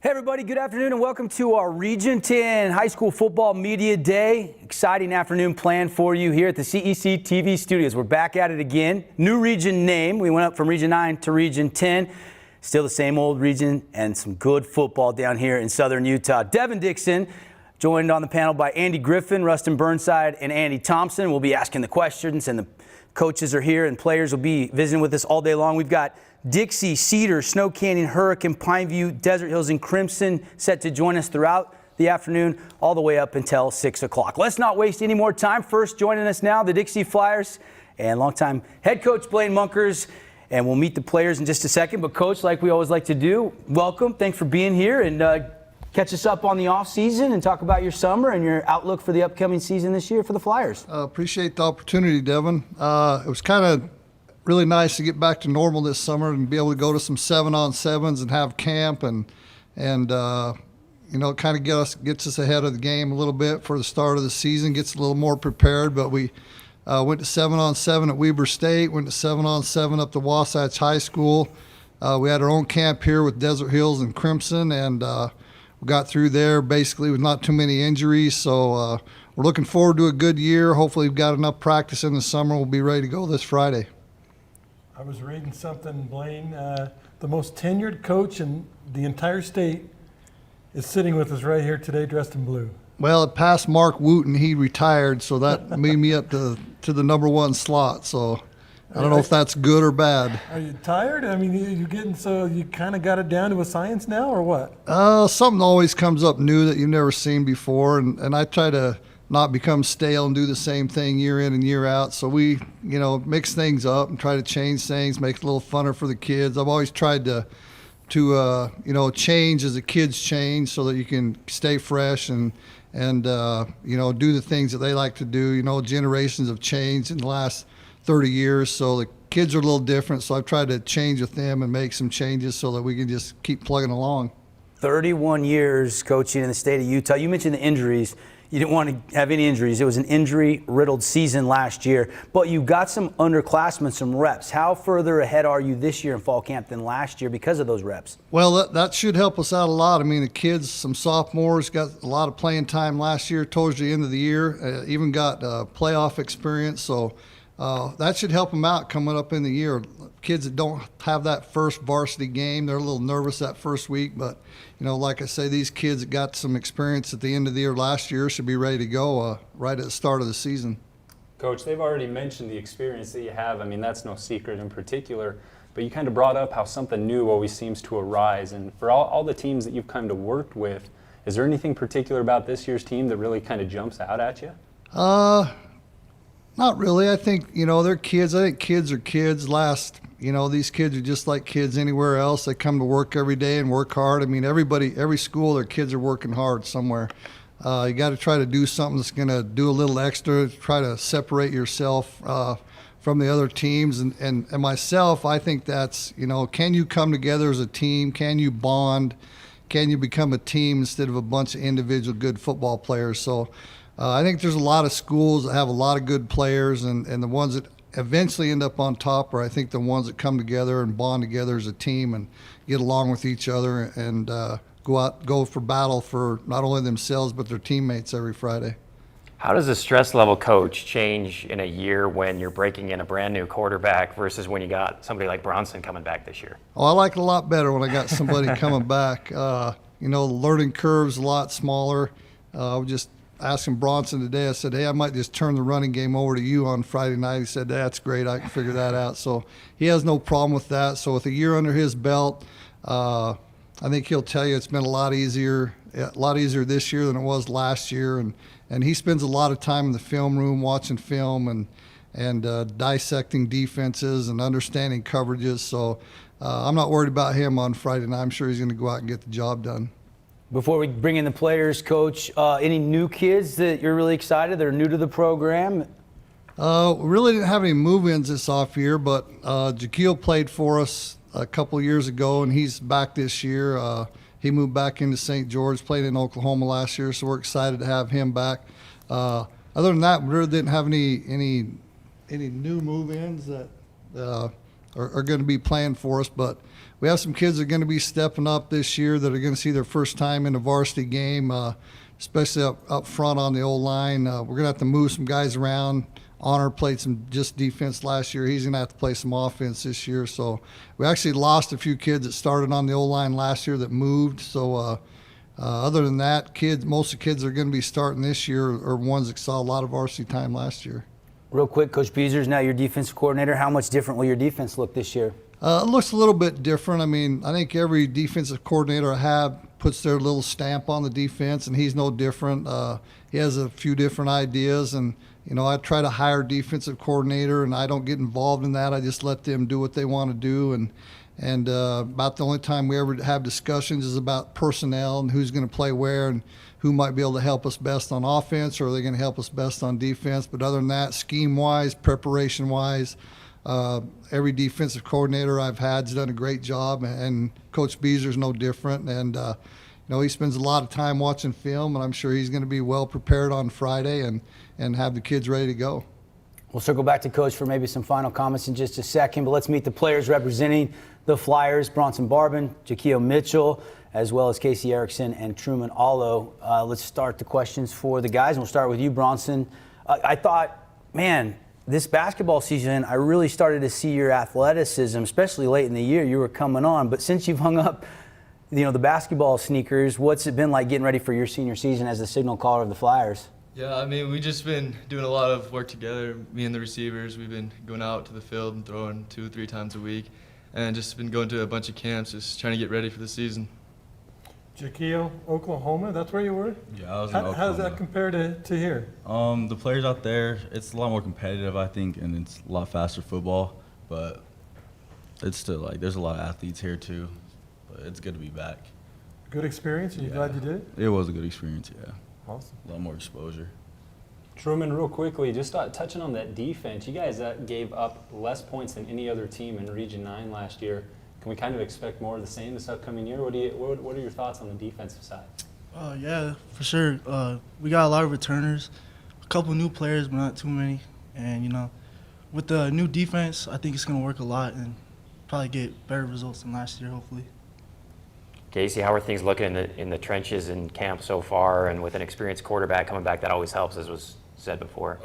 Hey everybody, good afternoon and welcome to our Region 10 High School Football Media Day. Exciting afternoon planned for you here at the CEC TV studios. We're back at it again. New region name. We went up from Region 9 to Region 10. Still the same old region and some good football down here in southern Utah. Devin Dixon joined on the panel by Andy Griffin, Rustin Burnside, and Andy Thompson. We'll be asking the questions and the coaches are here and players will be visiting with us all day long. We've got Dixie, Cedar, Snow Canyon, Hurricane, Pineview, Desert Hills, and Crimson set to join us throughout the afternoon, all the way up until 6 o'clock. Let's not waste any more time. First joining us now, the Dixie Flyers and longtime head coach Blaine Munkers. And we'll meet the players in just a second. But Coach, like we always like to do, welcome. Thanks for being here and catch us up on the off season and talk about your summer and your outlook for the upcoming season this year for the Flyers. Appreciate the opportunity, Devin. It was kind of really nice to get back to normal this summer and be able to go to some 7-on-7s and have camp and you know, kind of gets us ahead of the game a little bit for the start of the season, gets a little more prepared. But we went to 7-on-7 at Weber State, went to 7-on-7 up to Wasatch High School. We had our own camp here with Desert Hills and Crimson, and we got through there basically with not too many injuries. So we're looking forward to a good year. Hopefully we've got enough practice in the summer. We'll be ready to go this Friday. I was reading something, Blaine. The most tenured coach in the entire state is sitting with us right here today dressed in blue. Well, it passed Mark Wooten. He retired, so that made me up to the number one slot. So I don't know if that's good or bad. Are you tired? I mean, you're getting so you kind of got it down to a science now, or what? Something always comes up new that you've never seen before, and I try to not become stale and do the same thing year in and year out. So we, you know, mix things up and try to change things, make it a little funner for the kids. I've always tried to you know, change as the kids change so that you can stay fresh and you know, do the things that they like to do. You know, generations have changed in the last 30 years, so the kids are a little different. So I've tried to change with them and make some changes so that we can just keep plugging along. 31 years coaching in the state of Utah. You mentioned the injuries. You didn't want to have any injuries. It was an injury-riddled season last year, but you got some underclassmen, some reps. How further ahead are you this year in fall camp than last year because of those reps? Well, that should help us out a lot. I mean, the kids, some sophomores, got a lot of playing time last year towards the end of the year, even got playoff experience. So that should help them out coming up in the year. Kids that don't have that first varsity game, they're a little nervous that first week. But, you know, like I say, these kids that got some experience at the end of the year last year should be ready to go right at the start of the season. Coach, they've already mentioned the experience that you have. I mean, that's no secret in particular. But you kind of brought up how something new always seems to arise. And for all the teams that you've kind of worked with, is there anything particular about this year's team that really kind of jumps out at you? Not really. I think, you know, they're kids. I think kids are kids. You know, these kids are just like kids anywhere else. They come to work every day and work hard. I mean, every school, their kids are working hard somewhere. You got to try to do something that's going to do a little extra, try to separate yourself from the other teams. And myself, I think that's, you know, can you come together as a team? Can you bond? Can you become a team instead of a bunch of individual good football players? So I think there's a lot of schools that have a lot of good players, and the ones that eventually end up on top are, I think, the ones that come together and bond together as a team and get along with each other and go for battle for not only themselves but their teammates every Friday. How does the stress level, Coach, change in a year when you're breaking in a brand new quarterback versus when you got somebody like Bronson coming back this year? Oh, I like it a lot better when I got somebody coming back. You know, the learning curve's a lot smaller. I was just asking Bronson today, I said, hey, I might just turn the running game over to you on Friday night. He said, that's great, I can figure that out. So he has no problem with that. So with a year under his belt, I think he'll tell you it's been a lot easier this year than it was last year. And he spends a lot of time in the film room watching film and dissecting defenses and understanding coverages. So I'm not worried about him on Friday night. I'm sure he's going to go out and get the job done. Before we bring in the players, Coach, any new kids that you're really excited that are new to the program? We really didn't have any move-ins this off year, but Jaquil played for us a couple years ago, and he's back this year. He moved back into St. George, played in Oklahoma last year, so we're excited to have him back. Other than that, we really didn't have any new move-ins that are going to be playing for us. But we have some kids that are going to be stepping up this year that are going to see their first time in a varsity game, especially up front on the old line. We're going to have to move some guys around. Honor played some just defense last year. He's going to have to play some offense this year. So we actually lost a few kids that started on the old line last year that moved. So other than that, most of the kids that are going to be starting this year are ones that saw a lot of varsity time last year. Real quick, Coach Beezer is now your defensive coordinator. How much different will your defense look this year? It looks a little bit different. I mean, I think every defensive coordinator I have puts their little stamp on the defense, and he's no different. He has a few different ideas, and I try to hire a defensive coordinator, and I don't get involved in that. I just let them do what they want to do, and about the only time we ever have discussions is about personnel and who's going to play where and who might be able to help us best on offense, or are they going to help us best on defense. But other than that, scheme-wise, preparation-wise, every defensive coordinator I've had has done a great job, and Coach Beezer's no different. And he spends a lot of time watching film, and I'm sure he's going to be well prepared on Friday and have the kids ready to go. We'll circle back to Coach for maybe some final comments in just a second, but let's meet the players representing the Flyers: Bronson Barbin, Jaquio Mitchell, as well as Casey Erickson and Truman Allo. Let's start the questions for the guys, and we'll start with you, Bronson. I thought, man, this basketball season, I really started to see your athleticism, especially late in the year. You were coming on, but since you've hung up, the basketball sneakers, what's it been like getting ready for your senior season as the signal caller of the Flyers? Yeah, I mean, we've just been doing a lot of work together, me and the receivers. We've been going out to the field and throwing 2-3 times a week, and just been going to a bunch of camps, just trying to get ready for the season. Jaquio, Oklahoma, that's where you were? Yeah, I was in How Oklahoma. does that compare to here? The players out there, it's a lot more competitive, I think, and it's a lot faster football. But it's still there's a lot of athletes here too. But it's good to be back. Good experience, and you glad you did it? It was a good experience, yeah. Awesome. A lot more exposure. Truman, real quickly, just touching on that defense, you guys gave up less points than any other team in Region 9 last year. Can we kind of expect more of the same this upcoming year? What are your thoughts on the defensive side? Yeah, for sure. We got a lot of returners, a couple new players, but not too many. And, with the new defense, I think it's going to work a lot and probably get better results than last year, hopefully. Casey, how are things looking in the trenches in camp so far? And with an experienced quarterback coming back, that always helps, as was said before.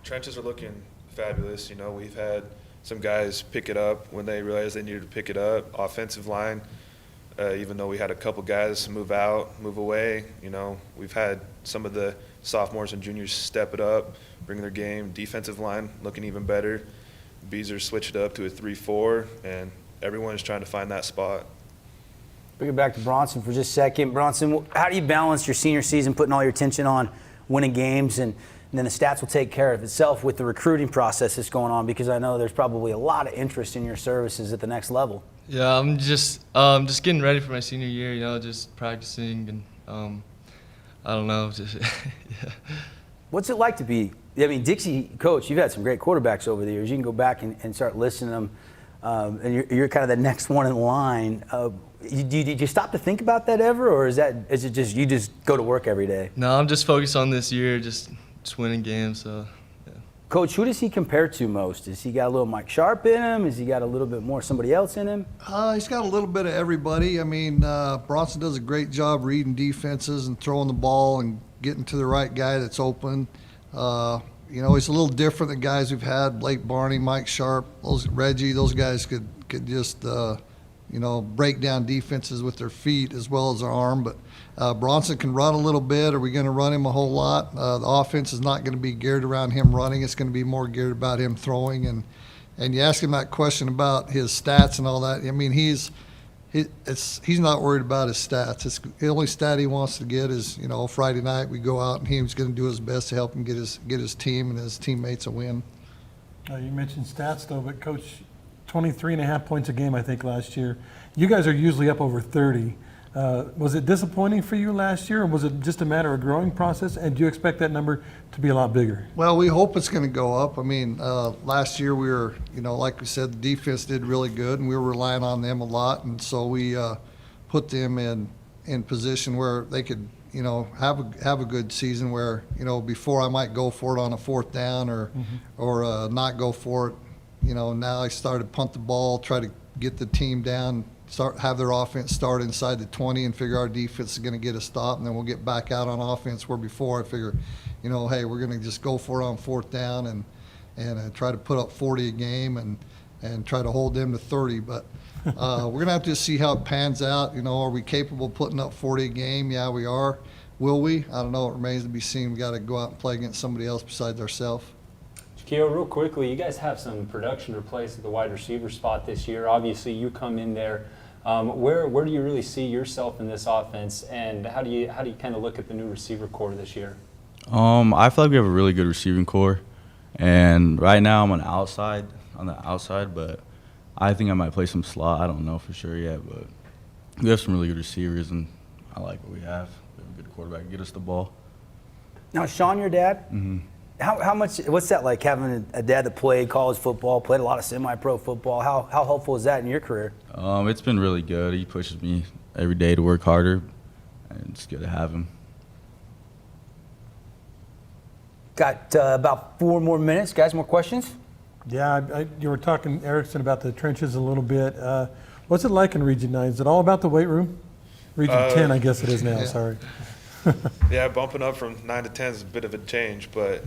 Trenches are looking fabulous. We've had some guys pick it up when they realized they needed to pick it up. Offensive line, even though we had a couple guys move out, move away, we've had some of the sophomores and juniors step it up, bring their game. Defensive line looking even better. Beezer switched it up to a 3-4, and everyone is trying to find that spot. Bring it back to Bronson for just a second. Bronson, how do you balance your senior season, putting all your attention on winning games, and then the stats will take care of itself with the recruiting process that's going on? Because I know there's probably a lot of interest in your services at the next level. Yeah, I'm just getting ready for my senior year, just practicing and I don't know, just yeah. What's it like to be, Dixie, Coach, you've had some great quarterbacks over the years. You can go back and start listening to them, and you're kind of the next one in line. Did you stop to think about that ever, or is it just you just go to work every day? No, I'm just focused on this year, just winning games. So, yeah. Coach, who does he compare to most? Has he got a little Mike Sharp in him? Has he got a little bit more somebody else in him? He's got a little bit of everybody. Bronson does a great job reading defenses and throwing the ball and getting to the right guy that's open. He's a little different than guys we've had, Blake Barney, Mike Sharp, Reggie. Those guys could just break down defenses with their feet as well as their arm. But Bronson can run a little bit. Are we going to run him a whole lot? The offense is not going to be geared around him running. It's going to be more geared about him throwing. And you ask him that question about his stats and all that. He's not worried about his stats. The only stat he wants to get is, Friday night we go out and he's going to do his best to help him get his team and his teammates a win. You mentioned stats, though, but Coach, 23.5 points a game, I think, last year. You guys are usually up over 30. Was it disappointing for you last year, or was it just a matter of growing process? And do you expect that number to be a lot bigger? Well, we hope it's going to go up. Last year we were, like we said, the defense did really good, and we were relying on them a lot. And so we put them in position where they could, have a good season where, before I might go for it on a fourth down or not go for it, now I started punt the ball, try to get the team down, have their offense start inside the 20 and figure our defense is going to get a stop, and then we'll get back out on offense where before I figure, hey, we're going to just go for it on 4th down and try to put up 40 a game and try to hold them to 30. But we're going to have to just see how it pans out. Are we capable of putting up 40 a game? Yeah, we are. Will we? I don't know. It remains to be seen. We got to go out and play against somebody else besides ourselves. Keo, real quickly, you guys have some production replaced at the wide receiver spot this year. Obviously, you come in there. Where do you really see yourself in this offense, and how do you kind of look at the new receiver core this year? I feel like we have a really good receiving core, and right now I'm on the outside, but I think I might play some slot. I don't know for sure yet, but we have some really good receivers, and I like what we have. We have a good quarterback to get us the ball. Now, Sean, your dad, how much? What's that like, having a dad that played college football, played a lot of semi-pro football? How helpful is that in your career? It's been really good. He pushes me every day to work harder, and it's good to have him. Got about 4 more minutes. Guys, more questions? Yeah, you were talking, Erickson, about the trenches a little bit. What's it like in Region 9? Is it all about the weight room? Region 10, I guess it is now, sorry. Yeah, bumping up from 9 to 10 is a bit of a change, but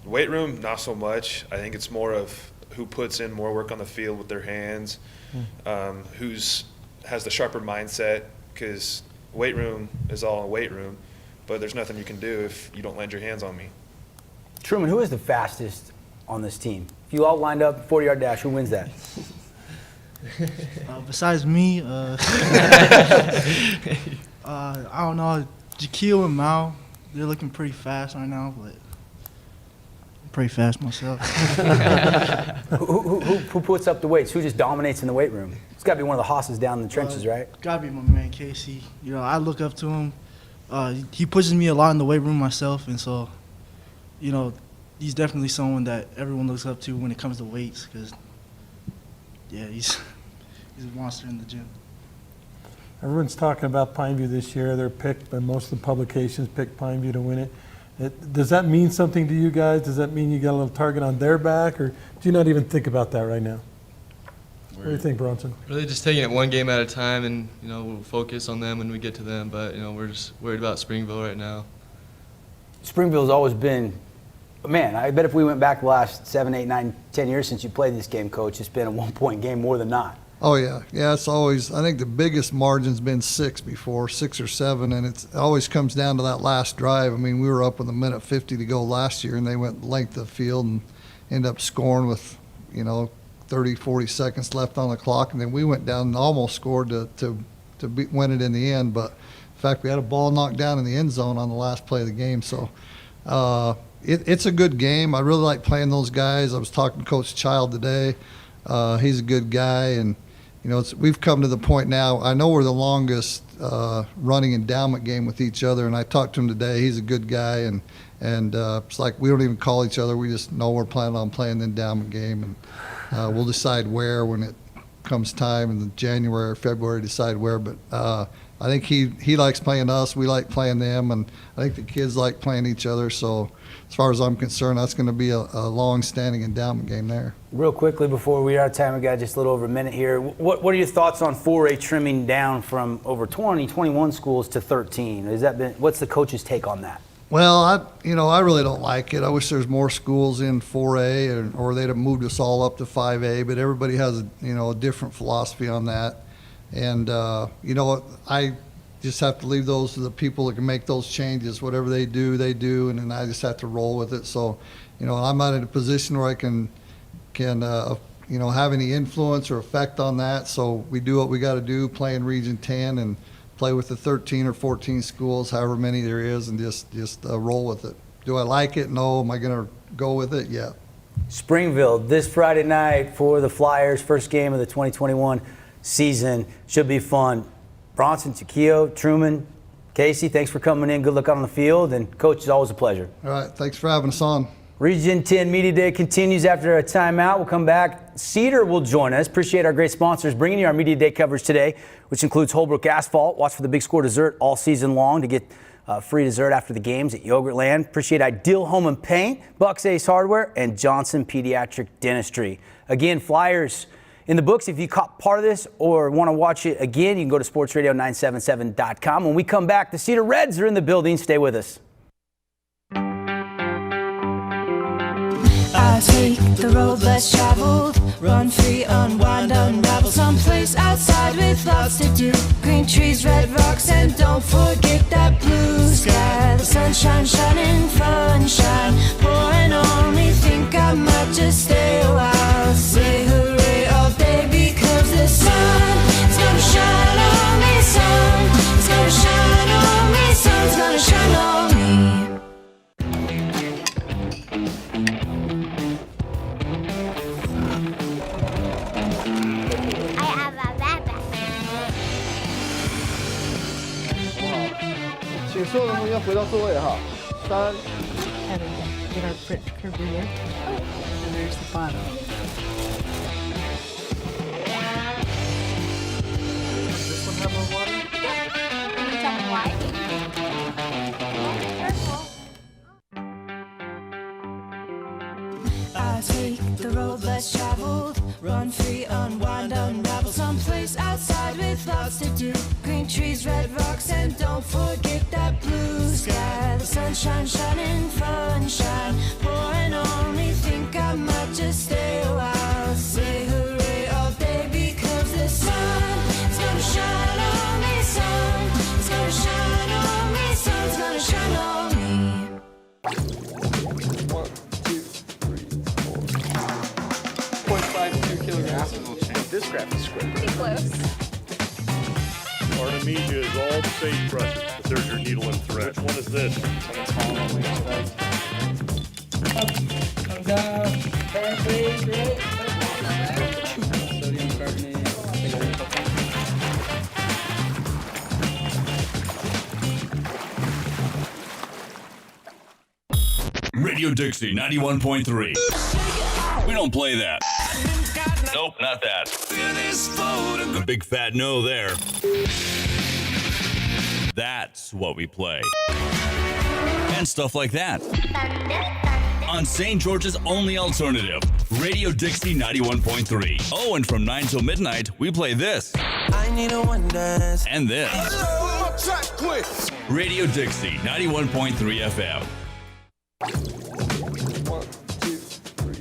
weight room, not so much. I think it's more of who puts in more work on the field with their hands, has the sharper mindset, because weight room is all in weight room, but there's nothing you can do if you don't land your hands on me. Truman, who is the fastest on this team? If you all lined up 40-yard dash, who wins that? Besides me, I don't know. Jaquil and Mao, they're looking pretty fast right now, but I'm pretty fast myself. Who puts up the weights? Who just dominates in the weight room? It's got to be one of the hosses down in the trenches, right? Gotta be my man Casey. I look up to him. He pushes me a lot in the weight room myself, and so, he's definitely someone that everyone looks up to when it comes to weights, because, yeah, he's a monster in the gym. Everyone's talking about Pineview this year. They're picked, and most of the publications picked Pineview to win it. Does that mean something to you guys? Does that mean you got a little target on their back, or do you not even think about that right now? What do you think, Bronson? Really just taking it one game at a time, and we'll focus on them when we get to them. But we're just worried about Springville right now. Springville's always been, man, I bet if we went back the last 7, 8, 9, 10 years since you played this game, Coach, it's been a 1-point game more than not. Oh, yeah. Yeah, it's always, I think the biggest margin's been 6 before, 6 or 7, and it always comes down to that last drive. I mean, we were up with 1:50 to go last year, and they went length of field and ended up scoring with, 30, 40 seconds left on the clock, and then we went down and almost scored to win it in the end. But, in fact, we had a ball knocked down in the end zone on the last play of the game. So it's a good game. I really like playing those guys. I was talking to Coach Child today. He's a good guy, and we've come to the point now. I know we're the longest running endowment game with each other, and I talked to him today. He's a good guy, and it's like we don't even call each other. We just know we're planning on playing the endowment game, and we'll decide where when it comes time in January or February. Decide where, but I think he likes playing us. We like playing them, and I think the kids like playing each other. So as far as I'm concerned, that's going to be a long-standing endowment game there. Real quickly before we are out of time, we got just a little over a minute here. What are your thoughts on 4A trimming down from over 21 schools to 13? What's the coach's take on that? Well, I really don't like it. I wish there's more schools in 4A, or they'd have moved us all up to 5A. But everybody has a different philosophy on that. And I just have to leave those to the people that can make those changes. Whatever they do, and then I just have to roll with it. So, I'm not in a position where I can have any influence or effect on that. So we do what we got to do, play in Region 10 and play with the 13 or 14 schools, however many there is, and just roll with it. Do I like it? No. Am I going to go with it? Yeah. Springville this Friday night for the Flyers, first game of the 2021 season. Should be fun. Bronson, Jaquil, Truman, Casey, thanks for coming in. Good luck on the field, and Coach, it's always a pleasure. All right. Thanks for having us on. Region 10 Media Day continues after a timeout. We'll come back. Cedar will join us. Appreciate our great sponsors bringing you our Media Day coverage today, which includes Holbrook Asphalt. Watch for the Big Score dessert all season long to get free dessert after the games at Yogurtland. Appreciate Ideal Home and Paint, Bucks Ace Hardware, and Johnson Pediatric Dentistry. Again, Flyers in the books. If you caught part of this or want to watch it again, you can go to sportsradio977.com. When we come back, the Cedar Reds are in the building. Stay with us. I take the road less traveled, run free, unwind, unravel, someplace outside with lots to do. Green trees, red rocks, and don't forget that blue sky. The sunshine shining, sunshine pouring on me. Think I might just stay a while. Say hooray all day because the sun is gonna shine on me. Sun is gonna shine on me. Sun's gonna shine on me. Get our print curve here. And there's the bottom. Does this one have more water? I take the road less traveled, run free, unwind, unravel, someplace outside with lots to do. Green trees, red rocks, and don't forget that blue sky. The sunshine shining, sunshine pouring on me. Think I might just stay a while. Say hooray all day because the sun is gonna shine on me. Sun is gonna shine on me. Sun's gonna shine on me. 0.52 kilograms. This graph is square. Pretty close. Artemisia is all the sage brushes, but there's your needle and thread. Which one is this? Come down. Turn, please. Great. Sodium carbonate. Radio Dixie 91.3. We don't play that. Nope, not that. A big fat no there. That's what we play. And stuff like that. On St. George's only alternative, Radio Dixie 91.3. Oh, and from 9 till midnight, we play this. I need a one dance. And this. Radio Dixie 91.3 FM. 1, 2, 3,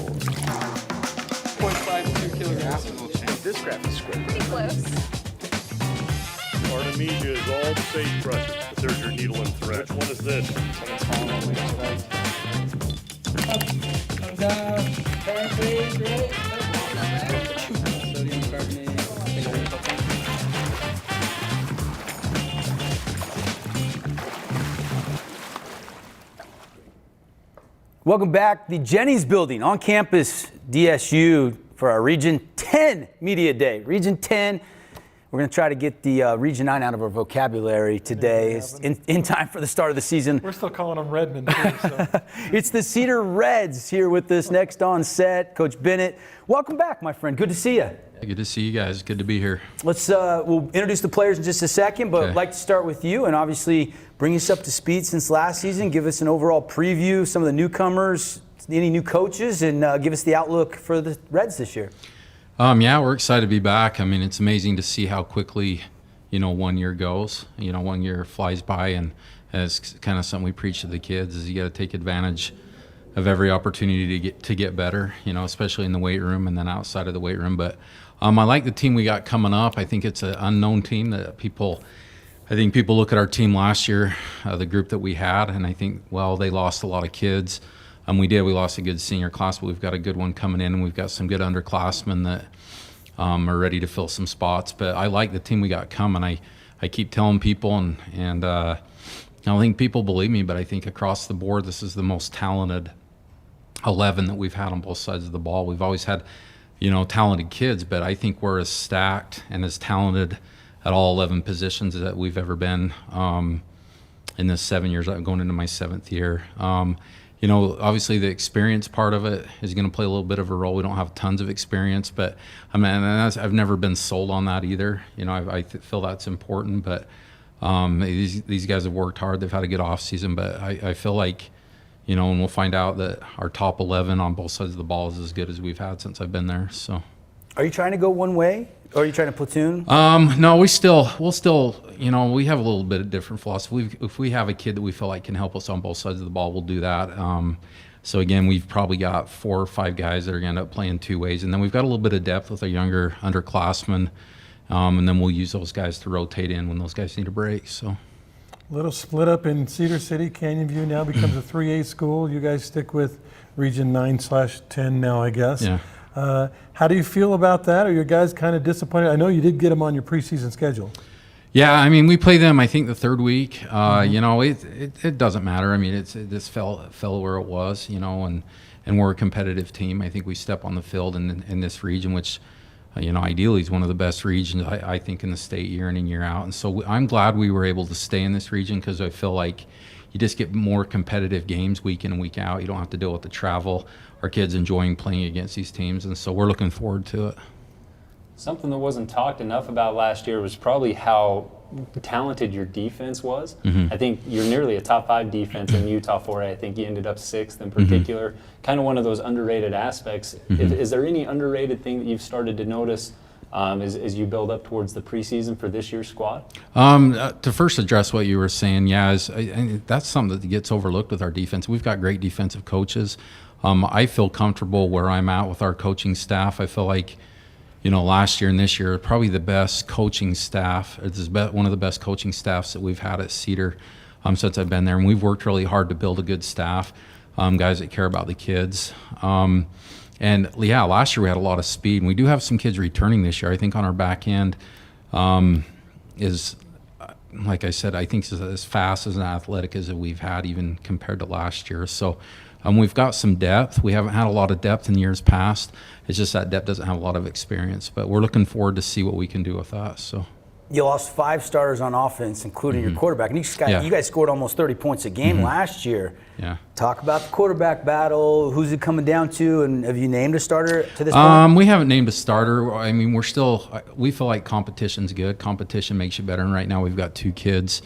4. 0.52 kilograms. This graph is square. Pretty close. Artemisia is all the sage brushes, but there's your needle and thread. Which one is this? Come down. Turn, please. Great. Sodium carbonate. Welcome back. The Jennings Building on campus, DSU, for our Region 10 Media Day. Region 10, we're going to try to get the Region 9 out of our vocabulary today. It's in time for the start of the season. We're still calling them Redmond, too. So. It's the Cedar Reds here with us next on set. Coach Bennett, welcome back, my friend. Good to see you. Good to see you guys. Good to be here. Let's we'll introduce the players in just a second, but I'd like to start with you and obviously bring us up to speed since last season. Give us an overall preview, some of the newcomers, any new coaches, and give us the outlook for the Reds this year. Yeah, we're excited to be back. I mean, it's amazing to see how quickly, 1 year goes. 1 year flies by, and it's kind of something we preach to the kids is you got to take advantage of every opportunity to get better, especially in the weight room and then outside of the weight room. But I like the team we got coming up. I think it's an unknown team that people look at our team last year, the group that we had, and I think, they lost a lot of kids. We lost a good senior class, but we've got a good one coming in, and we've got some good underclassmen that are ready to fill some spots. But I like the team we got coming. I keep telling people, and I don't think people believe me, but I think across the board, this is the most talented 11 that we've had on both sides of the ball. We've always had, talented kids, but I think we're as stacked and as talented at all 11 positions that we've ever been in this 7 years. I'm going into my 7th year. Obviously the experience part of it is going to play a little bit of a role. We don't have tons of experience, but I've never been sold on that either. I feel that's important, but These guys have worked hard. They've had a good off season, but I feel like, you know, and we'll find out that our top 11 on both sides of the ball is as good as we've had since I've been there. So, Are you trying to go one way, or are you trying to platoon? no, we'll still, you know, we have a little bit of different philosophy. If we have a kid that we feel like can help us on both sides of the ball, we'll do that. So again, we've probably got 4 or 5 guys that are going to end up playing 2 ways, and then we've got a little bit of depth with our younger underclassmen, and then we'll use those guys to rotate in when those guys need a break. So. Little split up in Cedar City. Canyon View now becomes a 3A school. You guys stick with Region 9/10 now, I guess. Yeah. How do you feel about that? Are your guys kind of disappointed? I know you did get them on your preseason schedule. Yeah, I mean, we play them, I think, the 3rd week. You know, it doesn't matter. I mean, it just fell where it was, you know, and we're a competitive team. I think we step on the field in this region, which, you know, ideally is one of the best regions, I think, in the state year in and year out. And so I'm glad we were able to stay in this region, because I feel like you just get more competitive games week in and week out. You don't have to deal with the travel. Our kids enjoying playing against these teams, and so we're looking forward to it. Something that wasn't talked enough about last year was probably how talented your defense was. I think you're nearly a top 5 defense in Utah 4A. I think you ended up 6th in particular. Kind of one of those underrated aspects. Is there any underrated thing that you've started to notice as you build up towards the preseason for this year's squad? To first address what you were saying, that's something that gets overlooked with our defense. We've got great defensive coaches. I feel comfortable where I'm at with our coaching staff. I feel like, you know, last year and this year, probably the best coaching staff. It's one of the best coaching staffs that we've had at Cedar since I've been there. And we've worked really hard to build a good staff, guys that care about the kids. And yeah, last year we had a lot of speed. And we do have some kids returning this year. I think on our back end is, like I said, I think is as fast as athletic as we've had even compared to last year. So we've got some depth. We haven't had a lot of depth in years past. It's just that depth doesn't have a lot of experience, but we're looking forward to see what we can do with us. So You lost 5 starters on offense, including your quarterback. And you guys scored almost 30 points a game last year. Yeah. Talk about the quarterback battle. Who's it coming down to? And have you named a starter to this point? We haven't named a starter. I mean, we feel like competition's good. Competition makes you better. And right now we've got 2 kids,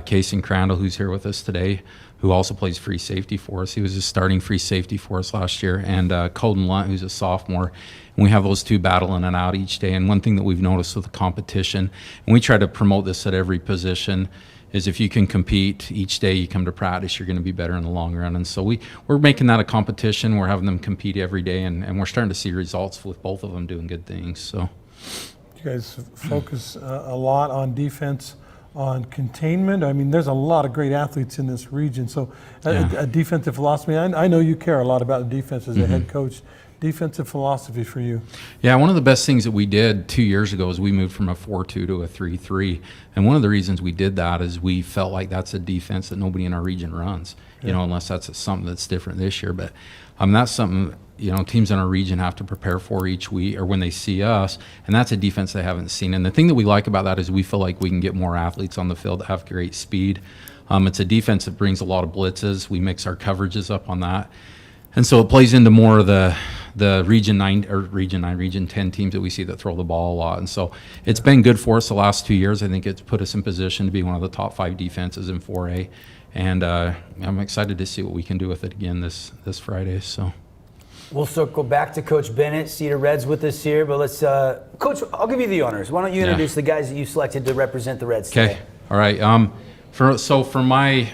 Casey Crandall, who's here with us today, who also plays free safety for us. He was a starting free safety for us last year. And Colton Lunt, who's a sophomore. And we have those 2 battling it out each day. And one thing that we've noticed with the competition, and we try to promote this at every position, is if you can compete each day you come to practice, you're going to be better in the long run. And so we're making that a competition. We're having them compete every day, and we're starting to see results with both of them doing good things. So you guys focus a lot on defense, on containment. I mean, there's a lot of great athletes in this region. So a defensive philosophy, I know you care a lot about the defense as a head coach. Defensive philosophy for you? Yeah, one of the best things that we did 2 years ago is we moved from a 4-2 to a 3-3. And one of the reasons we did that is we felt like that's a defense that nobody in our region runs, you know, unless that's something that's different this year. But that's something, you know, teams in our region have to prepare for each week or when they see us. And that's a defense they haven't seen. And the thing that we like about that is we feel like we can get more athletes on the field that have great speed. It's a defense that brings a lot of blitzes. We mix our coverages up on that. And so it plays into more of the Region 10 teams that we see that throw the ball a lot. And so it's been good for us the last 2 years. I think it's put us in position to be one of the top 5 defenses in 4A. And I'm excited to see what we can do with it again this Friday. So we'll circle back to Coach Bennett. Cedar Reds with us here. But let's, Coach, I'll give you the honors. Why don't you introduce the guys that you selected to represent the Reds today? Okay. All right. So from my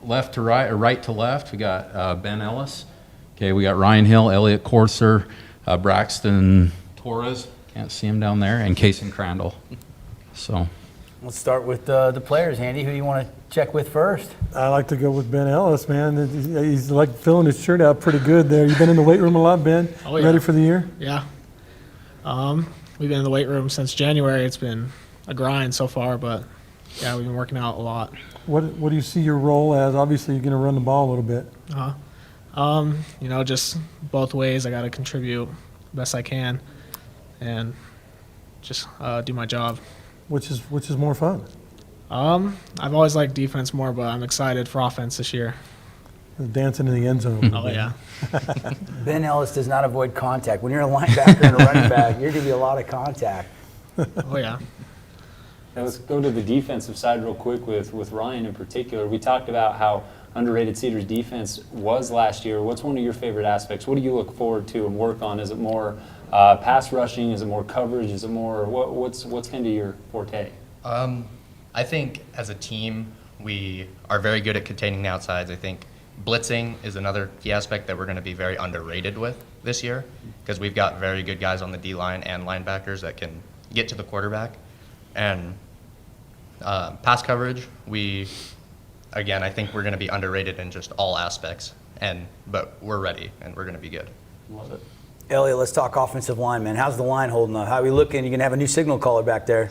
left to right, or right to left, we got Ben Ellis. Okay, we got Ryan Hill, Elliot Corser, Braxton Torres, can't see him down there, and Kason Crandall. So let's start with the players. Andy, who do you want to check with first? I like to go with Ben Ellis, man. He's like filling his shirt out pretty good there. You've been in the weight room a lot, Ben? Oh, yeah. Ready for the year? Yeah. We've been in the weight room since January. It's been a grind so far, but yeah, we've been working out a lot. What do you see your role as? Obviously, you're going to run the ball a little bit. You know, just both ways. I got to contribute best I can, and just do my job. Which is more fun? I've always liked defense more, but I'm excited for offense this year. Dancing in the end zone. Oh yeah. Ben Ellis does not avoid contact. When you're a linebacker and a running back, you're going to be a lot of contact. Oh yeah. Now let's go to the defensive side real quick with Ryan in particular. We talked about how underrated Cedars defense was last year. What's one of your favorite aspects? What do you look forward to and work on? Is it more pass rushing? Is it more coverage? Is it more what's kind of your forte? I think as a team we are very good at containing the outsides. I think blitzing is another key aspect that we're going to be very underrated with this year because we've got very good guys on the D-line and linebackers that can get to the quarterback. And pass coverage, I think we're going to be underrated in just all aspects. But we're ready and we're going to be good. Love it. Elliot, let's talk offensive line, man. How's the line holding up? How are we looking? You're going to have a new signal caller back there.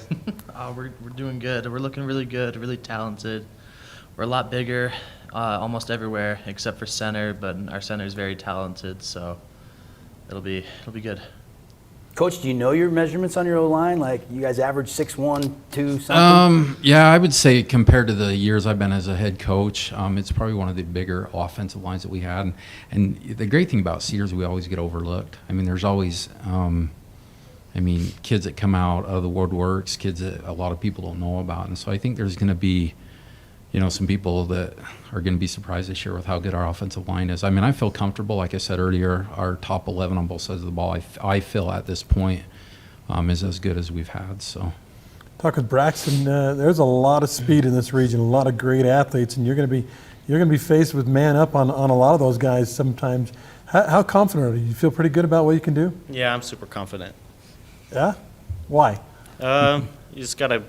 We're doing good. We're looking really good, really talented. We're a lot bigger almost everywhere except for center, but our center is very talented, so it'll be good. Coach, do you know your measurements on your O-line? Like, you guys average 6'1", 2 something? Yeah, I would say compared to the years I've been as a head coach, it's probably one of the bigger offensive lines that we had. And the great thing about Cedars, we always get overlooked. I mean, there's always, kids that come out of the woodworks, kids that a lot of people don't know about. And so I think there's going to be, some people that are going to be surprised this year with how good our offensive line is. I mean, I feel comfortable. Like I said earlier, our top 11 on both sides of the ball, I feel at this point is as good as we've had. So, Talk with Braxton. There's a lot of speed in this region, a lot of great athletes, and you're going to be faced with man up on a lot of those guys sometimes. How confident are you? You feel pretty good about what you can do? Yeah, I'm super confident. Yeah? Why? You just got to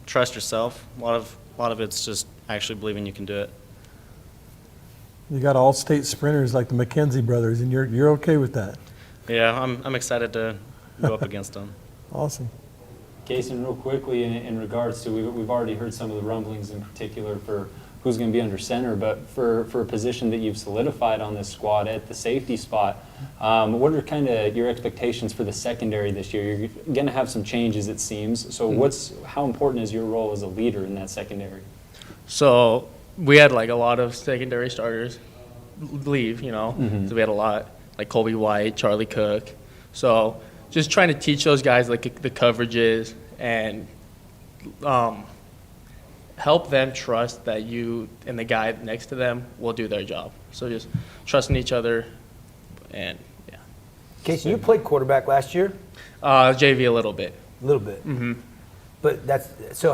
trust yourself. A lot of it's just actually believing you can do it. You got all-state sprinters like the McKenzie brothers, and you're okay with that? Yeah, I'm excited to go up against them. Awesome. Kason, real quickly, in regards to, we've already heard some of the rumblings in particular for who's going to be under center, but for a position that you've solidified on this squad at the safety spot, what are kind of your expectations for the secondary this year? You're going to have some changes, it seems. So how important is your role as a leader in that secondary? So we had like a lot of secondary starters leave, So we had a lot, like Colby White, Charlie Cook. So just trying to teach those guys like the coverages and help them trust that you and the guy next to them will do their job. So just trusting each other, and yeah. Casey, you played quarterback last year? JV a little bit. A little bit. Mm-hmm. But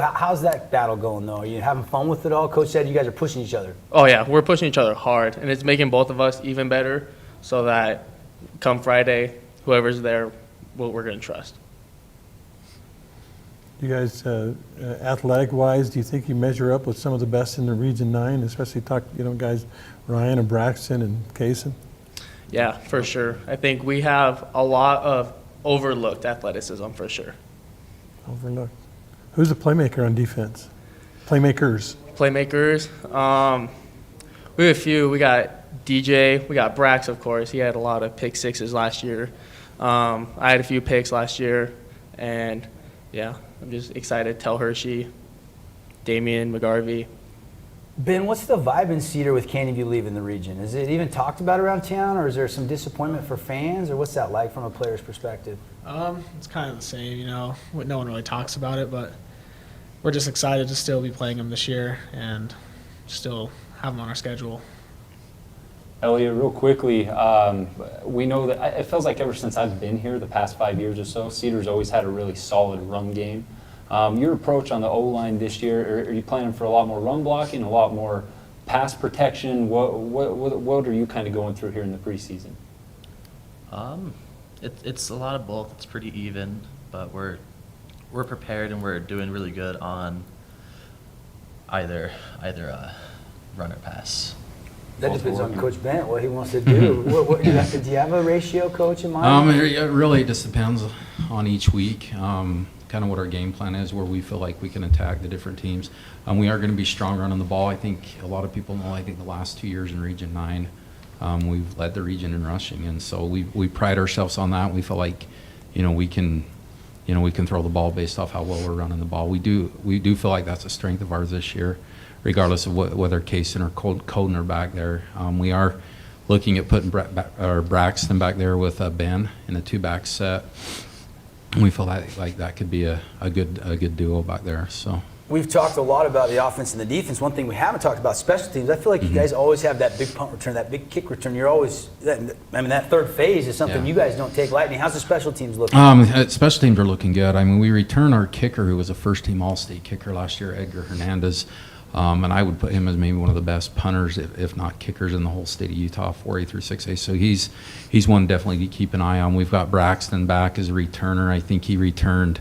how's that battle going though? Are you having fun with it all? Coach said you guys are pushing each other. Oh yeah, we're pushing each other hard, and it's making both of us even better. So that come Friday, whoever's there, we're going to trust. You guys, athletic-wise, do you think you measure up with some of the best in the Region 9, especially guys Ryan and Braxton and Kason? Yeah, for sure. I think we have a lot of overlooked athleticism for sure. Overlooked. Who's the playmaker on defense? Playmakers. We have a few. We got DJ. We got Brax, of course. He had a lot of pick sixes last year. I had a few picks last year, and yeah, I'm just excited. Tel Hershey, Damian McGarvey. Ben, what's the vibe in Cedar with Candy View leaving the region? Is it even talked about around town, or is there some disappointment for fans, or what's that like from a player's perspective? It's kind of the same, No one really talks about it, but we're just excited to still be playing them this year and still have them on our schedule. Elliot, real quickly, we know that it feels like ever since I've been here, the past 5 years or so, Cedar's always had a really solid run game. Your approach on the O-line this year, are you planning for a lot more run blocking, a lot more pass protection? What are you kind of going through here in the preseason? It's a lot of both. It's pretty even, but we're prepared and we're doing really good on either run or pass. That depends on Coach Bennett, what he wants to do. Do you have a ratio, Coach, in mind? It really just depends on each week, kind of what our game plan is, where we feel like we can attack the different teams. We are going to be strong running the ball. I think a lot of people know, the last 2 years in Region 9, we've led the region in rushing, and so we pride ourselves on that. We feel like, we can throw the ball based off how well we're running the ball. We do feel like that's a strength of ours this year, regardless of whether Kason or Colden are back there. We are looking at putting Braxton back there with Ben in the two-back set. we feel like that could be a good duo back there. So. We've talked a lot about the offense and the defense. One thing we haven't talked about special teams. I feel like you guys always have that big punt return, that big kick return. You're always, that third phase is something you guys don't take lightly. How's the special teams looking? Special teams are looking good. I mean, we return our kicker, who was a first-team All-State kicker last year, Edgar Hernandez, and I would put him as maybe one of the best punters, if not kickers, in the whole state of Utah, 4A through 6A. So he's one definitely to keep an eye on. We've got Braxton back as a returner. I think he returned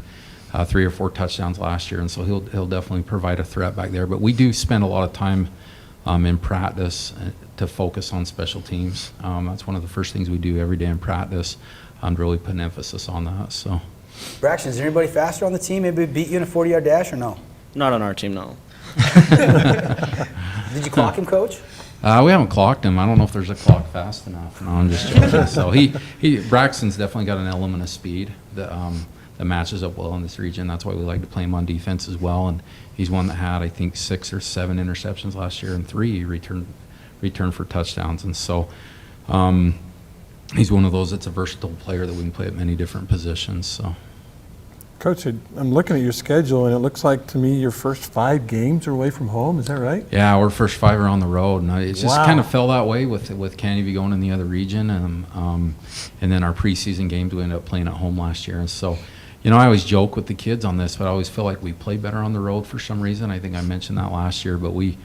3 or 4 touchdowns last year, and so he'll definitely provide a threat back there. But we do spend a lot of time in practice to focus on special teams. That's one of the first things we do every day in practice, to really put an emphasis on that. So, Braxton, is there anybody faster on the team? Maybe beat you in a 40-yard dash or no? Not on our team, no. Did you clock him, Coach? We haven't clocked him. I don't know if there's a clock fast enough. No, I'm just joking. So Braxton's definitely got an element of speed that matches up well in this region. That's why we like to play him on defense as well. And he's one that had, I think, 6 or 7 interceptions last year, and 3 returned for touchdowns. And so he's one of those that's a versatile player that we can play at many different positions. So, Coach, I'm looking at your schedule, and it looks like to me your first 5 games are away from home. Is that right? Yeah, our first 5 are on the road, and it's just kind of fell that way with Canada going in the other region, and then our preseason games we ended up playing at home last year. And so, I always joke with the kids on this, but I always feel like we play better on the road for some reason. I think I mentioned that last year, but we're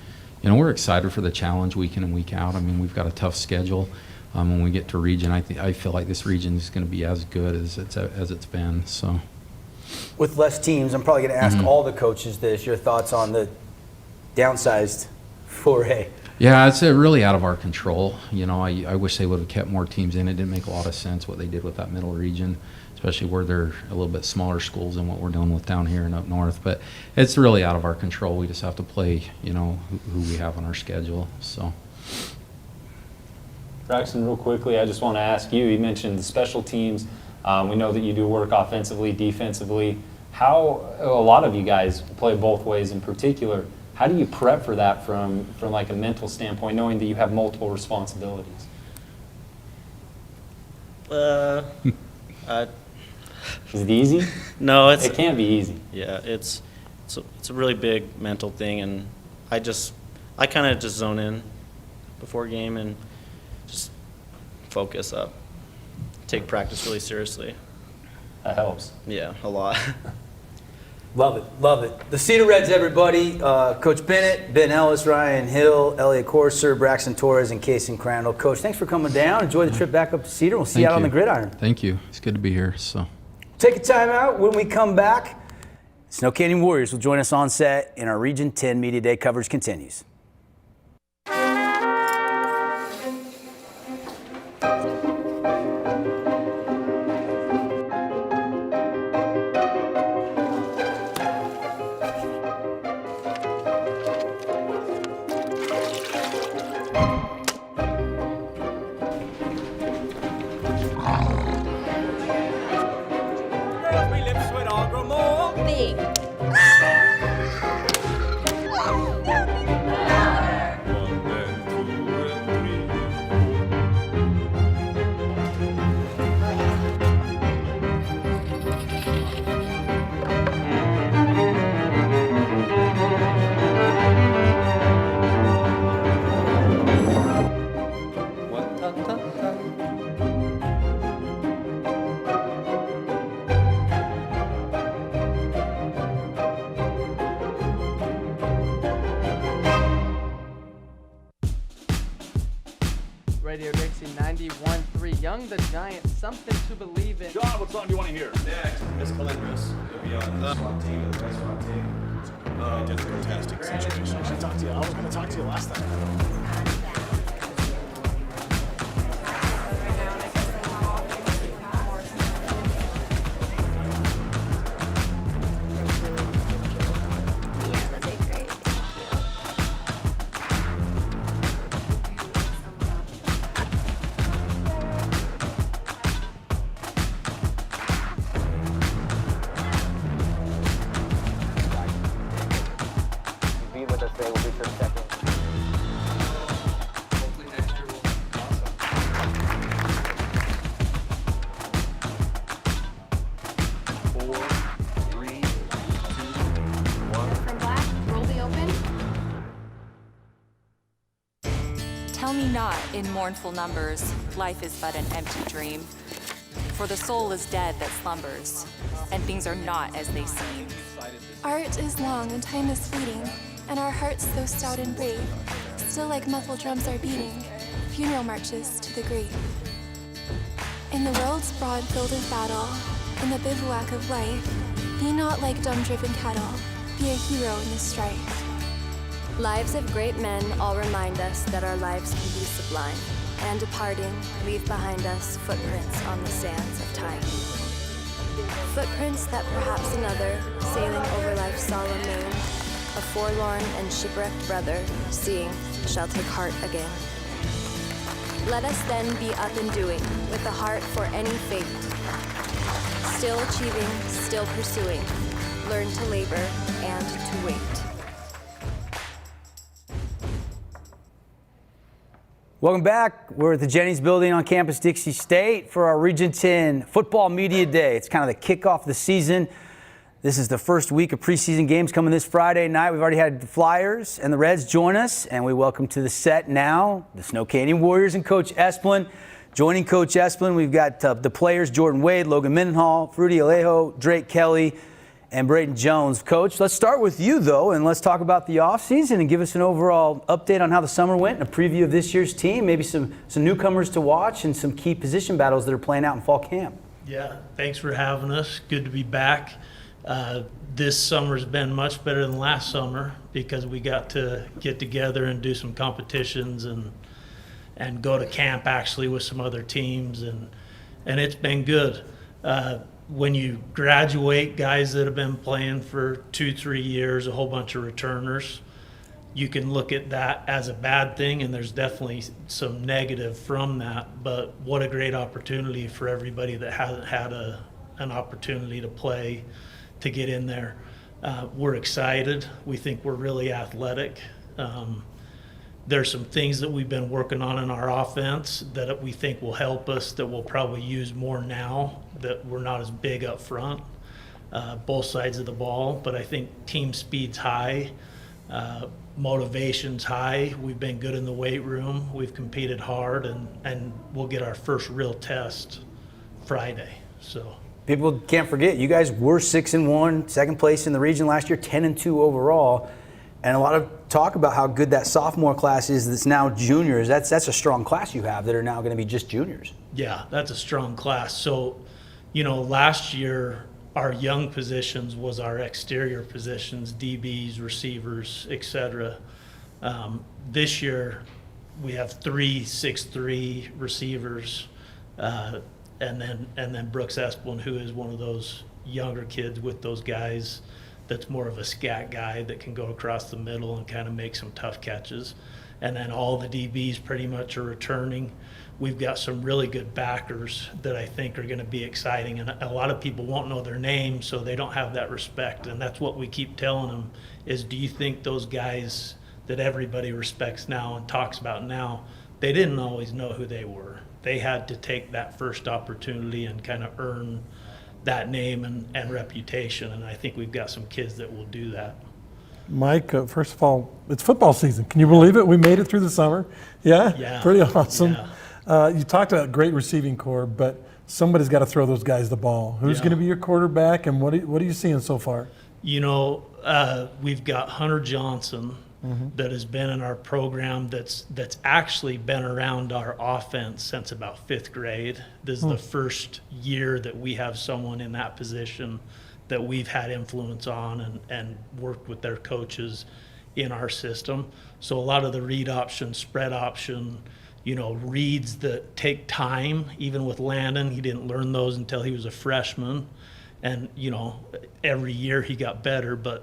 excited for the challenge week in and week out. I mean, we've got a tough schedule. When we get to region, I feel like this region is going to be as good as it's been. So, with less teams, I'm probably going to ask all the coaches this. Your thoughts on the downsized 4A? Yeah, it's really out of our control. I wish they would have kept more teams in. It didn't make a lot of sense what they did with that middle region, especially where they're a little bit smaller schools than what we're dealing with down here and up north. But it's really out of our control. We just have to play, who we have on our schedule. So, Braxton, real quickly, I just want to ask you. You mentioned the special teams. We know that you do work offensively, defensively. How a lot of you guys play both ways in particular. How do you prep for that from like a mental standpoint, knowing that you have multiple responsibilities? Is it easy? No, it can't be easy. Yeah, it's a really big mental thing, and I kind of just zone in before game and just focus up. Take practice really seriously. That helps. Yeah, a lot. Love it, love it. The Cedar Reds, everybody. Coach Bennett, Ben Ellis, Ryan Hill, Elliot Corser, Braxton Torres, and Kason Crandall. Coach, thanks for coming down. Enjoy the trip back up to Cedar. We'll see you out on the gridiron. Thank you. It's good to be here. So, take a time out. When we come back, Snow Canyon Warriors will join us on set, and our Region 10 Media Day coverage continues. Radio Dixie 91.3. Young the Giant, something to believe in. John, what song do you want to hear? Next, Miss Calendris. It'll be on the SWAT team, the SWAT team. Did a fantastic situation. I should talk to you. I was going to talk to you last time. Be with us, they will be for a second. In mournful numbers, life is but an empty dream. For the soul is dead that slumbers, and things are not as they seem. Art is long and time is fleeting, and our hearts though stout and brave, still like muffled drums are beating, funeral marches to the grave. In the world's broad field of battle, in the bivouac of life, be not like dumb-driven cattle, be a hero in the strife. Lives of great men all remind us that our lives can be sublime, and departing, leave behind us footprints on the sands of time. Footprints that perhaps another, sailing over life's solemn main, a forlorn and shipwrecked brother, seeing, shall take heart again. Let us then be up and doing, with a heart for any fate. Still achieving, still pursuing, learn to labor and to wait. Welcome back. We're at the Jennings Building on campus Dixie State for our Region 10 Football Media Day. It's kind of the kickoff of the season. This is the first week of preseason games coming this Friday night. We've already had the Flyers and the Reds join us, and we welcome to the set now the Snow Canyon Warriors and Coach Esplin. Joining Coach Esplin, we've got the players Jordan Wade, Logan Mendenhall, Fruity Alejo, Drake Kelly, and Braden Jones. Coach, let's start with you, though, and let's talk about the offseason and give us an overall update on how the summer went and a preview of this year's team, maybe some newcomers to watch and some key position battles that are playing out in fall camp. Yeah, thanks for having us. Good to be back. This summer's been much better than last summer because we got to get together and do some competitions and go to camp actually with some other teams, and it's been good. When you graduate guys that have been playing for 2-3 years, a whole bunch of returners, you can look at that as a bad thing, and there's definitely some negative from that. But what a great opportunity for everybody that hasn't had an opportunity to play, to get in there. We're excited. We think we're really athletic. There's some things that we've been working on in our offense that we think will help us, that we'll probably use more now, that we're not as big up front, both sides of the ball. But I think team speed's high, motivation's high. We've been good in the weight room. We've competed hard, and we'll get our first real test Friday. So people can't forget, you guys were 6-1, second place in the region last year, 10-2 overall. And a lot of talk about how good that sophomore class is that's now juniors. That's a strong class you have that are now going to be just juniors. Yeah, that's a strong class. So, last year our young positions was our exterior positions, DBs, receivers, etc. This year we have 3 6'3" receivers, and then Brooks Esplin, who is one of those younger kids with those guys, that's more of a scat guy that can go across the middle and kind of make some tough catches. And then all the DBs pretty much are returning. We've got some really good backers that I think are going to be exciting. And a lot of people won't know their names, so they don't have that respect. And that's what we keep telling them is, do you think those guys that everybody respects now and talks about now, they didn't always know who they were. They had to take that first opportunity and kind of earn that name and reputation, and I think we've got some kids that will do that. Mike, first of all, it's football season. Can you believe it? We made it through the summer. Yeah? Pretty awesome. Yeah. You talked about great receiving core, but somebody's got to throw those guys the ball. Who's going to be your quarterback, and what are you seeing so far? We've got Hunter Johnson that has been in our program that's actually been around our offense since about 5th grade. This is the first year that we have someone in that position that we've had influence on and worked with their coaches in our system. So a lot of the read option, spread option, reads that take time. Even with Landon, he didn't learn those until he was a freshman. And, every year he got better, but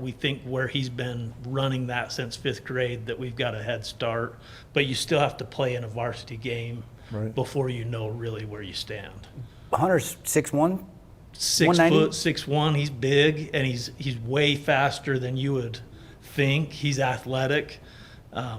we think where he's been running that since 5th grade that we've got a head start. But you still have to play in a varsity game before you know really where you stand. Hunter's 6'1"? 6 foot, 6'1". He's big, and he's way faster than you would think. He's athletic,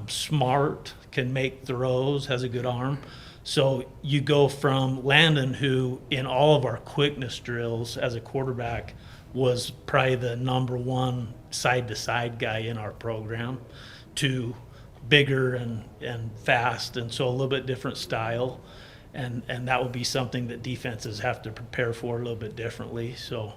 smart, can make throws, has a good arm. So you go from Landon, who in all of our quickness drills as a quarterback was probably the #1 side-to-side guy in our program, to bigger and fast, and so a little bit different style. And that would be something that defenses have to prepare for a little bit differently. So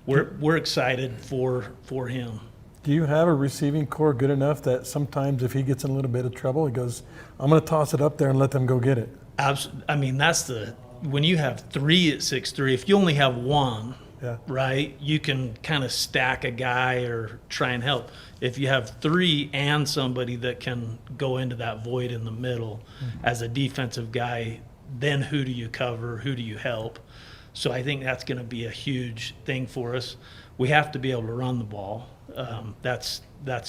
we're excited for him. Do you have a receiving core good enough that sometimes if he gets in a little bit of trouble, he goes, I'm going to toss it up there and let them go get it? I mean, when you have 3 at 6'3", if you only have 1, Yeah. right, you can kind of stack a guy or try and help. If you have 3 and somebody that can go into that void in the middle as a defensive guy, then who do you cover? Who do you help? So I think that's going to be a huge thing for us. We have to be able to run the ball. That's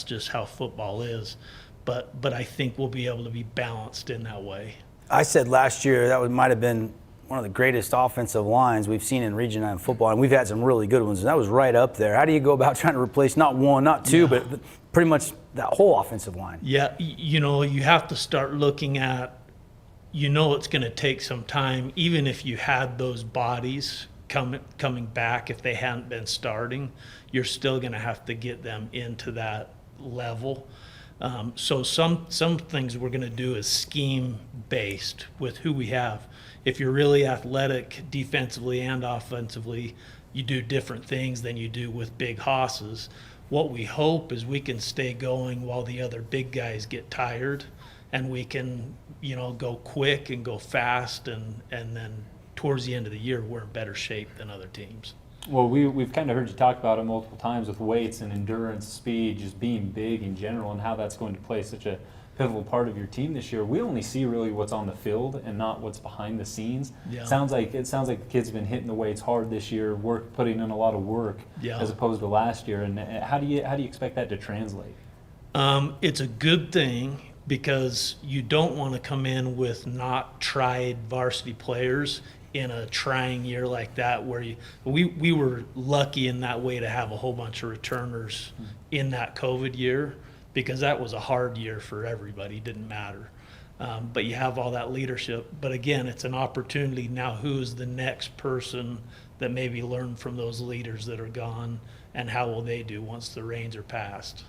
just how football is. But I think we'll be able to be balanced in that way. I said last year that might have been one of the greatest offensive lines we've seen in Region 9 football, and we've had some really good ones, and that was right up there. How do you go about trying to replace not 1, not 2, but pretty much that whole offensive line? Yeah, you have to start looking at, it's going to take some time, even if you had those bodies coming back, if they hadn't been starting, you're still going to have to get them into that level. So some things we're going to do is scheme-based with who we have. If you're really athletic defensively and offensively, you do different things than you do with big hosses. What we hope is we can stay going while the other big guys get tired, and we can, go quick and go fast, and then towards the end of the year, we're in better shape than other teams. Well, we've kind of heard you talk about it multiple times with weights and endurance, speed, just being big in general, and how that's going to play such a pivotal part of your team this year. We only see really what's on the field and not what's behind the scenes. Yeah. It sounds like the kids have been hitting the weights hard this year, putting in a lot of work as opposed to last year. And how do you expect that to translate? It's a good thing because you don't want to come in with not tried varsity players in a trying year like that, where we were lucky in that way to have a whole bunch of returners in that COVID year, because that was a hard year for everybody. It didn't matter. But you have all that leadership. But again, it's an opportunity now. Who's the next person that maybe learned from those leaders that are gone, and how will they do once the reins are passed?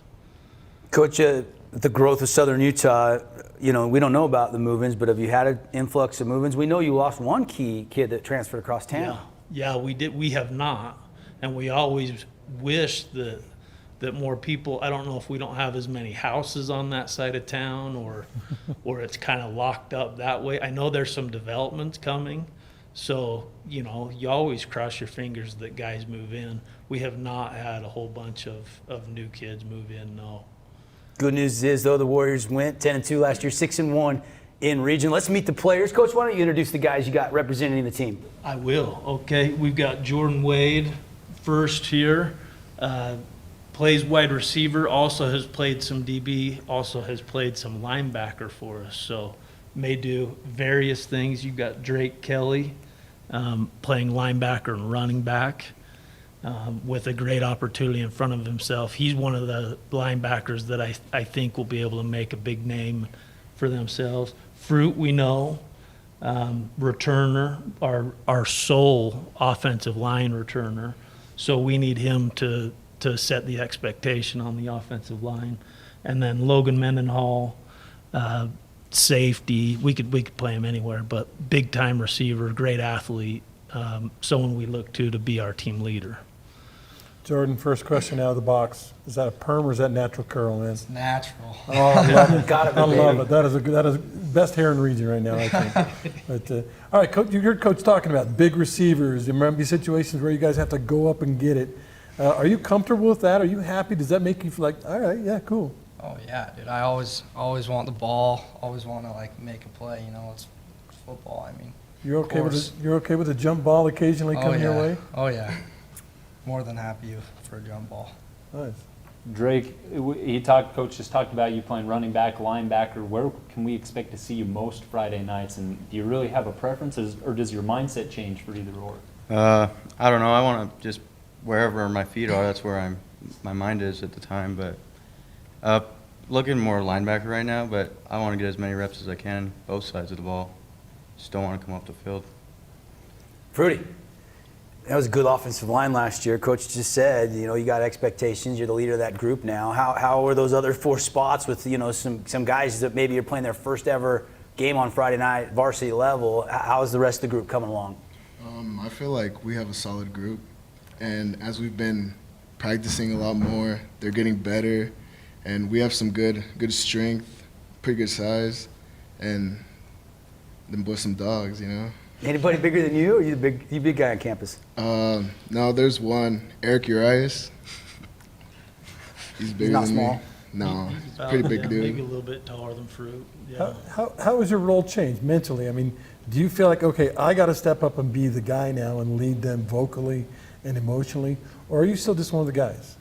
Coach, the growth of Southern Utah, we don't know about the move-ins, but have you had an influx of move-ins? We know you lost one key kid that transferred across town. Yeah, we did. We have not. And we always wish that more people, I don't know if we don't have as many houses on that side of town, or it's kind of locked up that way. I know there's some developments coming, so you always cross your fingers that guys move in. We have not had a whole bunch of new kids move in, no. Good news is, though, the Warriors went 10-2 last year, 6-1 in region. Let's meet the players. Coach, why don't you introduce the guys you got representing the team? I will. Okay, we've got Jordan Wade first here. Plays wide receiver, also has played some DB, also has played some linebacker for us, so may do various things. You've got Drake Kelly playing linebacker and running back with a great opportunity in front of himself. He's one of the linebackers that I think will be able to make a big name for themselves. Fruit, we know, returner, our sole offensive line returner, so we need him to set the expectation on the offensive line. And then Logan Mendenhall, safety, we could play him anywhere, but big time receiver, great athlete, someone we look to be our team leader. Jordan, first question out of the box. Is that a perm or is that natural curl, man? It's natural. Oh, I love it. Got it, I love baby. it. That is best hair in the region right now, I think. But, all right, Coach, you heard Coach talking about big receivers. There might be situations where you guys have to go up and get it. Are you comfortable with that? Are you happy? Does that make you feel like, all right, yeah, cool? Oh yeah, dude. I always want the ball. Always want to make a play. It's football. I mean. You're okay with a jump ball occasionally coming your way? Oh yeah. More than happy for a jump ball. Nice. Drake, Coach just talked about you playing running back, linebacker. Where can we expect to see you most Friday nights? And do you really have a preference, or does your mindset change for either or? I don't know. I want to just wherever my feet are. That's where my mind is at the time. But looking more linebacker right now. But I want to get as many reps as I can, both sides of the ball. Just don't want to come off the field. Fruity. That was a good offensive line last year. Coach just said, you got expectations. You're the leader of that group now. How are those other 4 spots with, some guys that maybe are playing their first ever game on Friday night, varsity level? How's the rest of the group coming along? I feel like we have a solid group, and as we've been practicing a lot more, they're getting better, and we have some good strength, pretty good size, and them boys some dogs, Anybody bigger than you, or you the big guy on campus? No, there's one, Eric Urias. He's bigger not than small. me. No, he's a pretty big dude. Maybe a little bit taller than Fruit. Yeah. How has your role changed mentally? I mean, do you feel like, okay, I got to step up and be the guy now and lead them vocally and emotionally, or are you still just one of the guys?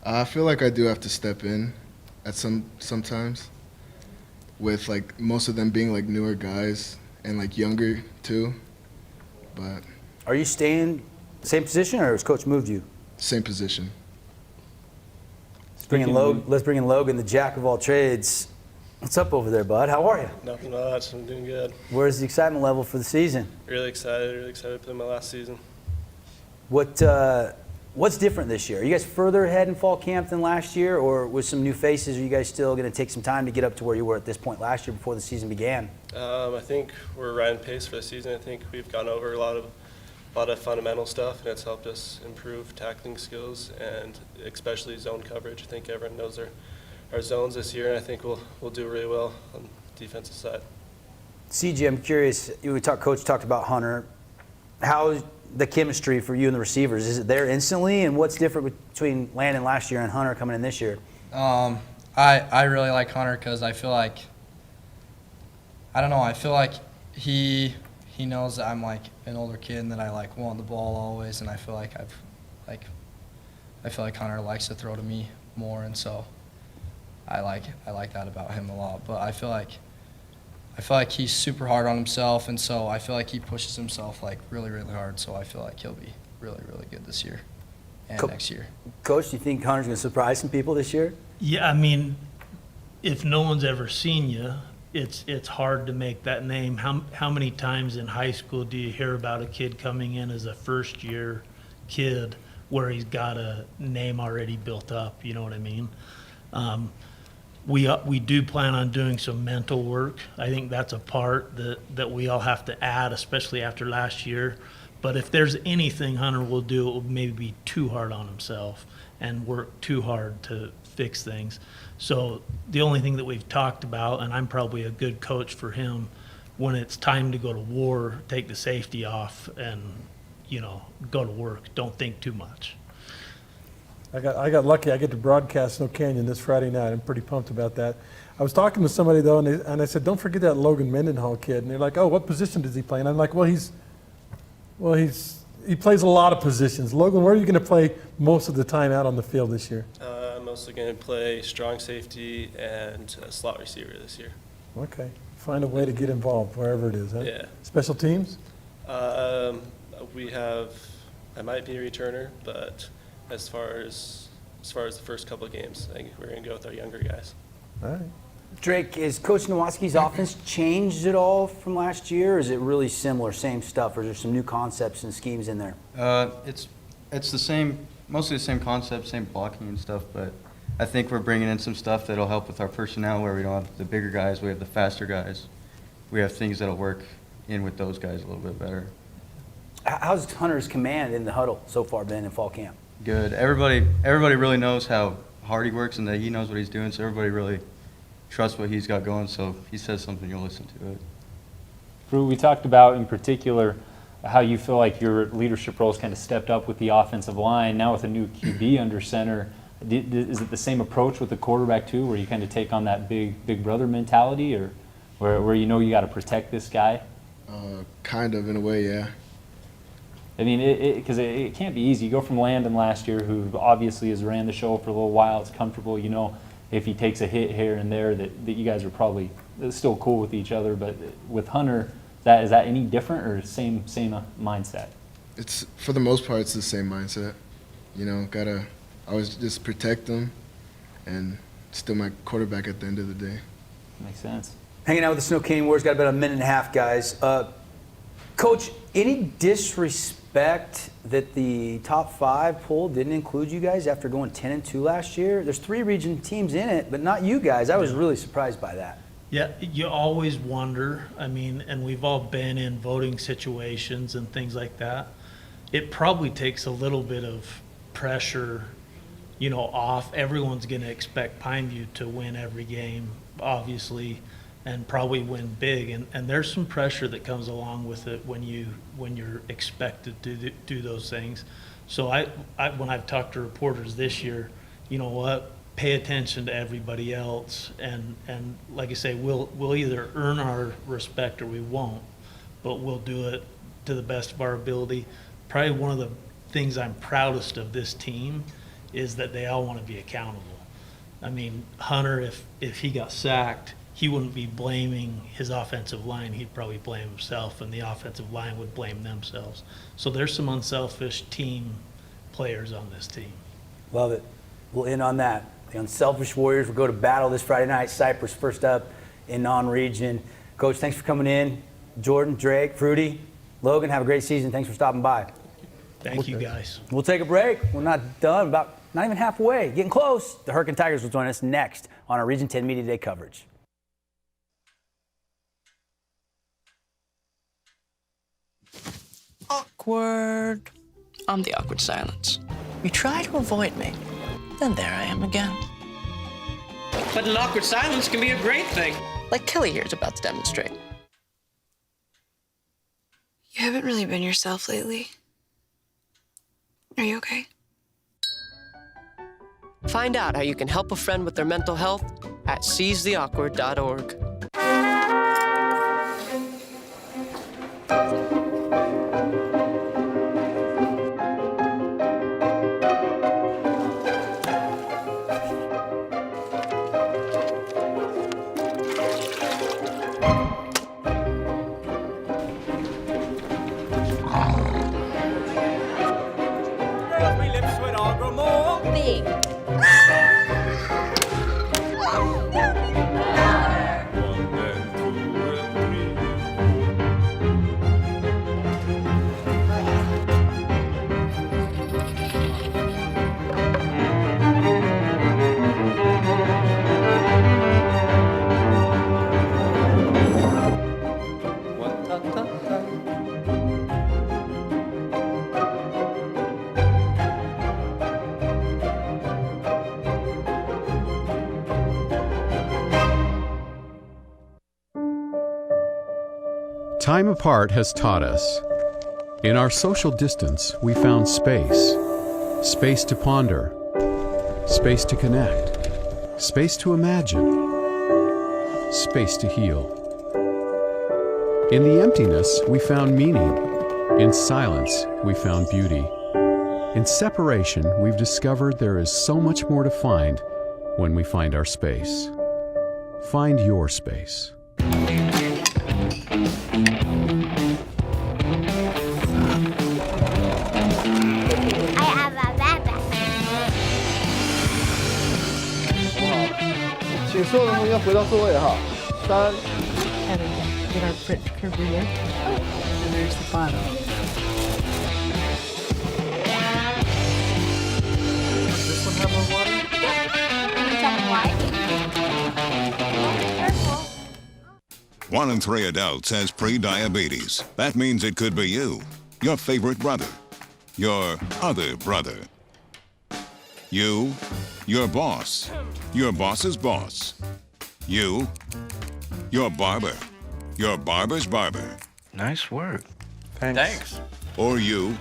I feel like I do have to step in at sometimes, with like most of them being like newer guys and like younger too. But Are you staying same position, or has Coach moved you? same position. Let's bring in Logan, the jack of all trades. What's up over there, bud? How are you? Nothing much. I'm doing good. Where's the excitement level for the season? Really excited to play my last season. What's different this year? Are you guys further ahead in fall camp than last year, or with some new faces, are you guys still going to take some time to get up to where you were at this point last year before the season began? I think we're right on pace for the season. I think we've gone over a lot of fundamental stuff, and it's helped us improve tackling skills and especially zone coverage. I think everyone knows our zones this year, and I think we'll do really well on the defensive side. CJ, I'm curious. Coach talked about Hunter. How's the chemistry for you and the receivers? Is it there instantly? And what's different between Landon last year and Hunter coming in this year? I really like Hunter because I feel like, I feel like he knows that I'm like an older kid and that I like want the ball always, and I feel like I feel like Hunter likes to throw to me more, and so I like that about him a lot. But I feel like he's super hard on himself, and so I feel like he pushes himself like really, really hard. So I feel like he'll be really, really good this year and next year. Coach, do you think Hunter's going to surprise some people this year? Yeah, I mean, if no one's ever seen you, it's hard to make that name. How many times in high school do you hear about a kid coming in as a first-year kid where he's got a name already built up? You know what I mean? We do plan on doing some mental work. I think that's a part that we all have to add, especially after last year. But if there's anything Hunter will do, it will maybe be too hard on himself and work too hard to fix things. So the only thing that we've talked about, and I'm probably a good coach for him, when it's time to go to war, take the safety off and, go to work. Don't think too much. I got lucky. I get to broadcast Snow Canyon this Friday night. I'm pretty pumped about that. I was talking to somebody, though, and I said, don't forget that Logan Mendenhall kid. And they're like, oh, what position does he play? And I'm like, he plays a lot of positions. Logan, where are you going to play most of the time out on the field this year? I'm mostly going to play strong safety and slot receiver this year. Okay. Find a way to get involved wherever it is, huh? Yeah. Special teams? I might be a returner, but as far as the first couple of games, I think we're going to go with our younger guys. All right. Drake, is Coach Nowatzki's offense changed at all from last year, or is it really similar, same stuff, or is there some new concepts and schemes in there? It's the same, mostly the same concept, same blocking and stuff, but I think we're bringing in some stuff that'll help with our personnel where we don't have the bigger guys, we have the faster guys. We have things that'll work in with those guys a little bit better. How's Hunter's command in the huddle so far been in fall camp? Good. Everybody really knows how hard he works and that he knows what he's doing, so everybody really trusts what he's got going, so if he says something, you'll listen to it. Fruit, we talked about in particular how you feel like your leadership roles kind of stepped up with the offensive line. Now with a new QB under center, is it the same approach with the quarterback too, where you kind of take on that big brother mentality, or where you know you got to protect this guy? Kind of, in a way, yeah. I mean, because it can't be easy. You go from Landon last year, who obviously has ran the show for a little while. It's comfortable, if he takes a hit here and there, that you guys are probably still cool with each other. But with Hunter, is that any different or same mindset? It's, for the most part, it's the same mindset. Gotta always just protect him and still my quarterback at the end of the day. Makes sense. Hanging out with the Snow Canyon Warriors, got about a minute and a half, guys. Coach, any disrespect respect that the top 5 poll didn't include you guys after going 10-2 last year? There's 3 region teams in it, but not you guys. I was really surprised by that. Yeah, you always wonder. I mean, and we've all been in voting situations and things like that. It probably takes a little bit of pressure, you know, off. Everyone's going to expect Pineview to win every game, obviously, and probably win big. And there's some pressure that comes along with it when you're expected to do those things. So when I've talked to reporters this year, you know what? Pay attention to everybody else, and like I say, we'll either earn our respect or we won't, but we'll do it to the best of our ability. Probably one of the things I'm proudest of this team is that they all want to be accountable. I mean, Hunter, if he got sacked, he wouldn't be blaming his offensive line. He'd probably blame himself, and the offensive line would blame themselves. So there's some unselfish team players on this team. Love it. We'll end on that. The Unselfish Warriors will go to battle this Friday night. Cypress first up in non-region. Coach, thanks for coming in. Jordan, Drake, Fruity, Logan, have a great season. Thanks for stopping by. Thank you, guys. We'll take a break. We're not done, not even halfway. Getting close. The Hurricane Tigers will join us next on our Region 10 Media Day coverage. Awkward. I'm the awkward silence. You try to avoid me, then there I am again. But an awkward silence can be a great thing. Like Kelly here is about to demonstrate. You haven't really been yourself lately. Are you okay? Find out how you can help a friend with their mental health at seizetheawkward.org. Time apart has taught us. In our social distance, we found space. Space to ponder. Space to connect. Space to imagine. Space to heal. In the emptiness, we found meaning. In silence, we found beauty. In separation, we've discovered there is so much more to find when we find our space. Find your space. Heather, get our Brit career. Oh, and there's the bottom. Does this one have more water? Can you tell me why? 1 in 3 adults has pre-diabetes. That means it could be you, your favorite brother, your other brother, you, your boss, your boss's boss, you, your barber, your barber's barber. Nice work. Thanks. Or you,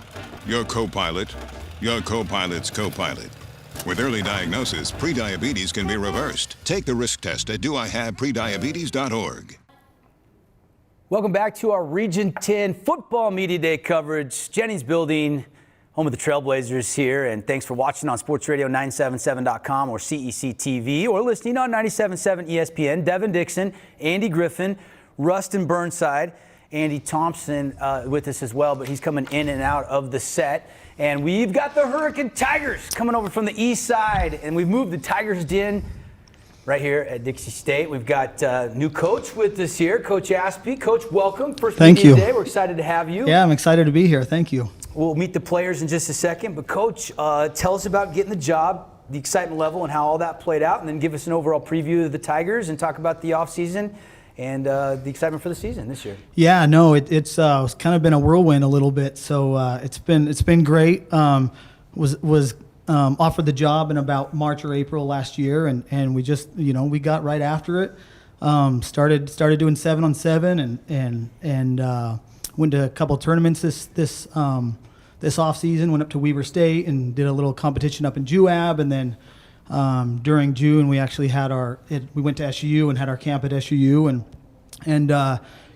your co-pilot, your co-pilot's co-pilot. With early diagnosis, prediabetes can be reversed. Take the risk test at doihaveprediabetes.org. Welcome back to our Region 10 Football Media Day coverage. Jennings Building, home of the Trailblazers here, and thanks for watching on sportsradio977.com or CEC TV, or listening on 97.7 ESPN. Devin Dixon, Andy Griffin, Rustin Burnside, Andy Thompson with us as well, but he's coming in and out of the set. And we've got the Hurricane Tigers coming over from the east side, and we've moved the Tigers Den right here at Dixie State. We've got new coach with us here, Coach Aspie. Coach, welcome. First Thank media you. day. We're excited to have you. Yeah, I'm excited to be here. Thank you. We'll meet the players in just a second. But, Coach, tell us about getting the job, the excitement level, and how all that played out, and then give us an overall preview of the Tigers and talk about the offseason and the excitement for the season this year. Yeah, no, it's kind of been a whirlwind a little bit. So it's been great. Was offered the job in about March or April last year, and we just we got right after it. Started doing 7-on-7 and went to a couple of tournaments this off season. Went up to Weber State and did a little competition up in Juab, and then during June we actually had we went to SUU and had our camp at SUU, and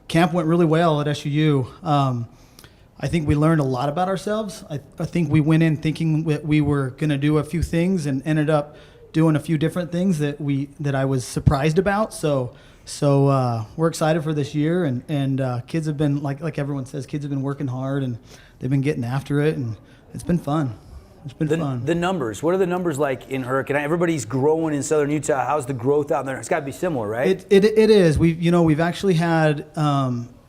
camp went really well at SUU. I think we learned a lot about ourselves. I think we went in thinking that we were going to do a few things and ended up doing a few different things that I was surprised about. So we're excited for this year, and kids have been, like everyone says, kids have been working hard and they've been getting after it, and it's been fun. It's been fun. The numbers, what are the numbers like in Hurricane? Everybody's growing in Southern Utah. How's the growth out there? It's got to be similar, right? It is. We've actually had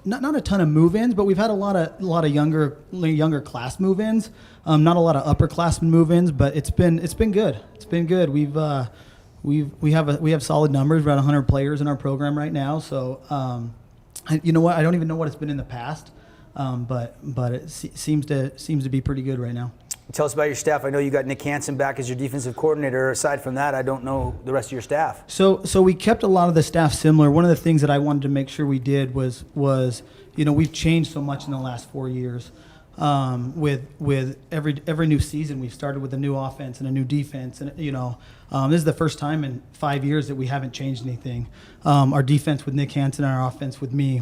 not a ton of move-ins, but we've had a lot of younger class move-ins. Not a lot of upperclassmen move-ins, but it's been good. It's been good. We have solid numbers, around 100 players in our program right now. So you know what? I don't even know what it's been in the past, but it seems to be pretty good right now. Tell us about your staff. I know you got Nick Hansen back as your defensive coordinator. Aside from that, I don't know the rest of your staff. So we kept a lot of the staff similar. One of the things that I wanted to make sure we did was we've changed so much in the last 4 years. With every new season, we've started with a new offense and a new defense, and this is the first time in 5 years that we haven't changed anything. Our defense with Nick Hansen and our offense with me.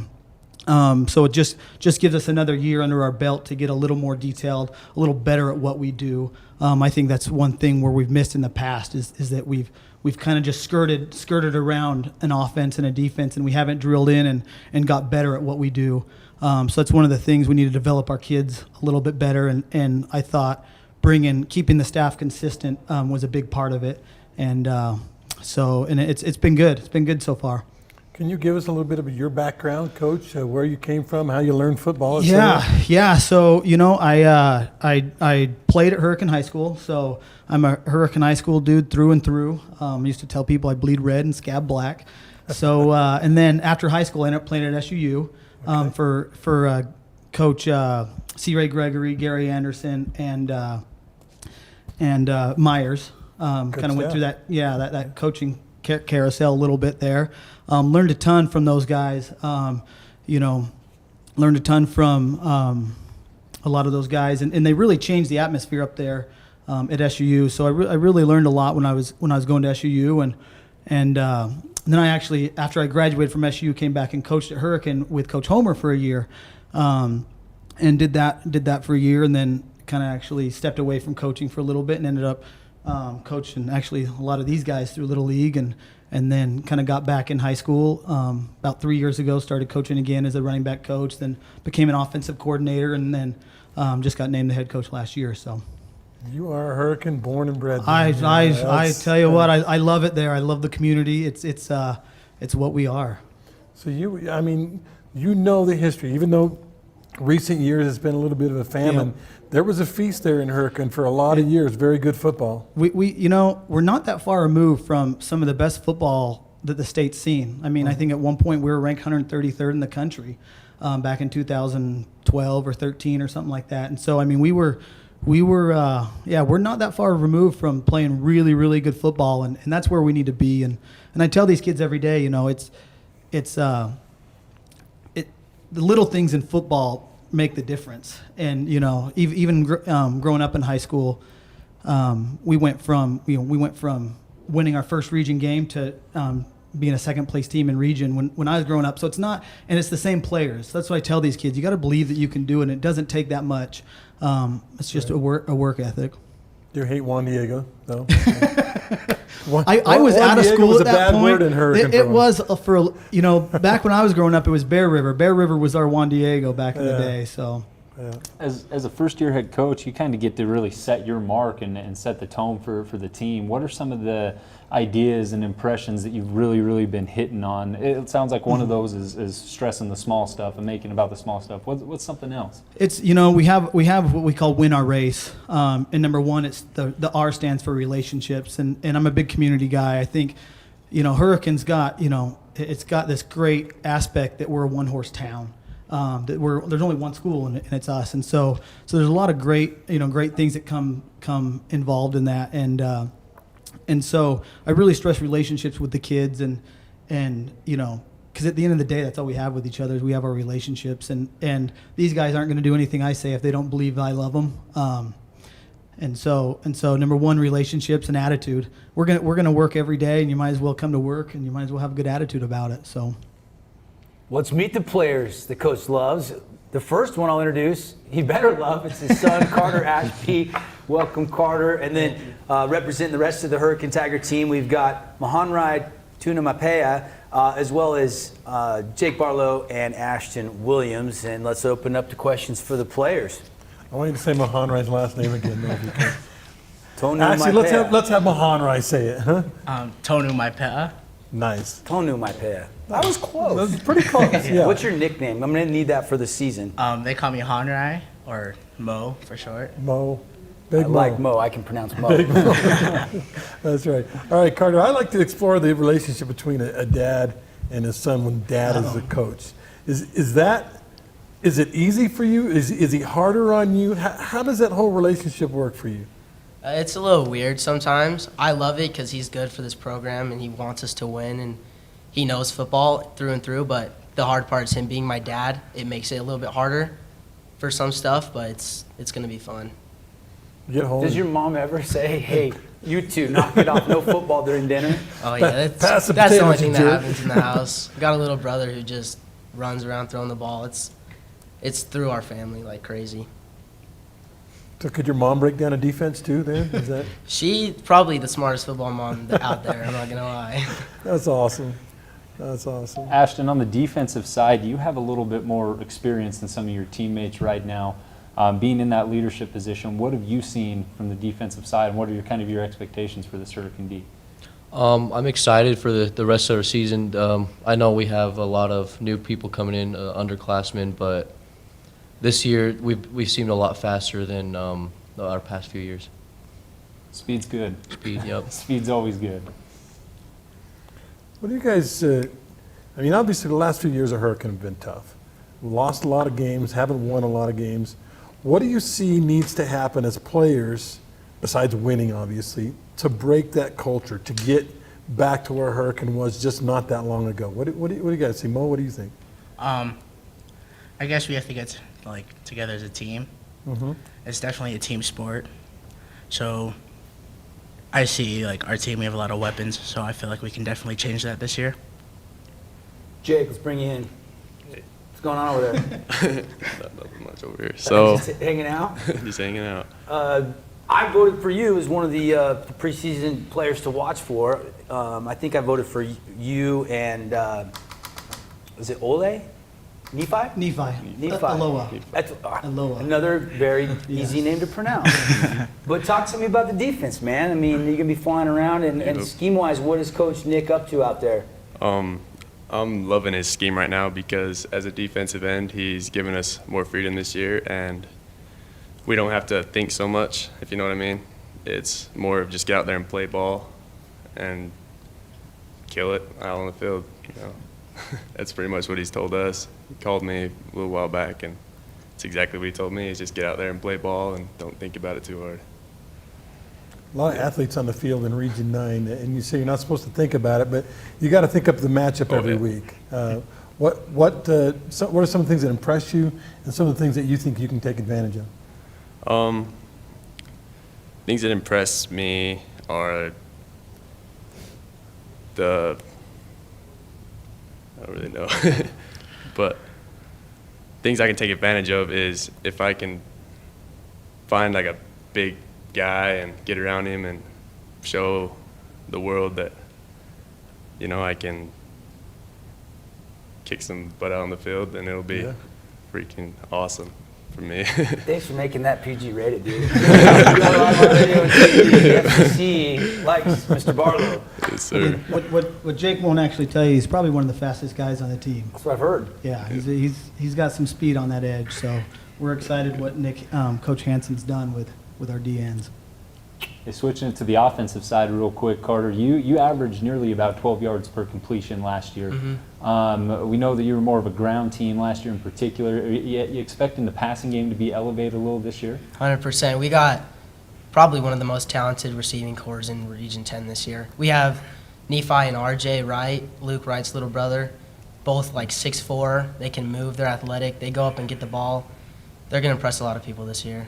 So it just gives us another year under our belt to get a little more detailed, a little better at what we do. I think that's one thing where we've missed in the past is that we've kind of just skirted around an offense and a defense, and we haven't drilled in and got better at what we do. So that's one of the things we need to develop our kids a little bit better, and I thought keeping the staff consistent was a big part of it, and it's been good. It's been good so far. Can you give us a little bit of your background, Coach? Where you came from, how you learned football? Yeah. So I played at Hurricane High School, so I'm a Hurricane High School dude through and through. I used to tell people I bleed red and scab black. So and then after high school, I ended up playing at SUU for Coach C. Ray Gregory, Gary Anderson, and Myers. Kind of went through that coaching carousel a little bit there. Learned a ton from those guys. Learned a ton from a lot of those guys, and they really changed the atmosphere up there at SUU. So I really learned a lot when I was going to SUU, and then I actually, after I graduated from SUU, came back and coached at Hurricane with Coach Homer for a year, and did that for a year, and then kind of actually stepped away from coaching for a little bit and ended up coaching actually a lot of these guys through Little League, and then kind of got back in high school about 3 years ago, started coaching again as a running back coach, then became an offensive coordinator, and then just got named the head coach last year. So you are a Hurricane born and bred. I tell you what, I love it there. I love the community. It's what we are. So you know the history, even though recent years it's been a little bit of a famine. Yeah. There was a feast there in Hurricane for a lot of years. Very good football. We're not that far removed from some of the best football that the state's seen. I think at one point we were ranked 133rd in the country back in 2012 or 13 or something like that. And so we were we're not that far removed from playing really, really good football, and that's where we need to be. And I tell these kids every day, it's the little things in football make the difference. And even growing up in high school, we went from winning our first region game to being a second place team in region when I was growing up. So it's not, and it's the same players. That's what I tell these kids. You got to believe that you can do it, and it doesn't take that much. It's just a work ethic. Do you hate Juan Diego, though? I was out of school at that point. It was back when I was growing up, it was Bear River. Bear River was our Juan Diego back in the day. So As a first-year head coach, you kind of get to really set your mark and set the tone for the team. What are some of the ideas and impressions that you've really been hitting on? It sounds like one of those is stressing the small stuff and making about the small stuff. What's something else? It's, you know, we have what we call win our race. And number one, it's the R stands for relationships. And I'm a big community guy. I think, you know, Hurricane's got, you know, it's got this great aspect that we're a one-horse town. There's only one school and it's us. And so there's a lot of great things that come involved in that. And so I really stress relationships with the kids and you know, because at the end of the day, that's all we have with each other is we have our relationships. And these guys aren't going to do anything I say if they don't believe I love them. And so number one, relationships and attitude. We're gonna work every day, and you might as well come to work, and you might as well have a good attitude about it. So let's meet the players the coach loves. The first one I'll introduce, he better love. It's his son, Carter Ashby. Welcome, Carter. And then representing the rest of the Hurricane Tiger team, we've got Mahanrai Tunamapea, as well as Jake Barlow and Ashton Williams. And let's open up to questions for the players. I want you to say Mahanrai's last name again, though, if you can. Tonu Actually, Maipea. let's have Mahanrai say it, huh? Tonu Maipea. Nice. Tonu Maipea. That was close. That was pretty close, yeah. What's your nickname? I'm going to need that for the season. They call me Hanrai, or Mo for short. Mo. I like Mo. I can pronounce Mo. Big Mo. That's right. All right, Carter, I like to explore the relationship between a dad and his son when dad is the coach. Is it easy for you? Is he harder on you? How does that whole relationship work for you? It's a little weird sometimes. I love it because he's good for this program and he wants us to win and he knows football through and through, but the hard part is him being my dad. It makes it a little bit harder for some stuff, but it's going to be fun. Get home. Does your mom ever say, hey, you two, knock it off, no football during dinner? Oh, yeah, that's the only thing that happens in the house. Got a little brother who just runs around throwing the ball. It's through our family like crazy. So could your mom break down a defense too then? Is that? She's probably the smartest football mom out there, I'm not going to lie. That's awesome. That's awesome. Ashton, on the defensive side, you have a little bit more experience than some of your teammates right now. Being in that leadership position, what have you seen from the defensive side, and what are your expectations for this Hurricane D? I'm excited for the rest of our season. I know we have a lot of new people coming in, underclassmen, but this year we've seemed a lot faster than our past few years. Speed's good. Speed, yep. Speed's always good. What do you guys, I mean, obviously the last few years of Hurricane have been tough. We lost a lot of games, haven't won a lot of games. What do you see needs to happen as players, besides winning obviously, to break that culture, to get back to where Hurricane was just not that long ago? What do you guys see? Mo, what do you think? I guess we have to get together as a team. Mm-hmm. It's definitely a team sport. So I see our team, we have a lot of weapons, so I feel like we can definitely change that this year. Jake, let's bring you in. What's going on over there? Nothing much over here. So just hanging out? Just hanging out. I voted for you as one of the preseason players to watch for. I think I voted for you and, is it Ole? Nephi? Aloha. That's Aloha. another very easy name to pronounce. But talk to me about the defense, man. I mean, you're going to be flying around, and scheme-wise, what is Coach Nick up to out there? I'm loving his scheme right now because as a defensive end, he's given us more freedom this year, and we don't have to think so much, if you know what I mean. It's more of just get out there and play ball and kill it out on the field, you know. That's pretty much what he's told us. He called me a little while back, and it's exactly what he told me, is just get out there and play ball and don't think about it too hard. A lot of athletes on the field in Region 9, and you say you're not supposed to think about it, but you got to think up the matchup every week. What are some of the things that impress you, and some of the things that you think you can take advantage of? Things that impress me are I don't really know, but things I can take advantage of is if I can find a big guy and get around him and show the world that, you know, I can kick some butt out on the field, and it'll be freaking awesome for me. Thanks for making that PG rated, dude. The FCC likes Mr. Barlow. Yes, sir. What Jake won't actually tell you, he's probably one of the fastest guys on the team. That's what I've heard. Yeah, he's got some speed on that edge. So we're excited what Coach Hanson's done with our DNs. Hey, switching it to the offensive side real quick, Carter, you averaged nearly about 12 yards per completion last year. We know that you were more of a ground team last year in particular. Are you expecting the passing game to be elevated a little this year? 100%. We got probably one of the most talented receiving corps in Region 10 this year. We have Nephi and RJ Wright, Luke Wright's little brother, both like 6'4". They can move, they're athletic, they go up and get the ball. They're going to impress a lot of people this year.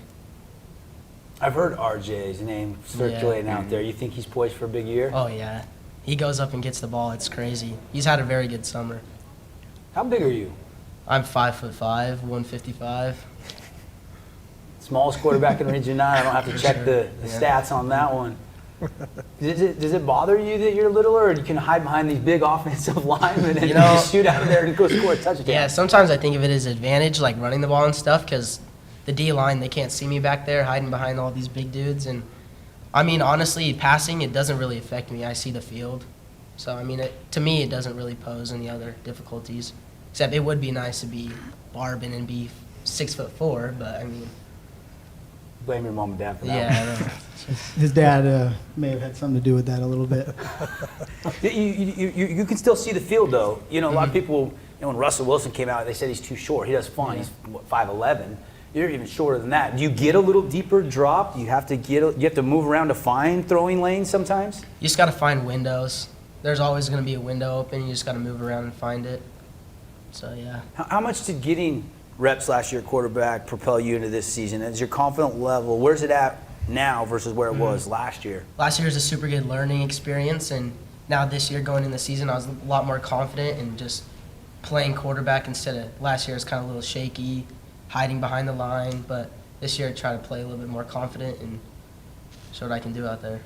I've heard RJ's name circulating out there. You think he's poised for a big year? Oh, yeah. He goes up and gets the ball. It's crazy. He's had a very good summer. How big are you? I'm 5'5", 155. Smallest quarterback in Region 9. I don't have to check the stats on that one. Does it bother you that you're littler, or you can hide behind these big offensive linemen and just shoot out of there and go score a touchdown? Yeah, sometimes I think of it as an advantage, like running the ball and stuff, because the D-line, they can't see me back there hiding behind all these big dudes. And, I mean, honestly, passing, it doesn't really affect me. I see the field. So, I mean, to me, it doesn't really pose any other difficulties. Except it would be nice to be Barbin and be 6'4", but, I mean. Blame your mom and dad for that. Yeah. His dad may have had something to do with that a little bit. You can still see the field, though. You know, a lot of people, when Russell Wilson came out, they said he's too short. He does fine. He's, 5'11". You're even shorter than that. Do you get a little deeper drop? Do you have to move around to find throwing lanes sometimes? You just got to find windows. There's always going to be a window open. You just got to move around and find it. So, yeah. How much did getting reps last year at quarterback propel you into this season? Is your confidence level, where's it at now versus where it was last year? Last year was a super good learning experience, and now this year going in the season, I was a lot more confident in just playing quarterback instead of last year. It was kind of a little shaky, hiding behind the line, but this year I try to play a little bit more confident and show what I can do out there.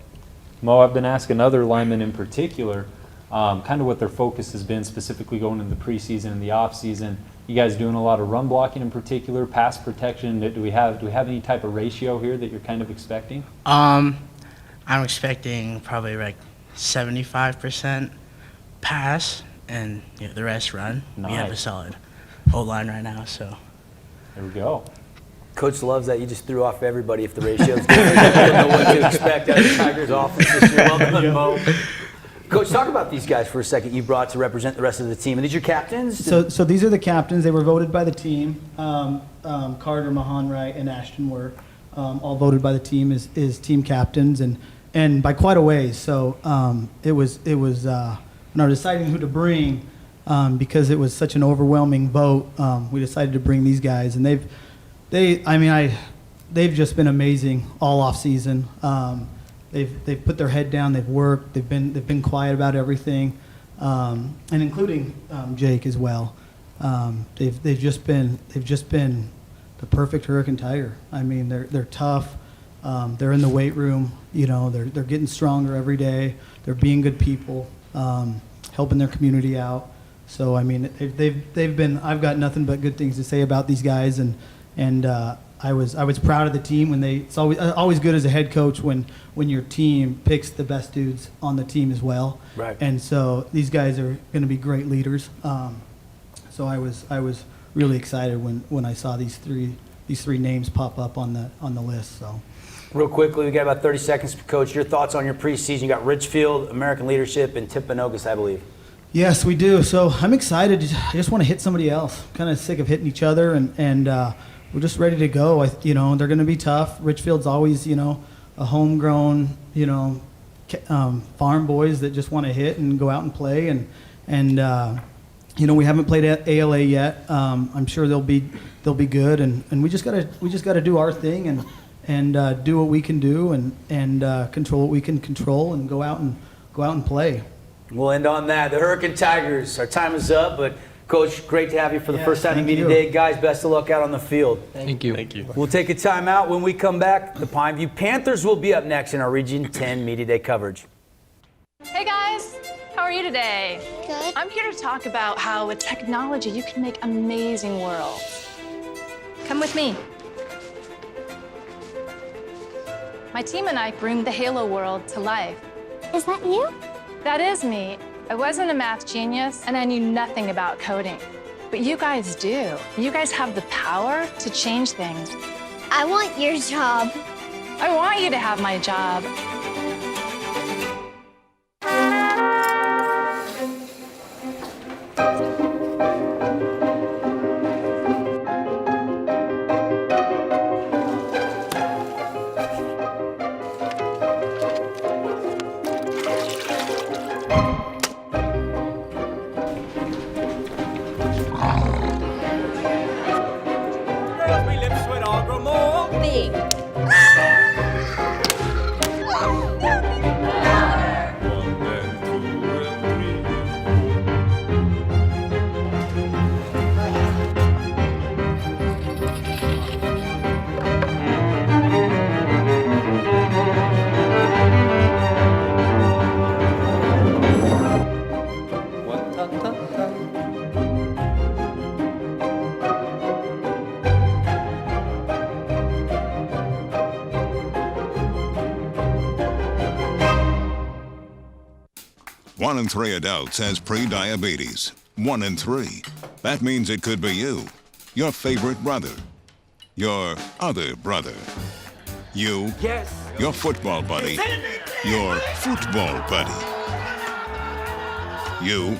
Mo, I've been asking other linemen in particular kind of what their focus has been specifically going into the preseason and the offseason. You guys doing a lot of run blocking in particular, pass protection? Do we have any type of ratio here that you're kind of expecting? I'm expecting probably like 75% pass and the rest run. Nice. We have a solid O-line right now, so. There we go. Coach loves that. You just threw off everybody if the ratio's good. You don't know what to expect out of the Tigers offense this year. Well done, Mo. Coach, talk about these guys for a second you brought to represent the rest of the team. Are these your captains? So these are the captains. They were voted by the team. Carter, Mahan Wright, and Ashton were all voted by the team as team captains, and by quite a ways. So it was when I was deciding who to bring, because it was such an overwhelming vote, we decided to bring these guys, and they've just been amazing all off season. They've put their head down. They've worked. They've been quiet about everything, and including Jake as well. They've just been the perfect Hurricane Tiger. I mean, they're tough. They're in the weight room. You know, they're getting stronger every day. They're being good people, helping their community out. So I mean, they've been. I've got nothing but good things to say about these guys, and I was proud of the team when it's always good as a head coach when your team picks the best dudes on the team as well. Right. And so these guys are going to be great leaders. So I was really excited when I saw these three names pop up on the list. So. Real quickly, we got about 30 seconds, Coach. Your thoughts on your preseason? You got Richfield, American Leadership, and Timpanogos, I believe. Yes, we do. So I'm excited. I just want to hit somebody else. Kind of sick of hitting each other, and we're just ready to go. They're going to be tough. Richfield's always, a homegrown, farm boys that just want to hit and go out and play. And we haven't played at ALA yet. I'm sure they'll be good. And we just gotta do our thing and do what we can do and control what we can control and go out and play. We'll end on that. The Hurricane Tigers. Our time is up, but. Coach, great to have you for the first time in Media Day. Guys, best of luck out on the field. Thank you. Thank you. We'll take a timeout. When we come back, the Pineview Panthers will be up next in our Region 10 Media Day coverage. Hey guys, how are you today? Good. I'm here to talk about how with technology you can make amazing worlds. Come with me. My team and I bring the Halo world to life. Is that you? That is me. I wasn't a math genius, and I knew nothing about coding. But you guys do. You guys have the power to change things. I want your job. I want you to have my job. One in 3 adults has pre-diabetes. 1 in 3. That means it could be you, your favorite brother, your other brother, you, your football buddy, your football buddy, you,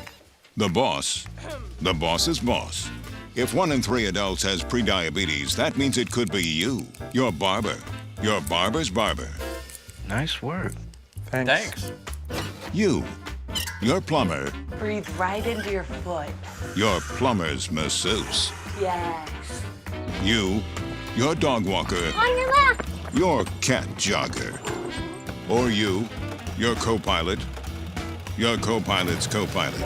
the boss's boss. If 1 in 3 adults has pre-diabetes, that means it could be you, your barber, your barber's barber. Nice work. Thanks. You, your plumber, Breathe right into your foot. your plumber's masseuse. Yes. You, your dog walker, On your left. your cat jogger. Or you, your co-pilot, your co-pilot's co-pilot.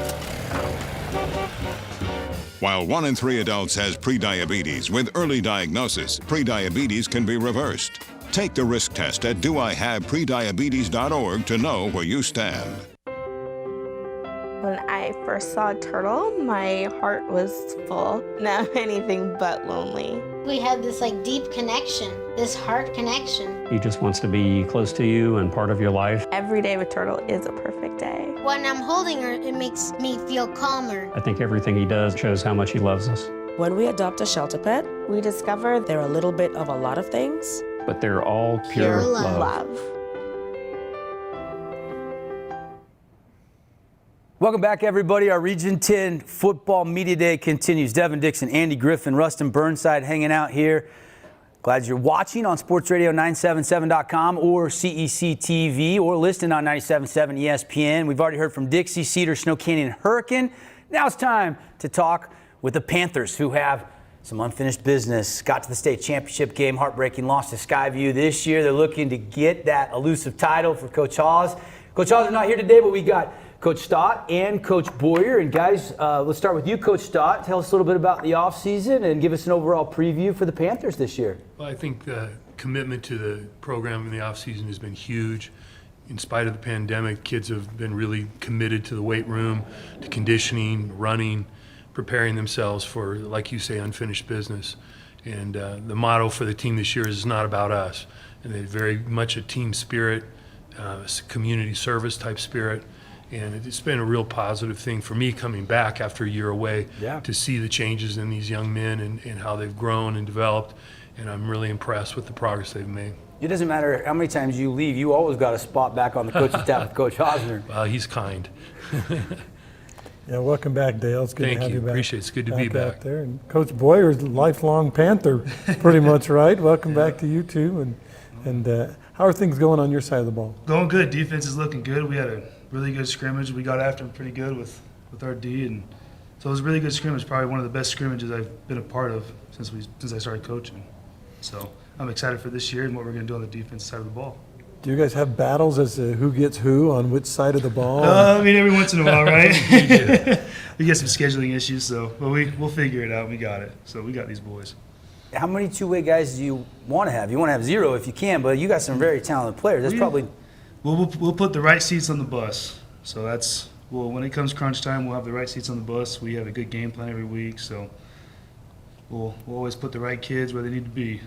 While 1 in 3 adults has prediabetes, with early diagnosis, prediabetes can be reversed. Take the risk test at doihaveprediabetes.org to know where you stand. When I first saw a turtle, my heart was full. Now I'm anything but lonely. We have this deep connection, this heart connection. He just wants to be close to you and part of your life. Every day with Turtle is a perfect day. When I'm holding her, it makes me feel calmer. I think everything he does shows how much he loves us. When we adopt a shelter pet, We discover they're a little bit of a lot of things. But they're all pure love. Welcome back, everybody. Our Region 10 Football Media Day continues. Devin Dixon, Andy Griffin, Rustin Burnside hanging out here. Glad you're watching on sportsradio977.com or CEC TV or listening on 97.7 ESPN. We've already heard from Dixie, Cedar, Snow Canyon, and Hurricane. Now it's time to talk with the Panthers, who have some unfinished business. Got to the state championship game, heartbreaking loss to Skyview this year. They're looking to get that elusive title for Coach Hawes. Coach Hawes is not here today, but we got Coach Stott and Coach Boyer. And guys, let's start with you, Coach Stott. Tell us a little bit about the offseason and give us an overall preview for the Panthers this year. Well, I think the commitment to the program in the offseason has been huge. In spite of the pandemic, kids have been really committed to the weight room, to conditioning, running, preparing themselves for, like you say, unfinished business. And the motto for the team this year is not about us. And they're very much a team spirit, community service type spirit. And it's been a real positive thing for me coming back after a year away to see the changes in these young men and how they've grown and developed. And I'm really impressed with the progress they've made. It doesn't matter how many times you leave, you always got a spot back on the coaching staff with Coach Hosner. Well, he's kind. Yeah, welcome back, Dale. It's good Thank to have you. you back. Appreciate it. It's good to be back. Out there. And Coach Boyer's a lifelong Panther, pretty much, right? Welcome back to you too. And how are things going on your side of the ball? Going good. Defense is looking good. We had a really good scrimmage. We got after them pretty good with our D, and so it was a really good scrimmage. Probably one of the best scrimmages I've been a part of since I started coaching. So I'm excited for this year and what we're going to do on the defense side of the ball. Do you guys have battles as to who gets who on which side of the ball? I mean, every once in a while, right? We get some scheduling issues, but we'll figure it out. We got it. So we got these boys. How many two-way guys do you want to have? You want to have 0 if you can, but you got some very talented players. That's probably. We'll put the right seats on the bus. So when it comes crunch time, we'll have the right seats on the bus. We have a good game plan every week. So we'll always put the right kids where they need to be.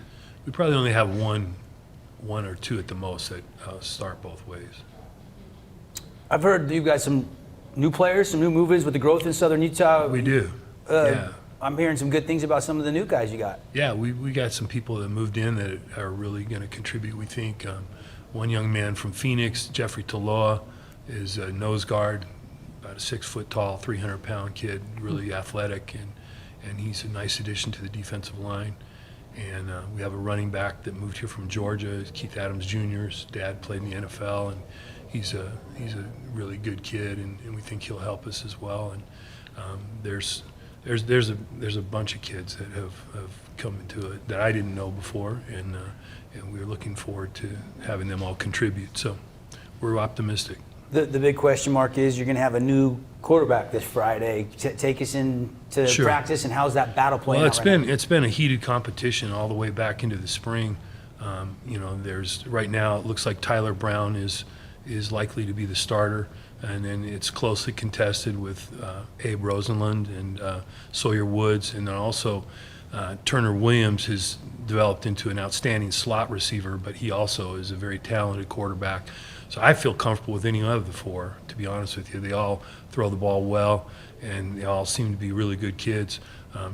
We probably only have one or two at the most that start both ways. I've heard you guys some new players, some new movers with the growth in Southern Utah. We do. Yeah. I'm hearing some good things about some of the new guys you got. Yeah, we got some people that moved in that are really going to contribute, we think. One young man from Phoenix, Jeffrey Taloa, is a nose guard, about a 6 foot tall, 300-pound kid, really athletic, and he's a nice addition to the defensive line. And we have a running back that moved here from Georgia, Keith Adams Jr.'s dad played in the NFL, and he's a really good kid, and we think he'll help us as well. And there's a bunch of kids that have come into it that I didn't know before, and we're looking forward to having them all contribute. So we're optimistic. The big question mark is you're going to have a new quarterback this Friday. Take us into Sure. practice, and how's that battle playing Well, out right now? it's been a heated competition all the way back into the spring. There's right now it looks like Tyler Brown is likely to be the starter, and then it's closely contested with Abe Rosenlund and Sawyer Woods, and then also Turner Williams has developed into an outstanding slot receiver, but he also is a very talented quarterback. So I feel comfortable with any of the four, to be honest with you. They all throw the ball well, and they all seem to be really good kids.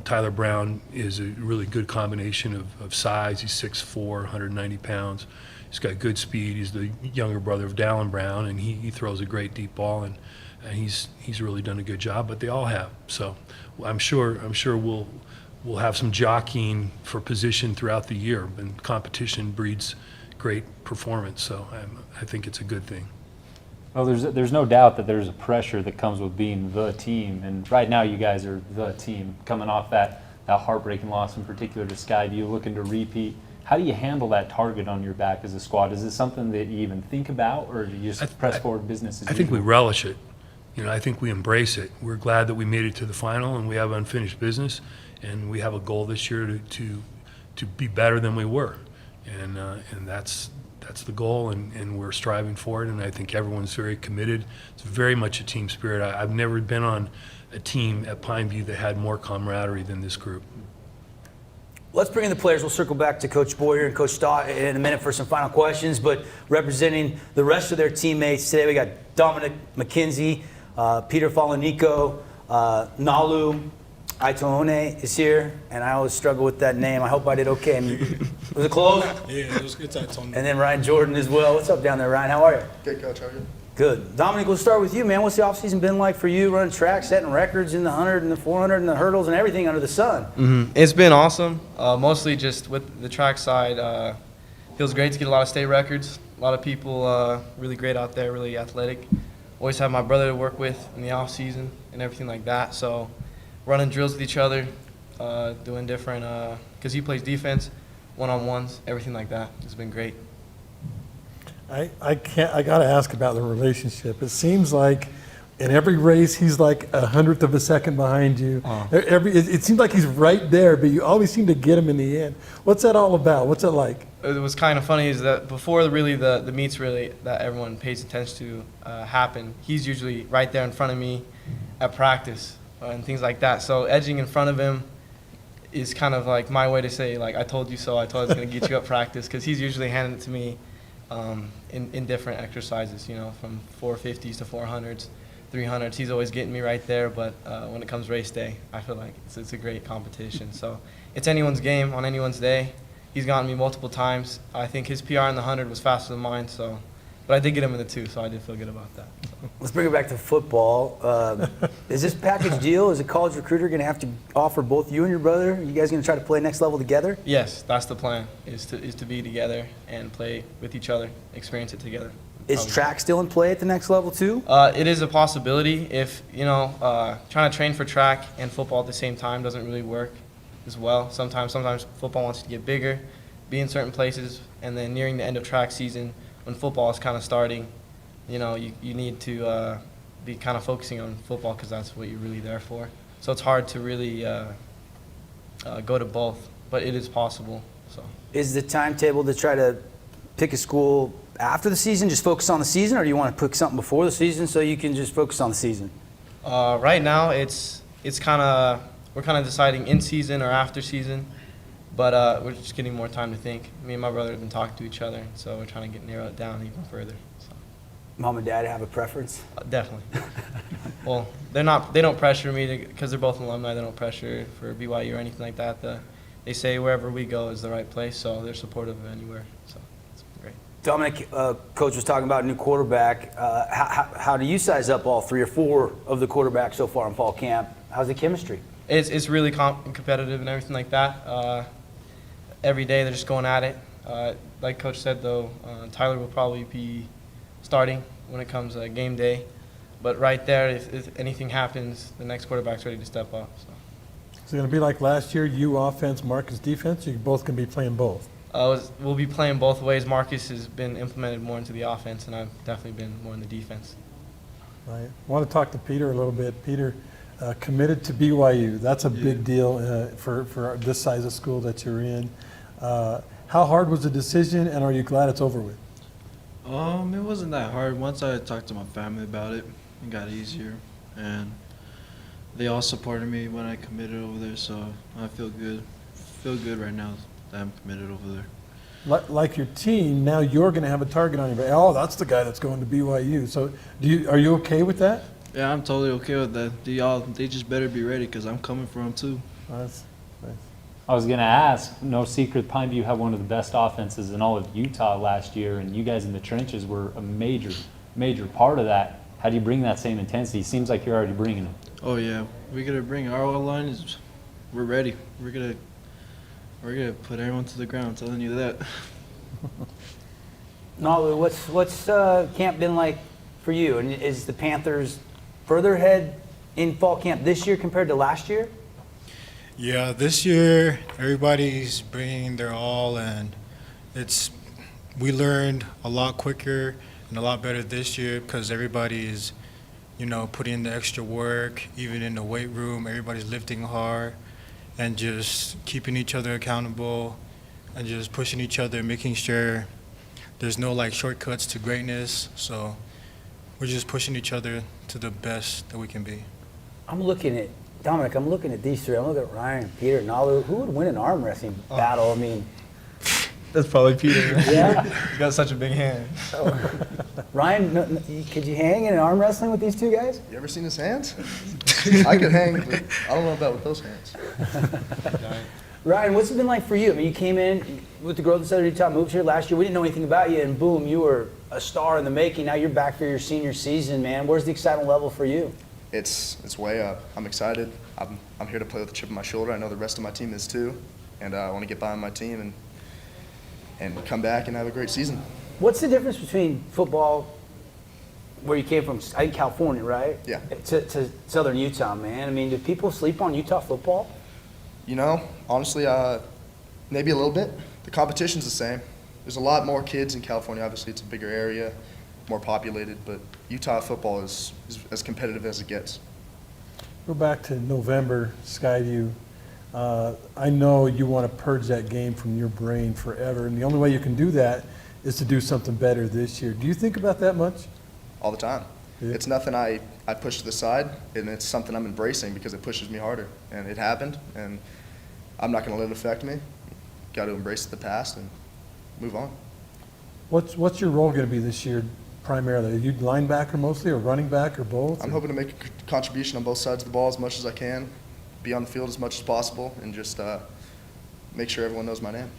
Tyler Brown is a really good combination of size. He's 6'4", 190 pounds. He's got good speed. He's the younger brother of Dallin Brown, and he throws a great deep ball, and he's really done a good job. But they all have. So I'm sure we'll have some jockeying for position throughout the year, and competition breeds great performance. So I think it's a good thing. Well, there's no doubt that there's a pressure that comes with being the team, and right now you guys are the team, coming off that heartbreaking loss, in particular to Skyview, looking to repeat. How do you handle that target on your back as a squad? Is it something that you even think about, or do you just press forward business as usual? I think we relish it. I think we embrace it. We're glad that we made it to the final, and we have unfinished business, and we have a goal this year to be better than we were, and that's the goal, and we're striving for it, and I think everyone's very committed. It's very much a team spirit. I've never been on a team at Pineview that had more camaraderie than this group. Let's bring in the players. We'll circle back to Coach Boyer and Coach Stott in a minute for some final questions, but representing the rest of their teammates today, we got Dominic McKenzie, Peter Falanico, Nalu Aitoone is here, and I always struggle with that name. I hope I did okay. Was it close? Yeah, it was good. And then Ryan Jordan as well. What's up down there, Ryan? How are you? Good, Coach. How are you? Good. Dominic, we'll start with you, man. What's the offseason been like for you, running track, setting records in the 100 and the 400 and the hurdles and everything under the sun? It's been awesome. Mostly just with the track side. Feels great to get a lot of state records. A lot of people really great out there, really athletic. Always have my brother to work with in the offseason and everything like that. So running drills with each other, doing different, because he plays defense, one-on-ones, everything like that. It's been great. I got to ask about the relationship. It seems like in every race he's like 100th of a second behind you. It seems like he's right there, but you always seem to get him in the end. What's that all about? What's it like? It was kind of funny is that before the meets really that everyone pays attention to happen, he's usually right there in front of me at practice and things like that. So edging in front of him is kind of like my way to say, like, I told you so. I told I was going to get you at practice, because he's usually handing it to me in different exercises, from 450s to 400s, 300s. He's always getting me right there, but when it comes race day, I feel like it's a great competition. So it's anyone's game on anyone's day. He's gotten me multiple times. I think his PR in the 100 was faster than mine, but I did get him in the 2, so I did feel good about that. Let's bring it back to football. Is this package deal, is a college recruiter going to have to offer both you and your brother? Are you guys going to try to play next level together? Yes, that's the plan, is to be together and play with each other, experience it together. Is track still in play at the next level too? It is a possibility. If, trying to train for track and football at the same time doesn't really work as well. Sometimes football wants to get bigger, be in certain places, and then nearing the end of track season, when football is kind of starting, you need to be kind of focusing on football, because that's what you're really there for. So it's hard to really go to both, but it is possible. So is the timetable to try to pick a school after the season, just focus on the season, or do you want to pick something before the season so you can just focus on the season? Right now, it's kind of we're kind of deciding in season or after season, but we're just getting more time to think. Me and my brother have been talking to each other, so we're trying to narrow it down even further. So. Mom and dad have a preference? Definitely. Well, they don't pressure me because they're both alumni. They don't pressure for BYU or anything like that. They say wherever we go is the right place, so they're supportive of anywhere. So it's great. Dominic, Coach was talking about a new quarterback. How do you size up all 3 or 4 of the quarterbacks so far in fall camp? How's the chemistry? It's really competitive and everything like that. Every day they're just going at it. Like Coach said, though, Tyler will probably be starting when it comes game day. But right there, if anything happens, the next quarterback's ready to step up. So. Is it going to be like last year, you offense, Marcus defense? You both can be playing both? We'll be playing both ways. Marcus has been implemented more into the offense, and I've definitely been more in the defense. Right. I want to talk to Peter a little bit. Peter, committed to BYU. That's a big deal for this size of school that you're in. How hard was the decision, and are you glad it's over with? It wasn't that hard. Once I talked to my family about it, it got easier, and they all supported me when I committed over there, so I feel good. Feel good right now that I'm committed over there. Like your team, now you're going to have a target on your back. Oh, that's the guy that's going to BYU. So are you okay with that? Yeah, I'm totally okay with that. They just better be ready because I'm coming for them too. Nice. I was going to ask, no secret, Pine View had one of the best offenses in all of Utah last year, and you guys in the trenches were a major part of that. How do you bring that same intensity? Seems like you're already bringing it. Oh yeah, we're gonna bring our O-line. We're ready. We're gonna put everyone to the ground. I'm telling you that. No, what's camp been like for you? And is the Panthers further ahead in fall camp this year compared to last year? Yeah, this year everybody's bringing their all, and we learned a lot quicker and a lot better this year because everybody is, putting in the extra work, even in the weight room. Everybody's lifting hard and just keeping each other accountable and just pushing each other, making sure there's no shortcuts to greatness. So we're just pushing each other to the best that we can be. Dominic, I'm looking at these 3. I'm looking at Ryan, Peter, Nalu. Who would win an arm wrestling battle? I mean, that's probably Peter. Yeah, you got such a big hand. Ryan, could you hang in an arm wrestling with these 2 guys? You ever seen his hands? I could hang, but I don't know about with those hands. Ryan, what's it been like for you? I mean, you came in with the growth of Southern Utah moves here last year. We didn't know anything about you, and boom, you were a star in the making. Now you're back for your senior season, man. Where's the excitement level for you? It's way up. I'm excited. I'm here to play with a chip on my shoulder. I know the rest of my team is too, and I want to get behind my team and come back and have a great season. What's the difference between football, where you came from, I think California, right? Yeah. To Southern Utah, man? I mean, do people sleep on Utah football? Honestly, maybe a little bit. The competition's the same. There's a lot more kids in California. Obviously, it's a bigger area, more populated, but Utah football is as competitive as it gets. Go back to November, Skyview. I know you want to purge that game from your brain forever, and the only way you can do that is to do something better this year. Do you think about that much? All the time. Yeah. It's nothing I push to the side, and it's something I'm embracing because it pushes me harder. And it happened, and I'm not going to let it affect me. Got to embrace the past and move on. What's your role going to be this year primarily? Are you linebacker mostly, or running back, or both? I'm hoping to make a contribution on both sides of the ball as much as I can, be on the field as much as possible, and just make sure everyone knows my name.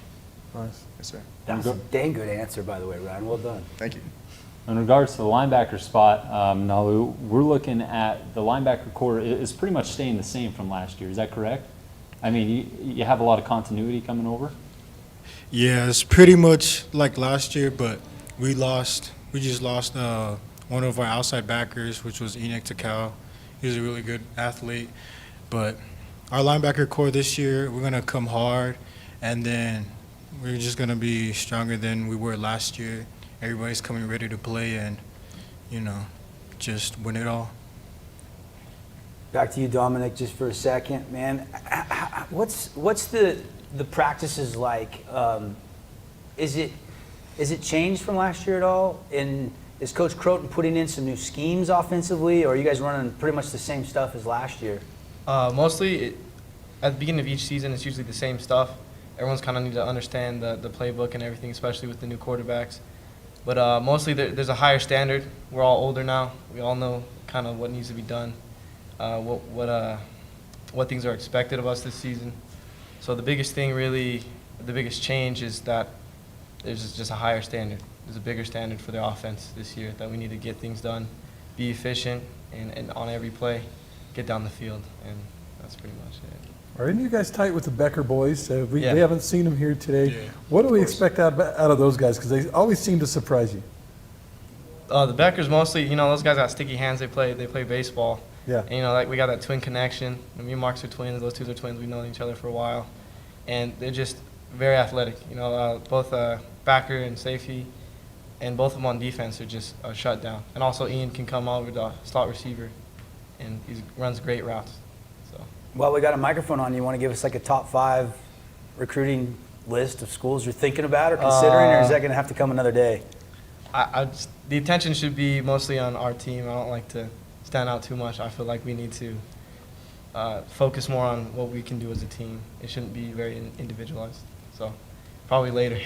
Nice. Yes, sir. That's a dang good answer, by the way, Ryan. Well done. Thank you. In regards to the linebacker spot, Nalu, we're looking at the linebacker core is pretty much staying the same from last year. Is that correct? I mean, you have a lot of continuity coming over? Yeah, it's pretty much like last year, but we just lost one of our outside backers, which was Enoch Takao. He was a really good athlete. But our linebacker core this year, we're going to come hard, and then we're just going to be stronger than we were last year. Everybody's coming ready to play and, just win it all. Back to you, Dominic, just for a second, man. What's the practices like? Is it changed from last year at all? And is Coach Croton putting in some new schemes offensively, or are you guys running pretty much the same stuff as last year? Mostly at the beginning of each season, it's usually the same stuff. Everyone's kind of need to understand the playbook and everything, especially with the new quarterbacks. But mostly there's a higher standard. We're all older now. We all know kind of what needs to be done, what things are expected of us this season. So the biggest thing really, the biggest change is that there's just a higher standard. There's a bigger standard for the offense this year, that we need to get things done, be efficient, and on every play, get down the field, and that's pretty much it. Are any of you guys tight with the Becker boys? Yeah. We haven't seen them here today. Yeah, what do we expect out of those guys? Because they always seem to surprise you. The Beckers mostly, those guys got sticky hands. They play baseball. Yeah. And, like we got that twin connection. Me and Marks are twins. Those two are twins. We've known each other for a while, and they're just very athletic. Both backer and safety, and both of them on defense are just shut down. And also Ian can come over the slot receiver, and he runs great routes. So. Well, we got a microphone on. You want to give us like a top 5 recruiting list of schools you're thinking about or considering, or is that going to have to come another day? The attention should be mostly on our team. I don't like to stand out too much. I feel like we need to focus more on what we can do as a team. It shouldn't be very individualized. So probably later.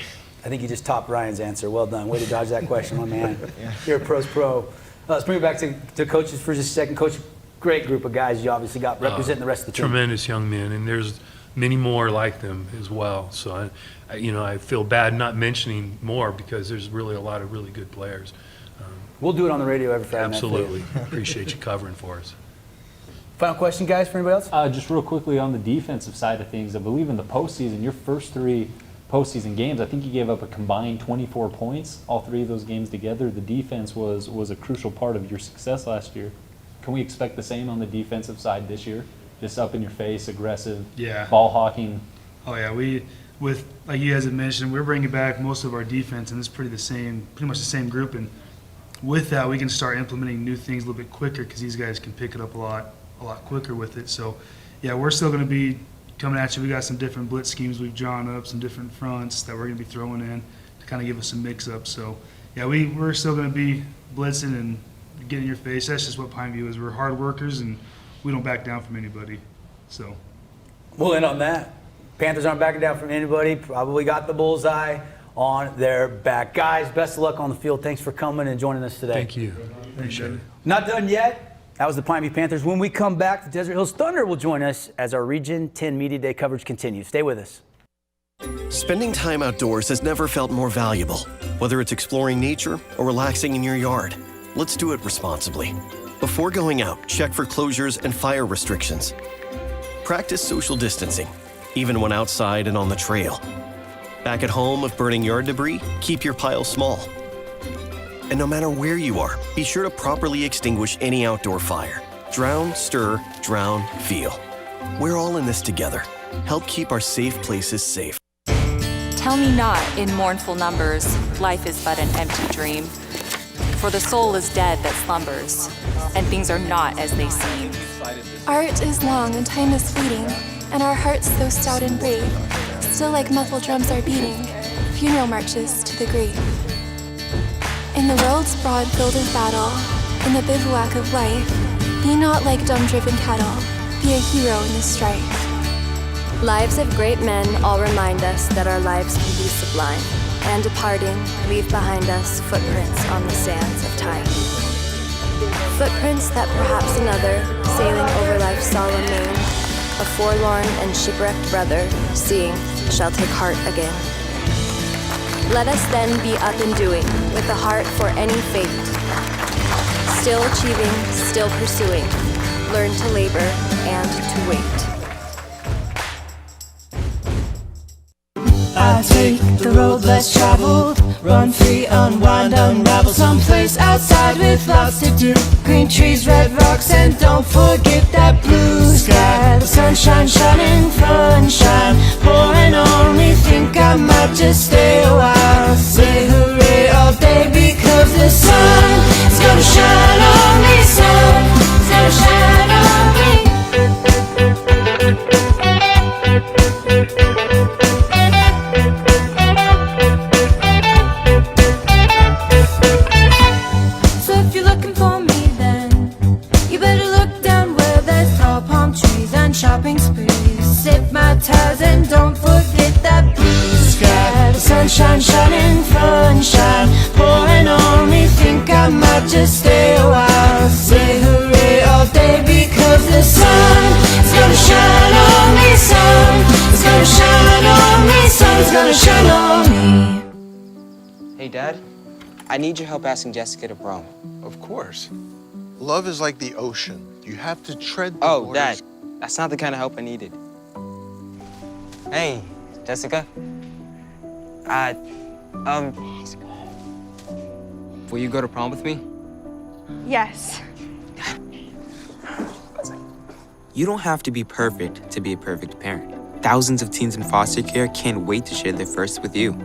I think you just topped Ryan's answer. Well done. Way to dodge that question, my man. Yeah. You're a pro's pro. Let's bring it back to coaches for just a second. Coach, great group of guys you obviously got representing the rest of the team. Tremendous young men, and there's many more like them as well. So, I feel bad not mentioning more because there's really a lot of really good players. We'll do it on the radio every Friday night. Absolutely. Appreciate you covering for us. Final question, guys, for anybody else? Just real quickly on the defensive side of things, I believe in the postseason, your first 3 postseason games, I think you gave up a combined 24 points, all 3 of those games together. The defense was a crucial part of your success last year. Can we expect the same on the defensive side this year? Just up in your face, aggressive, ball hawking? Oh yeah, with like you guys had mentioned, we're bringing back most of our defense, and it's pretty much the same group. And with that, we can start implementing new things a little bit quicker because these guys can pick it up a lot quicker with it. So, yeah, we're still going to be coming at you. We got some different blitz schemes we've drawn up, some different fronts that we're going to be throwing in to kind of give us some mix-up. So, yeah, we're still going to be blitzing and getting in your face. That's just what Pineview is. We're hard workers, and we don't back down from anybody. So, We'll end on that. Panthers aren't backing down from anybody. Probably got the bullseye on their back. Guys, best of luck on the field. Thanks for coming and joining us today. Thank you. Appreciate it. Not done yet. That was the Pineview Panthers. When we come back, the Desert Hills Thunder will join us as our Region 10 Media Day coverage continues. Stay with us. Spending time outdoors has never felt more valuable. Whether it's exploring nature or relaxing in your yard, let's do it responsibly. Before going out, check for closures and fire restrictions. Practice social distancing, even when outside and on the trail. Back at home, if burning yard debris, keep your pile small. And no matter where you are, be sure to properly extinguish any outdoor fire. Drown, stir, drown, feel. We're all in this together. Help keep our safe places safe. Tell me not in mournful numbers, life is but an empty dream. For the soul is dead that slumbers, and things are not as they seem. Art is long and time is fleeting, and our hearts though stout and brave, still like muffled drums are beating, funeral marches to the grave. In the world's broad field of battle, in the bivouac of life, be not like dumb-driven cattle, be a hero in the strife. Lives of great men all remind us that our lives can be sublime, and departing, leave behind us footprints on the sands of time. Footprints that perhaps another, sailing over life's solemn main, a forlorn and shipwrecked brother, seeing, shall take heart again. Let us then be up and doing, with a heart for any fate. Still achieving, still pursuing, learn to labor and to wait. I take the road less traveled, run free, unwind, unravel someplace outside with lots to do. Green trees, red rocks, and don't forget that blue sky. The sunshine shining, sunshine pouring on me. Think I might just stay a while. Say hooray all day because the sun is gonna shine on me. Sun is gonna shine on me. So if you're looking for me then, you better look down where there's tall palm trees and shopping sprees. sunshine, shining sunshine, pouring on me. Think I might just stay a while. Say hooray all day because the sun is gonna shine on me. Sun is gonna shine on me. Sun's gonna shine on me. Hey, Dad. I need your help asking Jessica to prom. Of course. Love is like the ocean. You have to tread the Oh, waters. Dad. That's not the kind of help I needed. Hey, Jessica. Will you go to prom with me? Yes. You don't have to be perfect to be a perfect parent. Thousands of teens in foster care can't wait to share their first with you.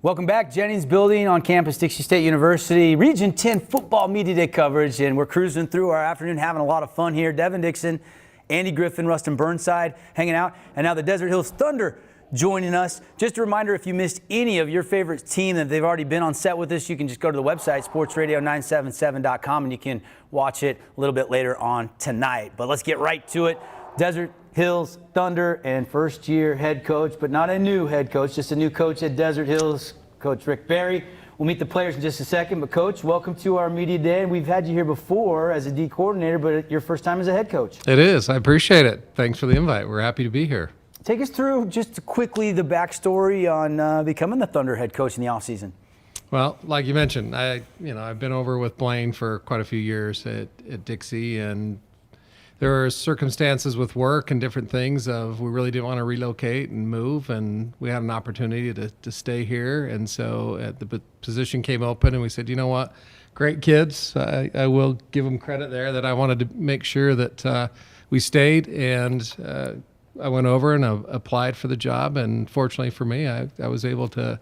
Welcome back. Jennings Building on campus, Dixie State University. Region 10 Football Media Day coverage, and we're cruising through our afternoon, having a lot of fun here. Devin Dixon, Andy Griffin, Rustin Burnside hanging out, and now the Desert Hills Thunder joining us. Just a reminder, if you missed any of your favorite team that they've already been on set with us, you can just go to the website, sportsradio977.com, and you can watch it a little bit later on tonight. But let's get right to it. Desert Hills Thunder and first-year head coach, but not a new head coach, just a new coach at Desert Hills, Coach Rick Barry. We'll meet the players in just a second, but Coach, welcome to our media day. And we've had you here before as a D coordinator, but your first time as a head coach. It is. I appreciate it. Thanks for the invite. We're happy to be here. Take us through just quickly the backstory on becoming the Thunder head coach in the offseason. Well, like you mentioned, I've been over with Blaine for quite a few years at Dixie, and there are circumstances with work and different things of we really didn't want to relocate and move, and we had an opportunity to stay here. And so the position came open, and we said, you know what, great kids. I will give them credit there that I wanted to make sure that we stayed, and I went over and applied for the job, and fortunately for me, I was able to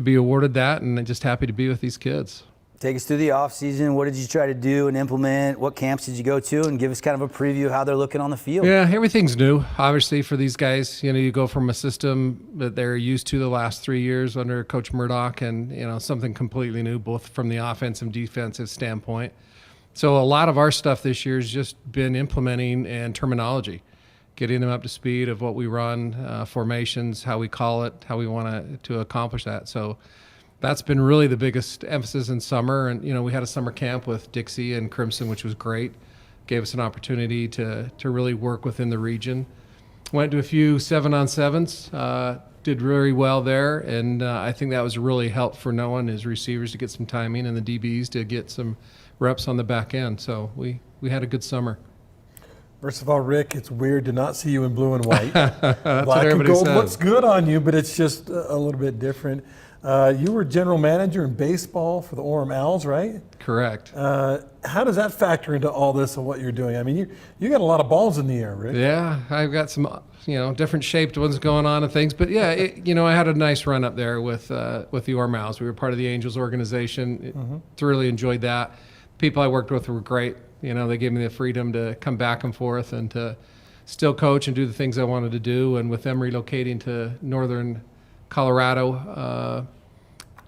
be awarded that, and I'm just happy to be with these kids. Take us through the offseason. What did you try to do and implement? What camps did you go to? And give us kind of a preview of how they're looking on the field. Yeah, everything's new. Obviously, for these guys, you go from a system that they're used to the last 3 years under Coach Murdoch and, something completely new, both from the offensive and defensive standpoint. So a lot of our stuff this year has just been implementing and terminology, getting them up to speed of what we run, formations, how we call it, how we want to accomplish that. So that's been really the biggest emphasis in summer. And, we had a summer camp with Dixie and Crimson, which was great. Gave us an opportunity to really work within the region. Went to a few 7-on-7s, did very well there. And I think that was really help for Noah and his receivers to get some timing and the DBs to get some reps on the back end. So we had a good summer. First of all, Rick, it's weird to not see you in blue and white. That's Black what and everybody gold says. looks good on you, but it's just a little bit different. You were general manager in baseball for the Orem Owls, right? Correct. How does that factor into all this and what you're doing? I mean, you got a lot of balls in the air, Rick. Yeah, I've got some, different shaped ones going on and things. But yeah, I had a nice run up there with the Orem Owls. We were part of the Angels organization. Thoroughly enjoyed that. People I worked with were great. They gave me the freedom to come back and forth and to still coach and do the things I wanted to do. And with them relocating to northern Colorado,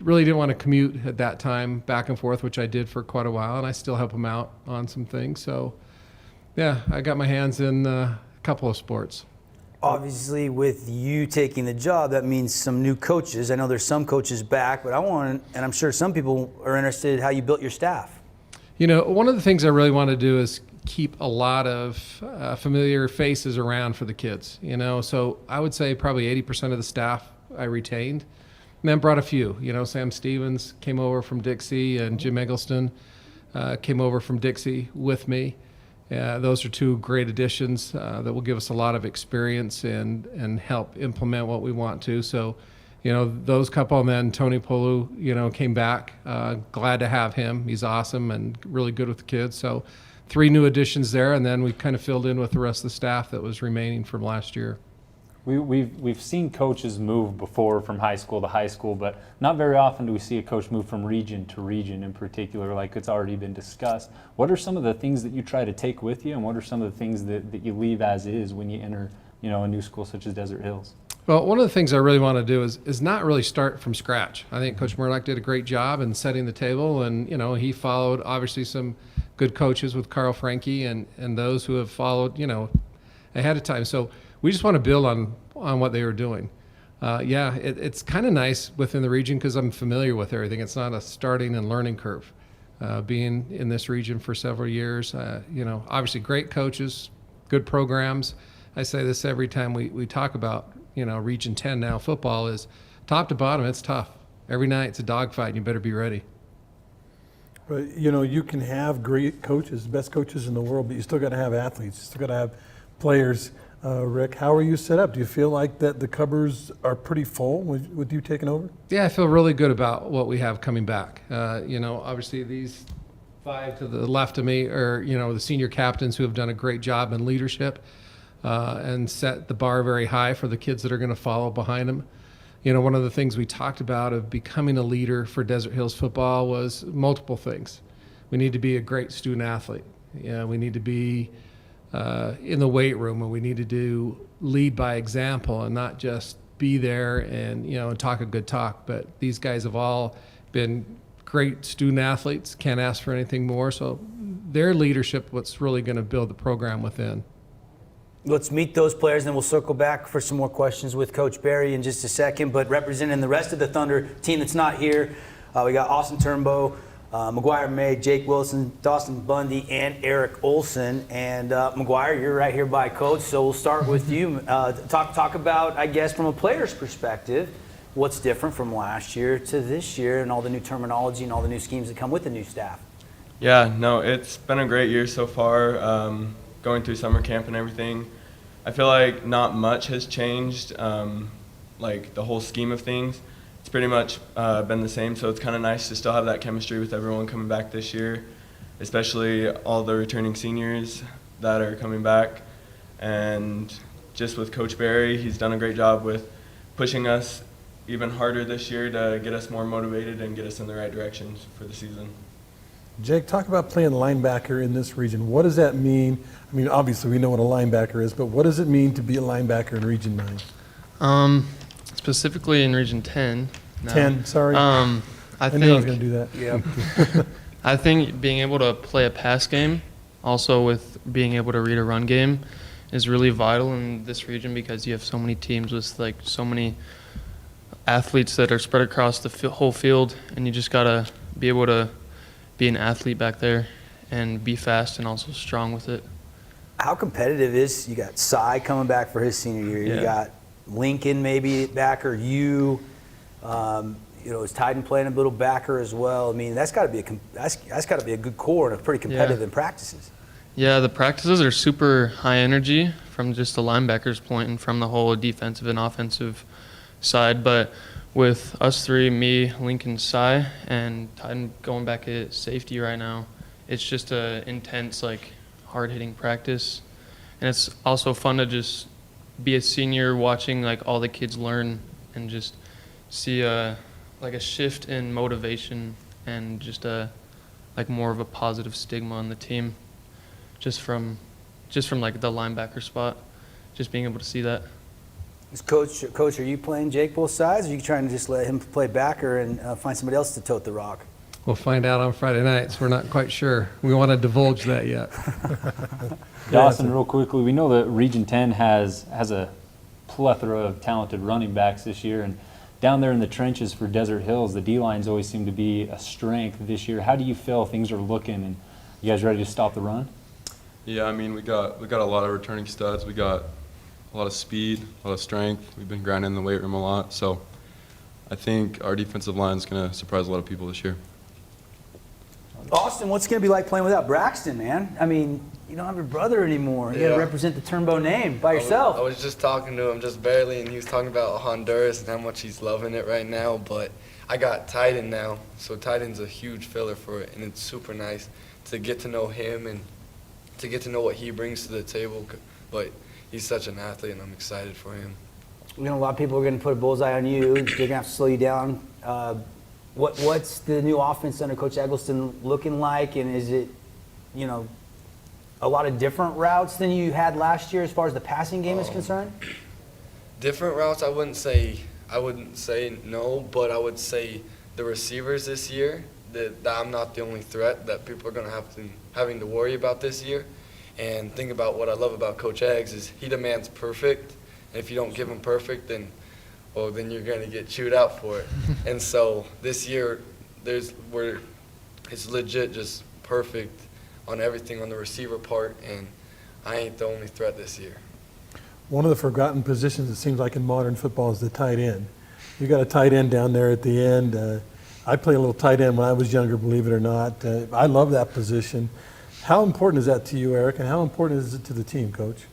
really didn't want to commute at that time back and forth, which I did for quite a while, and I still help them out on some things. So, yeah, I got my hands in a couple of sports. Obviously, with you taking the job, that means some new coaches. I know there's some coaches back, but and I'm sure some people are interested in how you built your staff. One of the things I really want to do is keep a lot of familiar faces around for the kids, So I would say probably 80% of the staff I retained. And then brought a few, Sam Stevens came over from Dixie and Jim Eggleston came over from Dixie with me. Those are two great additions that will give us a lot of experience and help implement what we want to. So, those couple, and then Tony Polu, came back. Glad to have him. He's awesome and really good with the kids. So 3 new additions there, and then we kind of filled in with the rest of the staff that was remaining from last year. We've seen coaches move before from high school to high school, but not very often do we see a coach move from region to region in particular, like it's already been discussed. What are some of the things that you try to take with you, and what are some of the things that you leave as is when you enter a new school such as Desert Hills? Well, one of the things I really want to do is not really start from scratch. I think Coach Murdoch did a great job in setting the table, and he followed obviously some good coaches with Carl Franke and those who have followed ahead of time. So we just want to build on what they were doing. it's kind of nice within the region because I'm familiar with everything. It's not a starting and learning curve. Being in this region for several years, obviously great coaches, good programs. I say this every time we talk about, Region 10 now football is top to bottom. It's tough. Every night it's a dogfight and you better be ready. But, you can have great coaches, best coaches in the world, but you still got to have athletes. You still got to have players. Rick, how are you set up? Do you feel like that the cupboards are pretty full with you taking over? Yeah, I feel really good about what we have coming back. Obviously these 5 to the left of me are, the senior captains who have done a great job in leadership and set the bar very high for the kids that are going to follow behind them. One of the things we talked about of becoming a leader for Desert Hills football was multiple things. We need to be a great student athlete. We need to be in the weight room, and we need to lead by example and not just be there and talk a good talk. But these guys have all been great student athletes, can't ask for anything more. So their leadership, what's really going to build the program within. Let's meet those players, and then we'll circle back for some more questions with Coach Barry in just a second. But representing the rest of the Thunder team that's not here, we got Austin Turnbow, McGuire May, Jake Wilson, Dawson Bundy, and Eric Olson. And McGuire, you're right here by Coach, so we'll start with you. Talk about, I guess, from a player's perspective, what's different from last year to this year and all the new terminology and all the new schemes that come with the new staff. Yeah, no, it's been a great year so far, going through summer camp and everything. I feel like not much has changed, like the whole scheme of things. It's pretty much been the same, so it's kind of nice to still have that chemistry with everyone coming back this year, especially all the returning seniors that are coming back. And just with Coach Barry, he's done a great job with pushing us even harder this year to get us more motivated and get us in the right direction for the season. Jake, talk about playing linebacker in this region. What does that mean? I mean, obviously we know what a linebacker is, but what does it mean to be a linebacker in Region 9? Specifically in Region 10. No. 10, sorry. I knew I was going to do that. Yeah. I think being able to play a pass game, also with being able to read a run game, is really vital in this region because you have so many teams with so many athletes that are spread across the whole field, and you just got to be able to be an athlete back there and be fast and also strong with it. How competitive is, you got Cy coming back for his senior year, you got Lincoln maybe backer, is Tyden playing a little backer as well? I mean, that's got to be a good core and pretty competitive in practices. Yeah, the practices are super high energy from just the linebacker's point and from the whole defensive and offensive side, but with us three, me, Lincoln, Cy, and Tyden going back at safety right now, it's just a intense, hard-hitting practice. And it's also fun to just be a senior watching, all the kids learn and just see a shift in motivation and just more of a positive stigma on the team just from the linebacker spot, just being able to see that. Coach, are you playing Jake both sides, or are you trying to just let him play backer and find somebody else to tote the rock? We'll find out on Friday nights. We're not quite sure. We want to divulge that yet. Dawson, real quickly, we know that Region 10 has a plethora of talented running backs this year, and down there in the trenches for Desert Hills, the D-lines always seem to be a strength this year. How do you feel things are looking, and you guys ready to stop the run? Yeah, I mean, we got a lot of returning studs. We got a lot of speed, a lot of strength. We've been grinding in the weight room a lot, so I think our defensive line is going to surprise a lot of people this year. Austin, what's it going to be like playing without Braxton, man? I mean, you don't have your brother anymore. You got to represent the Turnbow name by yourself. I was just talking to him just barely, and he was talking about Honduras and how much he's loving it right now, but I got Tyden now, so Tyden's a huge filler for it, and it's super nice to get to know him and to get to know what he brings to the table, but he's such an athlete, and I'm excited for him. A lot of people are going to put a bullseye on you. They're going to have to slow you down. What's the new offense under Coach Eggleston looking like, and is it, a lot of different routes than you had last year as far as the passing game is concerned? Different routes, I wouldn't say no, but I would say the receivers this year, that I'm not the only threat that people are going to having to worry about this year. And think about what I love about Coach Eggs is he demands perfect. And if you don't give him perfect, then well, then you're going to get chewed out for it. And so this year, it's legit just perfect on everything on the receiver part, and I ain't the only threat this year. One of the forgotten positions, it seems like in modern football, is the tight end. You got a tight end down there at the end. I played a little tight end when I was younger, believe it or not. I love that position. How important is that to you, Eric, and how important is it to the team, Coach?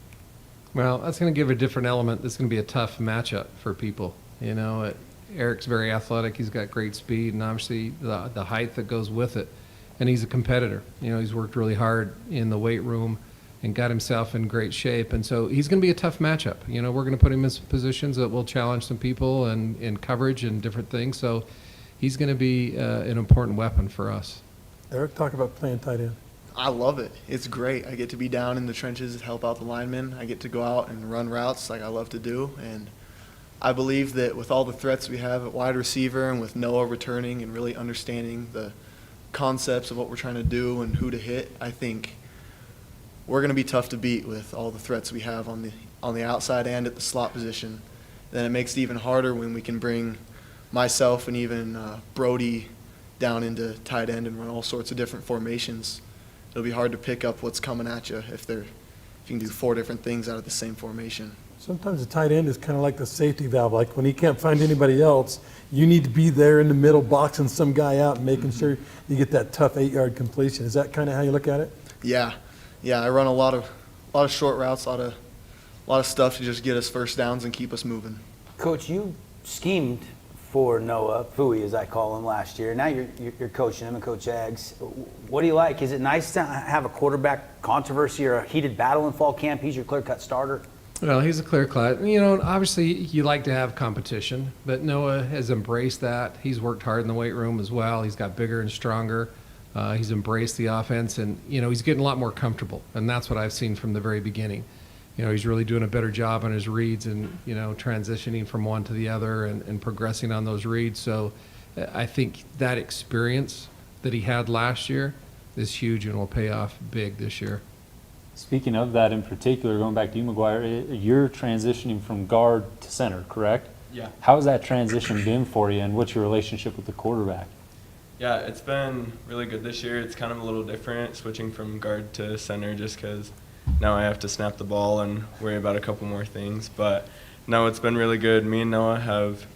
Well, that's going to give a different element. This is going to be a tough matchup for people. You know, Eric's very athletic. He's got great speed, and obviously the height that goes with it. And he's a competitor. You know, he's worked really hard in the weight room and got himself in great shape. And so he's going to be a tough matchup. You know, we're going to put him in some positions that will challenge some people and in coverage and different things. So he's going to be an important weapon for us. Eric, talk about playing tight end. I love it. It's great. I get to be down in the trenches and help out the linemen. I get to go out and run routes like I love to do. And I believe that with all the threats we have at wide receiver and with Noah returning and really understanding the concepts of what we're trying to do and who to hit, I think we're going to be tough to beat with all the threats we have on the outside and at the slot position. Then it makes it even harder when we can bring myself and even Brody down into tight end and run all sorts of different formations. It'll be hard to pick up what's coming at you if you can do 4 different things out of the same formation. Sometimes the tight end is kind of like the safety valve. Like when he can't find anybody else, you need to be there in the middle boxing some guy out and making sure you get that tough 8-yard completion. Is that kind of how you look at it? Yeah. I run a lot of short routes, a lot of stuff to just get us first downs and keep us moving. Coach, you schemed for Noah Fui, as I call him, last year. Now you're coaching him and Coach Eggs. What do you like? Is it nice to have a quarterback controversy or a heated battle in fall camp? He's your clear-cut starter. Well, he's a clear cut. You know, obviously you like to have competition, but Noah has embraced that. He's worked hard in the weight room as well. He's got bigger and stronger. He's embraced the offense, and, you know, he's getting a lot more comfortable, and that's what I've seen from the very beginning. You know, he's really doing a better job on his reads and, you know, transitioning from one to the other and progressing on those reads. So I think that experience that he had last year is huge and will pay off big this year. Speaking of that in particular, going back to you, McGuire, you're transitioning from guard to center, correct? Yeah. How has that transition been for you, and what's your relationship with the quarterback? Yeah, it's been really good this year. It's kind of a little different switching from guard to center just because now I have to snap the ball and worry about a couple more things. But no, it's been really good. Me and Noah have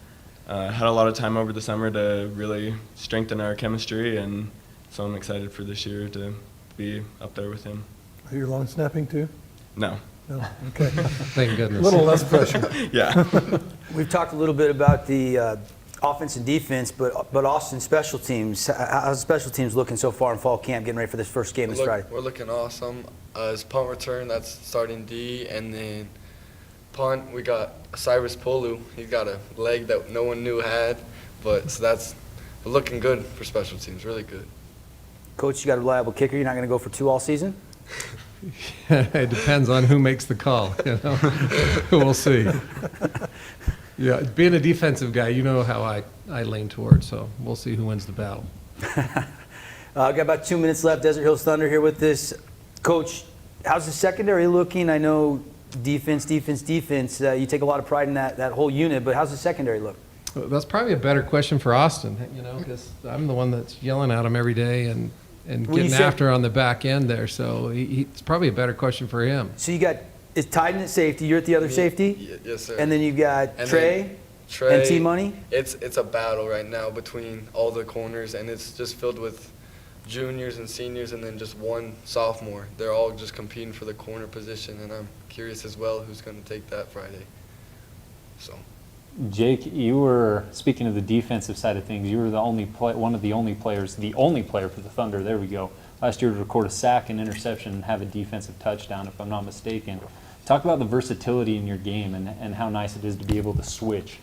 had a lot of time over the summer to really strengthen our chemistry, and so I'm excited for this year to be up there with him. Are you long snapping too? No. No, okay. Thank goodness. A little less pressure. Yeah. We've talked a little bit about the offense and defense, but Austin, special teams. How's special teams looking so far in fall camp, getting ready for this first game this Friday? We're looking awesome. His punt return, that's starting D, and then punt, we got Cyrus Polu. He's got a leg that no one knew had, but so we're looking good for special teams, really good. Coach, you got a reliable kicker. You're not going to go for 2 all season? It depends on who makes the call. You know, we'll see. Yeah, being a defensive guy, you know how I lean towards. So we'll see who wins the battle. Got about 2 minutes left. Desert Hills Thunder here with this. Coach, how's the secondary looking? I know defense. You take a lot of pride in that whole unit, but how's the secondary look? Well, that's probably a better question for Austin. You know, because I'm the one that's yelling at him every day and getting after on the back end there. So it's probably a better question for him. So you got, is Tyden at safety, you're at the other safety? Yes, sir. And then you've got Trey and T-Money? It's a battle right now between all the corners, and it's just filled with juniors and seniors and then just one sophomore. They're all just competing for the corner position, and I'm curious as well who's going to take that Friday. So. Jake, you were, speaking of the defensive side of things, you were one of the only player for the Thunder, there we go, last year to record a sack and interception and have a defensive touchdown, if I'm not mistaken. Talk about the versatility in your game and how nice it is to be able to switch.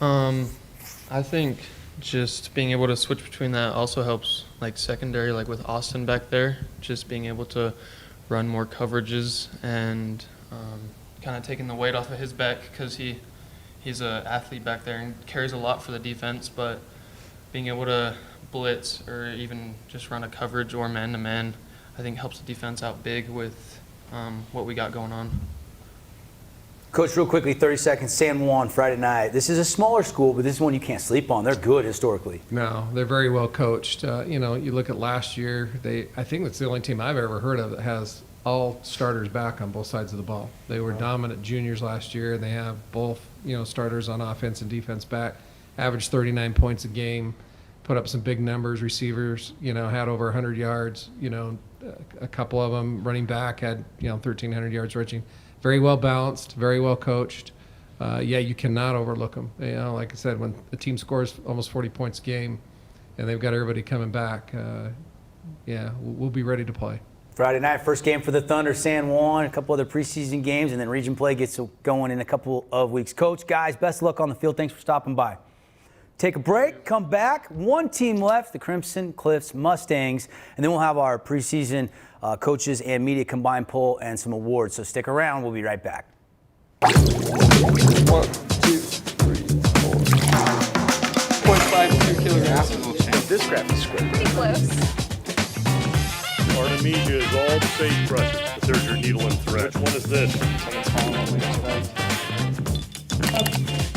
I think just being able to switch between that also helps, like secondary, like with Austin back there, just being able to run more coverages and kind of taking the weight off of his back because he's an athlete back there and carries a lot for the defense, but being able to blitz or even just run a coverage or man-to-man, I think helps the defense out big with what we got going on. Coach, real quickly, 30 seconds, San Juan, Friday night. This is a smaller school, but this is one you can't sleep on. They're good historically. No, they're very well coached. You know, you look at last year, I think that's the only team I've ever heard of that has all starters back on both sides of the ball. They were dominant juniors last year, and they have both, you know, starters on offense and defense back. Averaged 39 points a game, put up some big numbers. Receivers, you know, had over 100 yards. You know, a couple of them running back had, you know, 1,300 yards rushing. Very well balanced, very well coached. Yeah, you cannot overlook them. You know, like I said, when the team scores almost 40 points a game, and they've got everybody coming back, yeah, we'll be ready to play. Friday night, first game for the Thunder, San Juan, a couple other preseason games, and then region play gets going in a couple of weeks. Coach, guys, best of luck on the field. Thanks for stopping by. Take a break, come back. One team left, the Crimson Cliffs Mustangs, and then we'll have our preseason coaches and media combined poll and some awards. So stick around. We'll be right back. 1, 2, 3, 4. 0.52 kilograms. This graph is square. Pretty close. Artemisia is all the sagebrushes, but there's your needle and thread. Which one is this?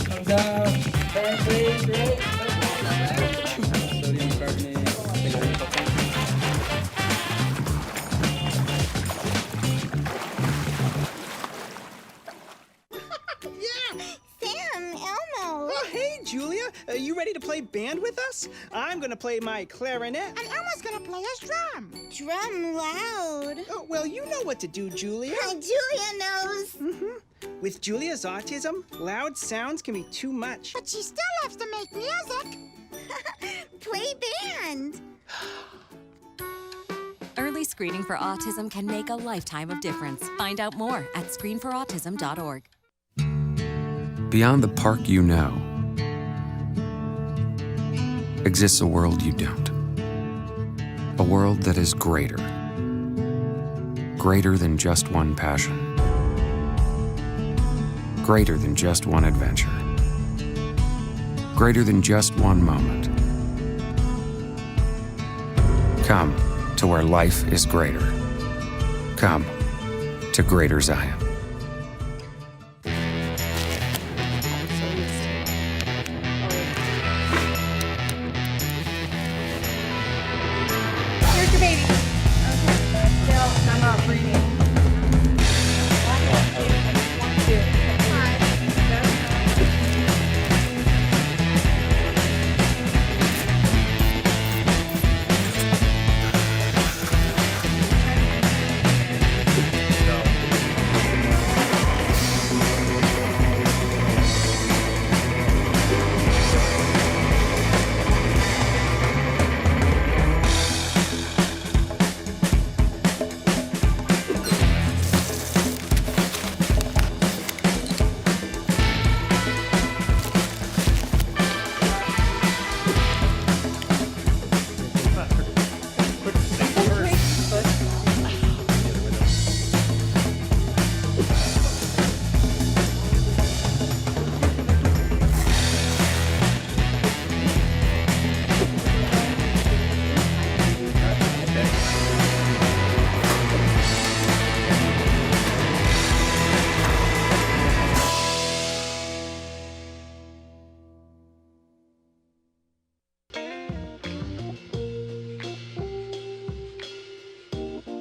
Come down. Perfect. Great. Sodium carbonate. Oh, hey, Julia. Are you ready to play band with us? I'm going to play my clarinet. And Elmo's going to play his drum. Drum loud. Oh, well, you know what to do, Julia. Julia knows. With Julia's autism, loud sounds can be too much. But she still loves to make music. Play band. Early screening for autism can make a lifetime of difference. Find out more at screenforautism.org. Beyond the park you know, exists a world you don't. A world that is greater. Greater than just one passion. Greater than just one adventure. Greater than just one moment. Come to where life is greater. Come to Greater Zion. Here's your baby. Okay. No, I'm not breathing. 1, 2, 5.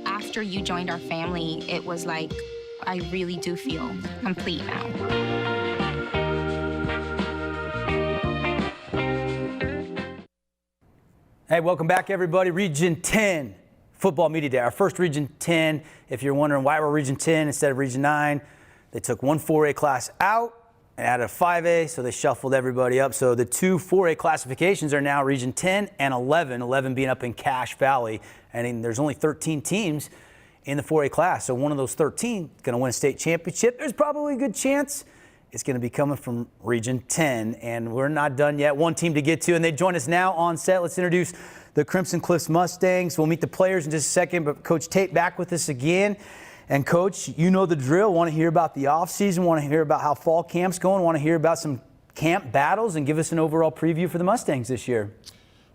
After you joined our family, it was like, I really do feel complete now. Hey, welcome back, everybody. Region 10 Football Media Day. Our first Region 10. If you're wondering why we're Region 10 instead of Region 9, they took one 4A class out and added a 5A, so they shuffled everybody up. So the two 4A classifications are now Region 10 and 11, 11 being up in Cache Valley. And there's only 13 teams in the 4A class. So one of those 13 is going to win a state championship. There's probably a good chance it's going to be coming from Region 10. And we're not done yet. One team to get to, and they join us now on set. Let's introduce the Crimson Cliffs Mustangs. We'll meet the players in just a second, but Coach Tate back with us again. And Coach, you know the drill. Want to hear about the offseason, want to hear about how fall camp's going, want to hear about some camp battles, and give us an overall preview for the Mustangs this year.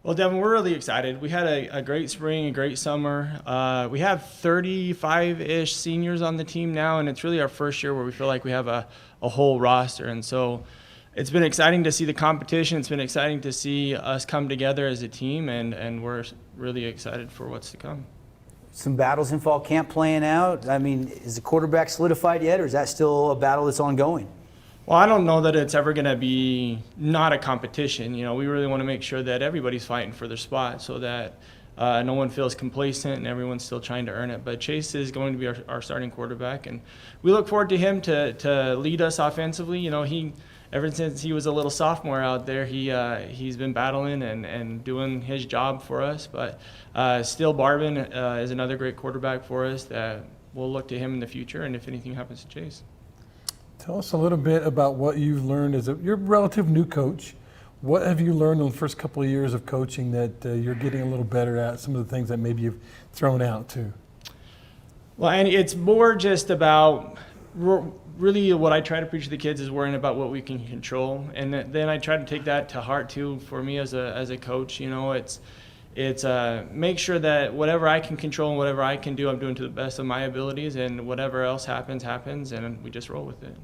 Well, Devin, we're really excited. We had a great spring, a great summer. We have 35-ish seniors on the team now, and it's really our first year where we feel like we have a whole roster. And so it's been exciting to see the competition. It's been exciting to see us come together as a team, and we're really excited for what's to come. Some battles in fall camp playing out. I mean, is the quarterback solidified yet, or is that still a battle that's ongoing? Well, I don't know that it's ever going to be not a competition. You know, we really want to make sure that everybody's fighting for their spot so that no one feels complacent and everyone's still trying to earn it. But Chase is going to be our starting quarterback, and we look forward to him to lead us offensively. You know, ever since he was a little sophomore out there, he's been battling and doing his job for us. But still, Barvin is another great quarterback for us that we'll look to him in the future, and if anything happens to Chase. Tell us a little bit about what you've learned as you're a relative new coach. What have you learned in the first couple of years of coaching that you're getting a little better at, some of the things that maybe you've thrown out too? Well, and it's more just about really what I try to preach to the kids is worrying about what we can control. And then I try to take that to heart too for me as a coach. You know, it's make sure that whatever I can control and whatever I can do, I'm doing to the best of my abilities, and whatever else happens, and we just roll with it.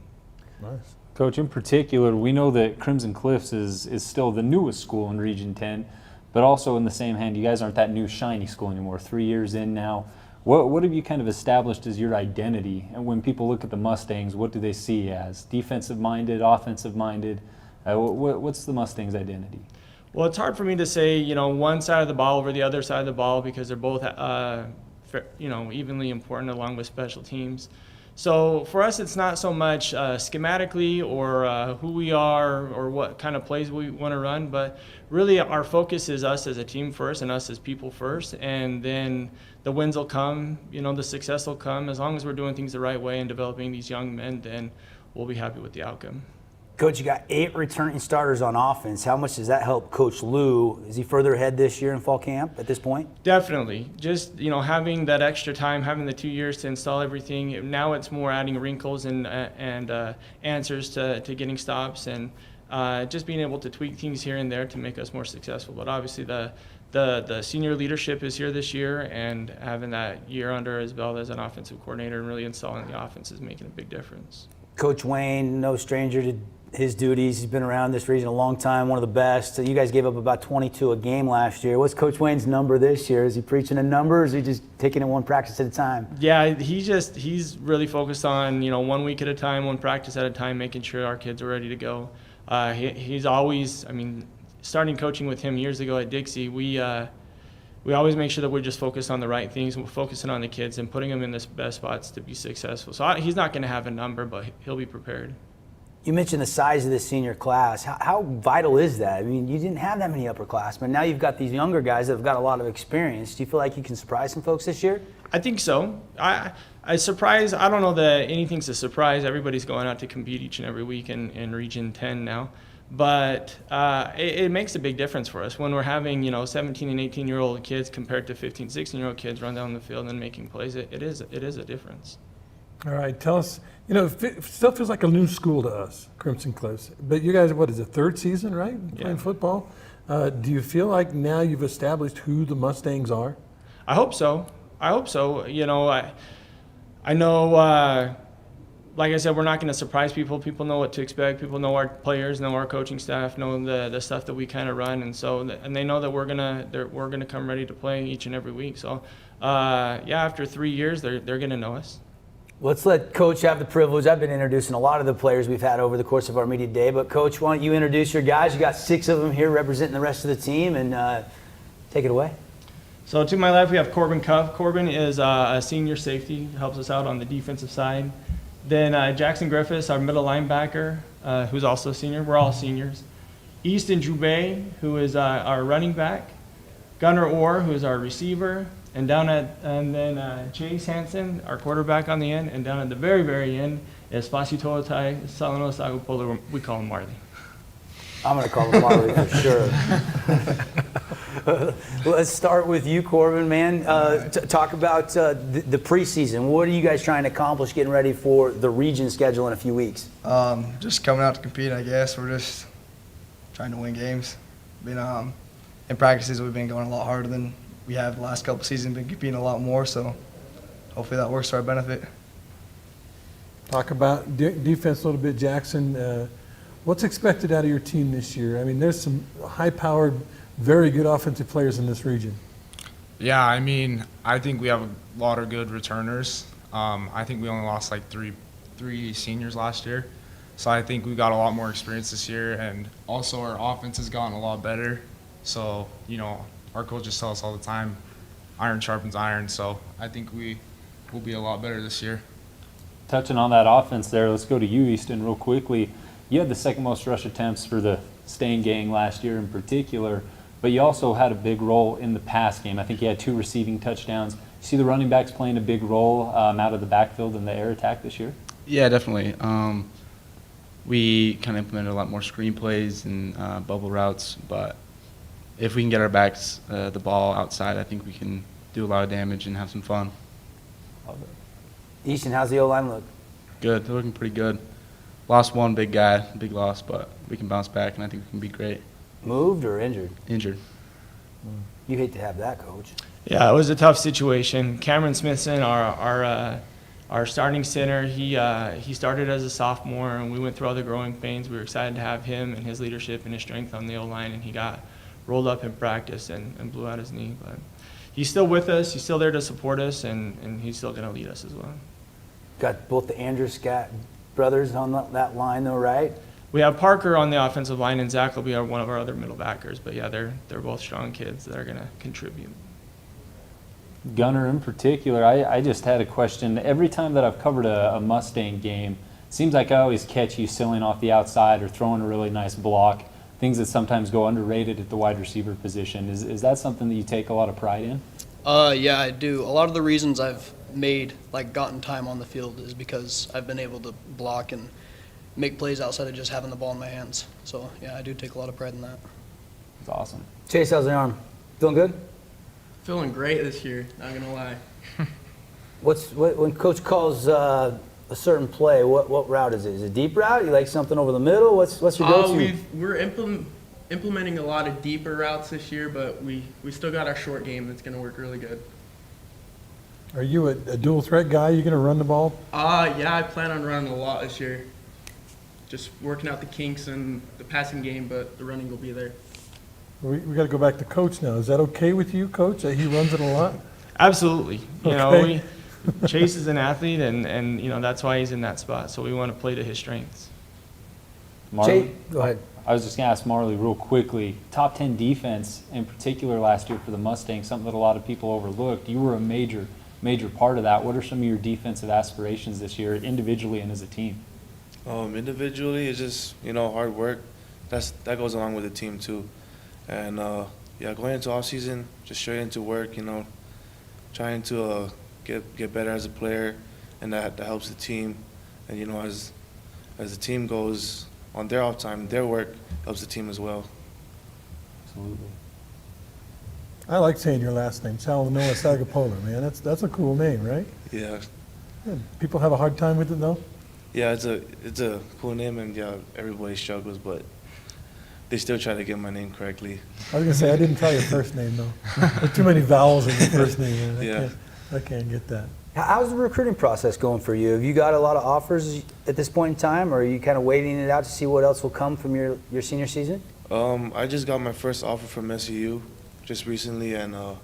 Nice. Coach, in particular, we know that Crimson Cliffs is still the newest school in Region 10, but also in the same hand, you guys aren't that new shiny school anymore, 3 years in now. What have you kind of established as your identity? And when people look at the Mustangs, what do they see as? Defensive-minded, offensive-minded? What's the Mustangs' identity? Well, it's hard for me to say, you know, one side of the ball over the other side of the ball because they're both, you know, evenly important along with special teams. So for us, it's not so much schematically or who we are or what kind of plays we want to run, but really our focus is us as a team first and us as people first, and then the wins will come, you know, the success will come. As long as we're doing things the right way and developing these young men, then we'll be happy with the outcome. Coach, you got 8 returning starters on offense. How much does that help Coach Lou? Is he further ahead this year in fall camp at this point? Definitely. Just, you know, having that extra time, having the 2 years to install everything. Now it's more adding wrinkles and answers to getting stops, and just being able to tweak things here and there to make us more successful. But obviously the senior leadership is here this year, and having that year under his belt as an offensive coordinator and really installing the offense is making a big difference. Coach Wayne, no stranger to his duties. He's been around this region a long time, one of the best. You guys gave up about 22 a game last year. What's Coach Wayne's number this year? Is he preaching a number, or is he just taking it one practice at a time? Yeah, he's really focused on, you know, 1 week at a time, one practice at a time, making sure our kids are ready to go. He's always, I mean, starting coaching with him years ago at Dixie, we always make sure that we're just focused on the right things, and we're focusing on the kids and putting them in the best spots to be successful. So he's not going to have a number, but he'll be prepared. You mentioned the size of the senior class. How vital is that? I mean, you didn't have that many upperclassmen. Now you've got these younger guys that have got a lot of experience. Do you feel like you can surprise some folks this year? I think so. I don't know that anything's a surprise. Everybody's going out to compete each and every week in Region 10 now. But it makes a big difference for us when we're having, you know, 17 and 18-year-old kids compared to 15, 16-year-old kids run down the field and making plays. It is a difference. All right, tell us, you know, it still feels like a new school to us, Crimson Cliffs. But you guys, what is it, 3rd season, right, playing football? Do you feel like now you've established who the Mustangs are? I hope so. You know, I know, like I said, we're not going to surprise people. People know what to expect. People know our players, know our coaching staff, know the stuff that we kind of run, and they know that we're gonna come ready to play each and every week. So, yeah, after 3 years, they're gonna know us. Let's let Coach have the privilege. I've been introducing a lot of the players we've had over the course of our media day, but Coach, why don't you introduce your guys? You got 6 of them here representing the rest of the team, and take it away. So to my left, we have Corbin Cuff. Corbin is a senior safety, helps us out on the defensive side. Then Jackson Griffiths, our middle linebacker, who's also a senior. We're all seniors. Easton Jubei, who is our running back. Gunnar Orr, who is our receiver. And then Chase Hansen, our quarterback on the end. And down at the very, very end is Fasitotai Salanos Agupolo. We call him Marley. I'm going to call him Marley for sure. Let's start with you, Corbin, man. Talk about the preseason. What are you guys trying to accomplish getting ready for the region schedule in a few weeks? Just coming out to compete, I guess. We're just trying to win games. in practices we've been going a lot harder than we have the last couple seasons, been competing a lot more, so hopefully that works to our benefit. Talk about defense a little bit, Jackson. What's expected out of your team this year? I mean, there's some high-powered, very good offensive players in this region. Yeah, I mean, I think we have a lot of good returners. I think we only lost like three seniors last year. So I think we got a lot more experience this year, and also our offense has gotten a lot better. So, you know, our coaches tell us all the time, iron sharpens iron. So I think we will be a lot better this year. Touching on that offense there, let's go to you, Easton, real quickly. You had the second most rush attempts for the Stain gang last year in particular, but you also had a big role in the pass game. I think you had 2 receiving touchdowns. You see the running backs playing a big role out of the backfield in the air attack this year? Yeah, definitely. We kind of implemented a lot more screen plays and bubble routes, but if we can get our backs the ball outside, I think we can do a lot of damage and have some fun. Easton, how's the O-line look? Good. They're looking pretty good. Lost one big guy, big loss, but we can bounce back, and I think we can be great. Moved or injured? Injured. You hate to have that, Coach. Yeah, it was a tough situation. Cameron Smithson, our starting center, he started as a sophomore, and we went through all the growing pains. We were excited to have him and his leadership and his strength on the O-line, and he got rolled up in practice and blew out his knee. But he's still with us. He's still there to support us, and he's still going to lead us as well. Got both the Andrews brothers on that line, though, right? We have Parker on the offensive line, and Zach will be one of our other middle backers. But yeah, they're both strong kids that are going to contribute. Gunner in particular, I just had a question. Every time that I've covered a Mustang game, it seems like I always catch you sealing off the outside or throwing a really nice block, things that sometimes go underrated at the wide receiver position. Is that something that you take a lot of pride in? Yeah, I do. A lot of the reasons I've gotten time on the field is because I've been able to block and make plays outside of just having the ball in my hands. So, yeah, I do take a lot of pride in that. That's awesome. Chase, how's the arm? Feeling good? Feeling great this year, not gonna lie. When Coach calls a certain play, what route is it? Is it a deep route? You like something over the middle? What's your go-to? We're implementing a lot of deeper routes this year, but we still got our short game that's gonna work really good. Are you a dual threat guy? You going to run the ball? Yeah, I plan on running a lot this year. Just working out the kinks in the passing game, but the running will be there. We got to go back to Coach now. Is that okay with you, Coach, that he runs it a lot? Absolutely. You Okay. know, Chase is an athlete, and you know that's why he's in that spot. So we want to play to his strengths. Marley? Go ahead. I was just going to ask Marley real quickly. Top 10 defense in particular last year for the Mustangs, something that a lot of people overlooked. You were a major part of that. What are some of your defensive aspirations this year, individually and as a team? Individually, it's just, hard work. That goes along with the team too. And going into off season, just straight into work. Trying to get better as a player, and that helps the team. And as the team goes on their off time, their work helps the team as well. Absolutely. I like saying your last name, Salanoa Sagapola, man. That's a cool name, right? Yeah. People have a hard time with it, though? Yeah, it's a cool name, and everybody struggles, but they still try to get my name correctly. I was going to say, I didn't try your first name, though. There's too many vowels in your first name, man. I can't get that. How's the recruiting process going for you? Have you got a lot of offers at this point in time, or are you kind of waiting it out to see what else will come from your senior season? I just got my first offer from SEU just recently, and a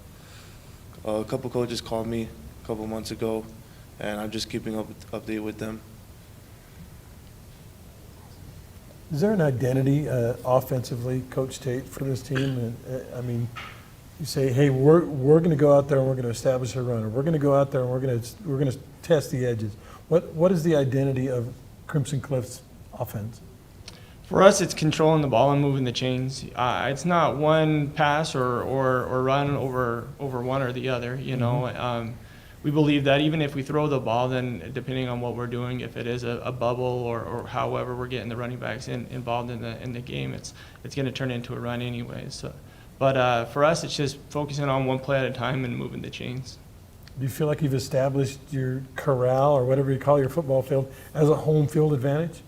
couple coaches called me a couple months ago, and I'm just keeping update with them. Is there an identity offensively, Coach Tate, for this team? I mean, you say, hey, we're going to go out there and we're going to establish a run, or we're going to go out there and we're going to test the edges. What is the identity of Crimson Cliff's offense? For us, it's controlling the ball and moving the chains. It's not one pass or run over one or the other. We believe that even if we throw the ball, then depending on what we're doing, if it is a bubble or however we're getting the running backs involved in the game, it's going to turn into a run anyway. So, but for us, it's just focusing on one play at a time and moving the chains. Do you feel like you've established your corral, or whatever you call your football field, as a home field advantage?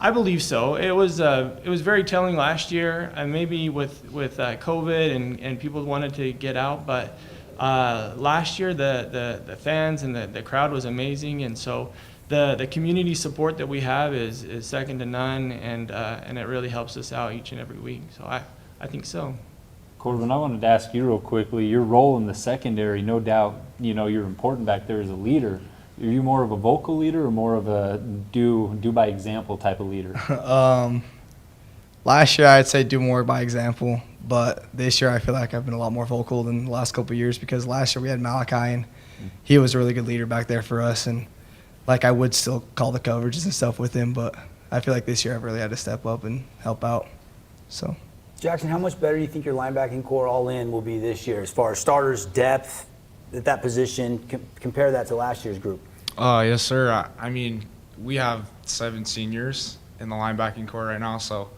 I believe so. It was very telling last year, and maybe with COVID and people wanted to get out, but last year the fans and the crowd was amazing, and so the community support that we have is second to none, and it really helps us out each and every week. So I think so. Corbin, I wanted to ask you real quickly, your role in the secondary, no doubt, you're important back there as a leader. Are you more of a vocal leader or more of a do by example type of leader? Last year I'd say do more by example, but this year I feel like I've been a lot more vocal than the last couple of years, because last year we had Malachi and he was a really good leader back there for us, and like I would still call the coverages and stuff with him, but I feel like this year I've really had to step up and help out. So, Jackson, how much better do you think your linebacking core all in will be this year as far as starters, depth at that position? Compare that to last year's group. Yes, sir. I mean, we have 7 seniors in the linebacking core right now, so,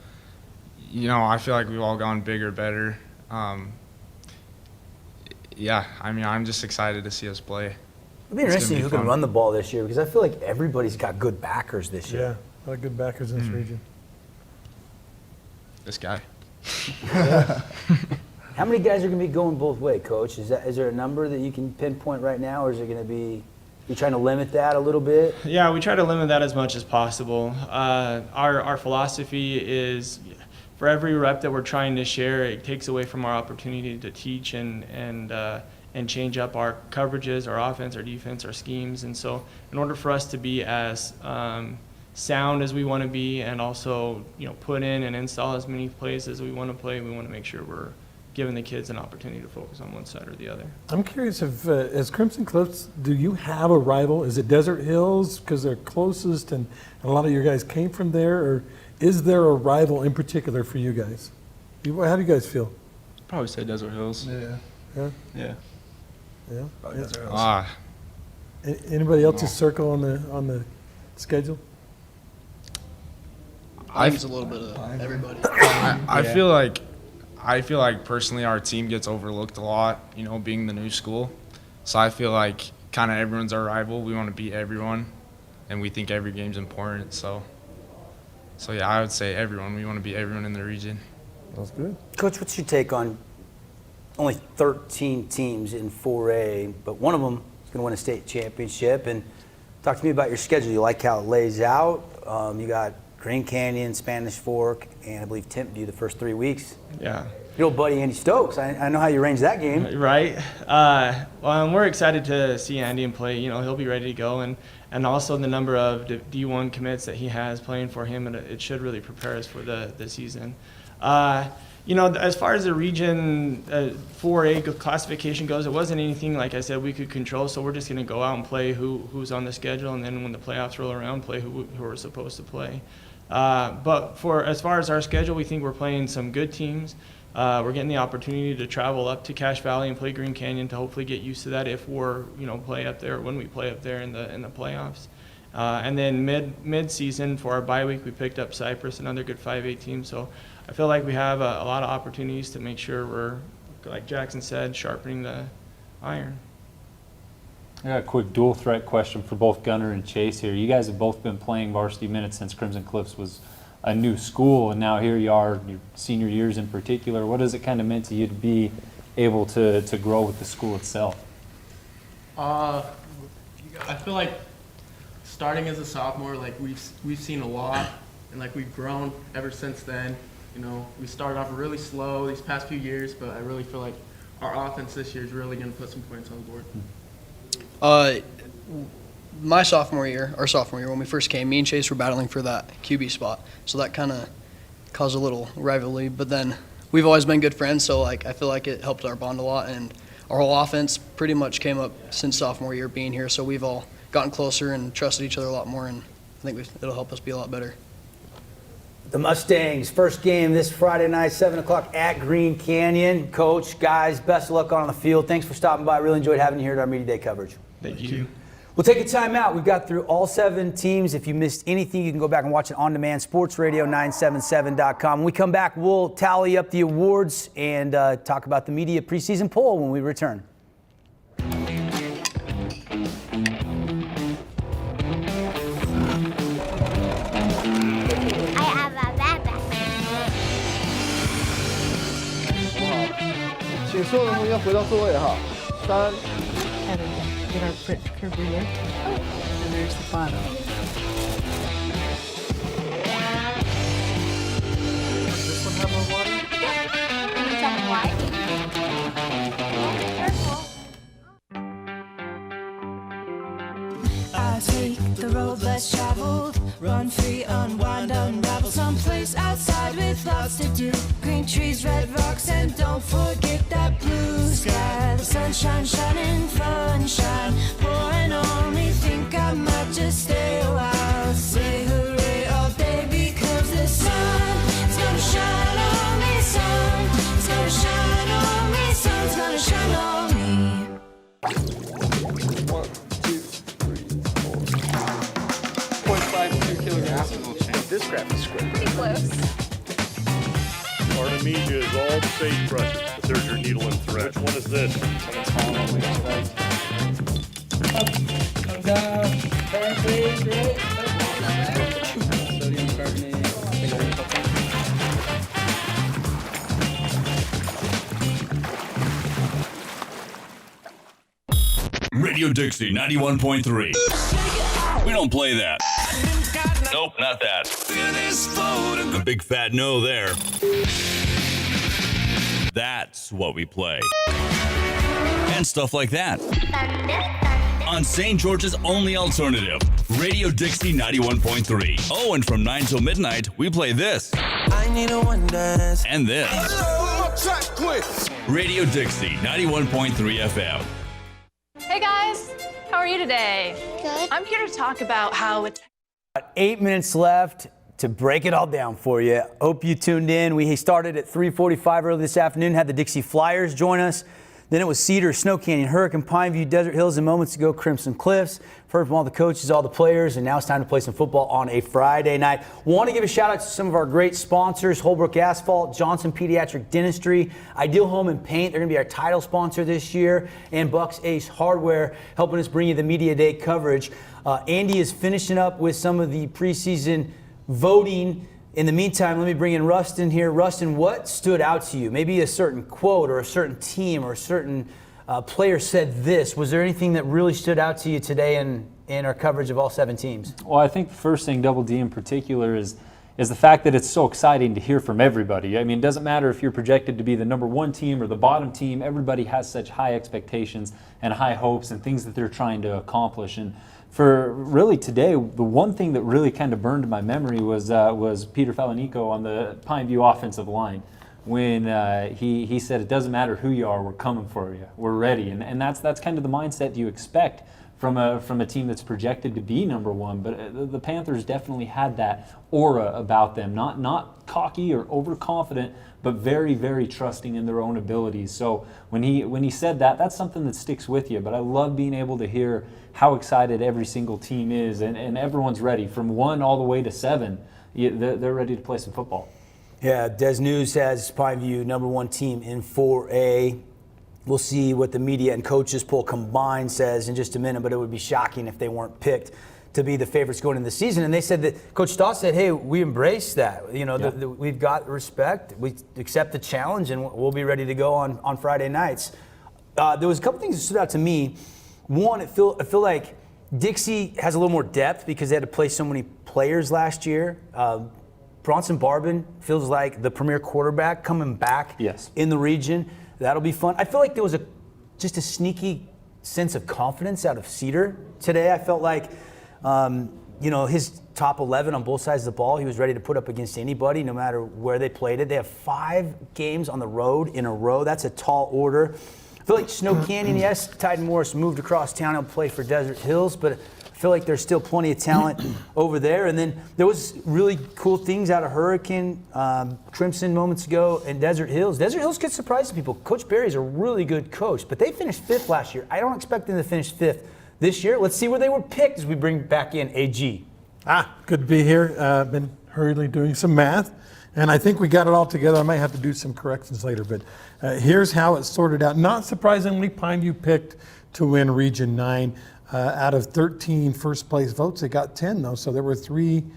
I feel like we've all gone bigger, better. Yeah, I mean, I'm just excited to see us play. It'll be interesting who can run the ball this year, because I feel like everybody's got good backers this year. Yeah, a lot of good backers in this region. This guy. How many guys are going to be going both way, Coach? Is there a number that you can pinpoint right now, or is it going to be? You trying to limit that a little bit? Yeah, we try to limit that as much as possible. Our philosophy is, for every rep that we're trying to share, it takes away from our opportunity to teach and change up our coverages, our offense, our defense, our schemes. And so, in order for us to be as sound as we want to be, and also put in and install as many plays as we want to play, we want to make sure we're giving the kids an opportunity to focus on one side or the other. I'm curious if, as Crimson Cliffs, do you have a rival? Is it Desert Hills because they're closest and a lot of your guys came from there, or is there a rival in particular for you guys? How do you guys feel? Probably say Desert Hills. Yeah. Yeah? Yeah. Yeah? Probably Desert Hills. Anybody else's circle on the schedule? I think it's a little bit of everybody. I feel like personally our team gets overlooked a lot, being the new school. So I feel like kind of everyone's our rival. We want to beat everyone, and we think every game's important. So yeah, I would say everyone. We want to beat everyone in the region. That's good. Coach, what's your take on only 13 teams in 4A, but one of them is going to win a state championship? And talk to me about your schedule. You like how it lays out? You got Green Canyon, Spanish Fork, and I believe Timpview the first 3 weeks. Yeah. Your old buddy Andy Stokes. I know how you arranged that game. Right. We're excited to see Andy and play. He'll be ready to go, and also the number of D1 commits that he has playing for him, and it should really prepare us for the season. As far as the region 4A classification goes, it wasn't anything, like I said, we could control, so we're just going to go out and play who's on the schedule, and then when the playoffs roll around, play who we're supposed to play. But as far as our schedule, we think we're playing some good teams. We're getting the opportunity to travel up to Cache Valley and play Green Canyon to hopefully get used to that if we're play up there, when we play up there in the playoffs. And then mid-season for our bye week, we picked up Cypress, another good 5A team. So I feel like we have a lot of opportunities to make sure we're, like Jackson said, sharpening the iron. I got a quick dual threat question for both Gunner and Chase here. You guys have both been playing varsity minutes since Crimson Cliffs was a new school, and now here you are, your senior years in particular. What has it kind of meant to you to be able to grow with the school itself? I feel like starting as a sophomore, like we've seen a lot, and like we've grown ever since then. We started off really slow these past few years, but I really feel like our offense this year is really going to put some points on the board. My sophomore year, when we first came, me and Chase were battling for that QB spot. So that kind of caused a little rivalry. But then we've always been good friends, so I feel like it helped our bond a lot. And our whole offense pretty much came up since sophomore year being here. So we've all gotten closer and trusted each other a lot more, and I think it'll help us be a lot better. The Mustangs, first game this Friday night, 7 o'clock at Green Canyon. Coach, guys, best of luck on the field. Thanks for stopping by. Really enjoyed having you here at our Media Day coverage. Thank you. We'll take a time out. We've got through all 7 teams. If you missed anything, you can go back and watch it on demand, sportsradio977.com. When we come back, we'll tally up the awards and talk about the media preseason poll when we return. 请所有的同学回到座位哈。3。Get our career. And there's the bottom. Does this one have more water? Can you tell me why? Careful. I take the road less traveled, run free, unwind, unravel someplace outside with lots to do. Green trees, red rocks, and don't forget that blue sky. The sunshine shining, sunshine pouring on me. Think I might just stay a while. Say hooray all day because the sun is gonna shine on me. Sun is gonna shine on me. Sun's gonna shine on me. 1, 2, 3, 4. 0.52 kilograms. This graph is square. Pretty close. Artemisia is all the sage brushes, but there's your needle and thread. Which one is this? Come down. Turn, please, right? Sodium carbonate. Radio Dixie 91.3. We don't play that. Nope, not that. A big fat no there. That's what we play. And stuff like that. On St. George's only alternative, Radio Dixie 91.3. Oh, and from 9 till midnight, we play this. I need a one dance. And this. Radio Dixie 91.3 FM. Hey guys, how are you today? Good. I'm here to talk about how it's 8 minutes left to break it all down for you. Hope you tuned in. We started at 3:45 early this afternoon, had the Dixie Flyers join us. Then it was Cedar, Snow Canyon, Hurricane, Pineview, Desert Hills, and moments ago, Crimson Cliffs. Heard from all the coaches, all the players, and now it's time to play some football on a Friday night. Want to give a shout out to some of our great sponsors, Holbrook Asphalt, Johnson Pediatric Dentistry, Ideal Home and Paint. They're going to be our title sponsor this year, and Bucks Ace Hardware helping us bring you the Media Day coverage. Andy is finishing up with some of the preseason voting. In the meantime, let me bring in Rustin here. Rustin, what stood out to you? Maybe a certain quote or a certain team or a certain player said this. Was there anything that really stood out to you today in our coverage of all 7 teams? Well, I think the first thing, Double D in particular, is the fact that it's so exciting to hear from everybody. I mean, it doesn't matter if you're projected to be the number 1 team or the bottom team. Everybody has such high expectations and high hopes and things that they're trying to accomplish. And for really today, the one thing that really kind of burned my memory was Peter Falanico on the Pineview offensive line when he said, it doesn't matter who you are, we're coming for you, we're ready. And that's kind of the mindset you expect from a team that's projected to be number 1. But the Panthers definitely had that aura about them, not cocky or overconfident, but very, very trusting in their own abilities. So when he said that, that's something that sticks with you. But I love being able to hear how excited every single team is, and everyone's ready from 1 all the way to 7. They're ready to play some football. Yeah, Des News has Pineview number 1 team in 4A. We'll see what the media and coaches poll combined says in just a minute, but it would be shocking if they weren't picked to be the favorites going into the season. And they said that Coach Stott said, hey, we embrace that. You know, Yeah. we've got respect. We accept the challenge, and we'll be ready to go on Friday nights. There was a couple things that stood out to me. One, I feel like Dixie has a little more depth because they had to play so many players last year. Bronson Barbin feels like the premier quarterback coming back in the region. That'll be fun. I feel like there was just a sneaky sense of confidence out of Cedar today. I felt like, his top 11 on both sides of the ball, he was ready to put up against anybody, no matter where they played it. They have 5 games on the road in a row. That's a tall order. I feel like Snow Canyon, yes, Tyden Morris moved across town. He'll play for Desert Hills, but I feel like there's still plenty of talent over there. And then there was really cool things out of Hurricane, Crimson moments ago, and Desert Hills. Desert Hills could surprise some people. Coach Barry's a really good coach, but they finished 5th last year. I don't expect them to finish 5th this year. Let's see where they were picked as we bring back in AG. Good to be here. Been hurriedly doing some math, and I think we got it all together. I might have to do some corrections later, but here's how it's sorted out. Not surprisingly, Pineview picked to win Region 9. Out of 13 first place votes, they got 10 though. So there were 13,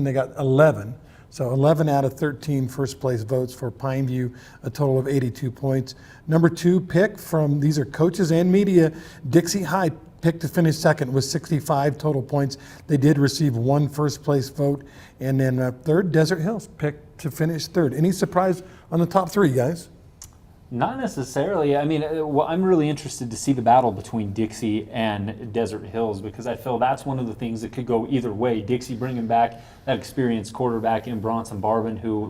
they got 11. So 11 out of 13 first place votes for Pineview, a total of 82 points. Number 2 pick from, these are coaches and media, Dixie High picked to finish second with 65 total points. They did receive 1 first place vote. And then third, Desert Hills picked to finish third. Any surprise on the top 3, guys? Not necessarily. I mean, well, I'm really interested to see the battle between Dixie and Desert Hills because I feel that's one of the things that could go either way. Dixie bringing back that experienced quarterback in Bronson Barban, who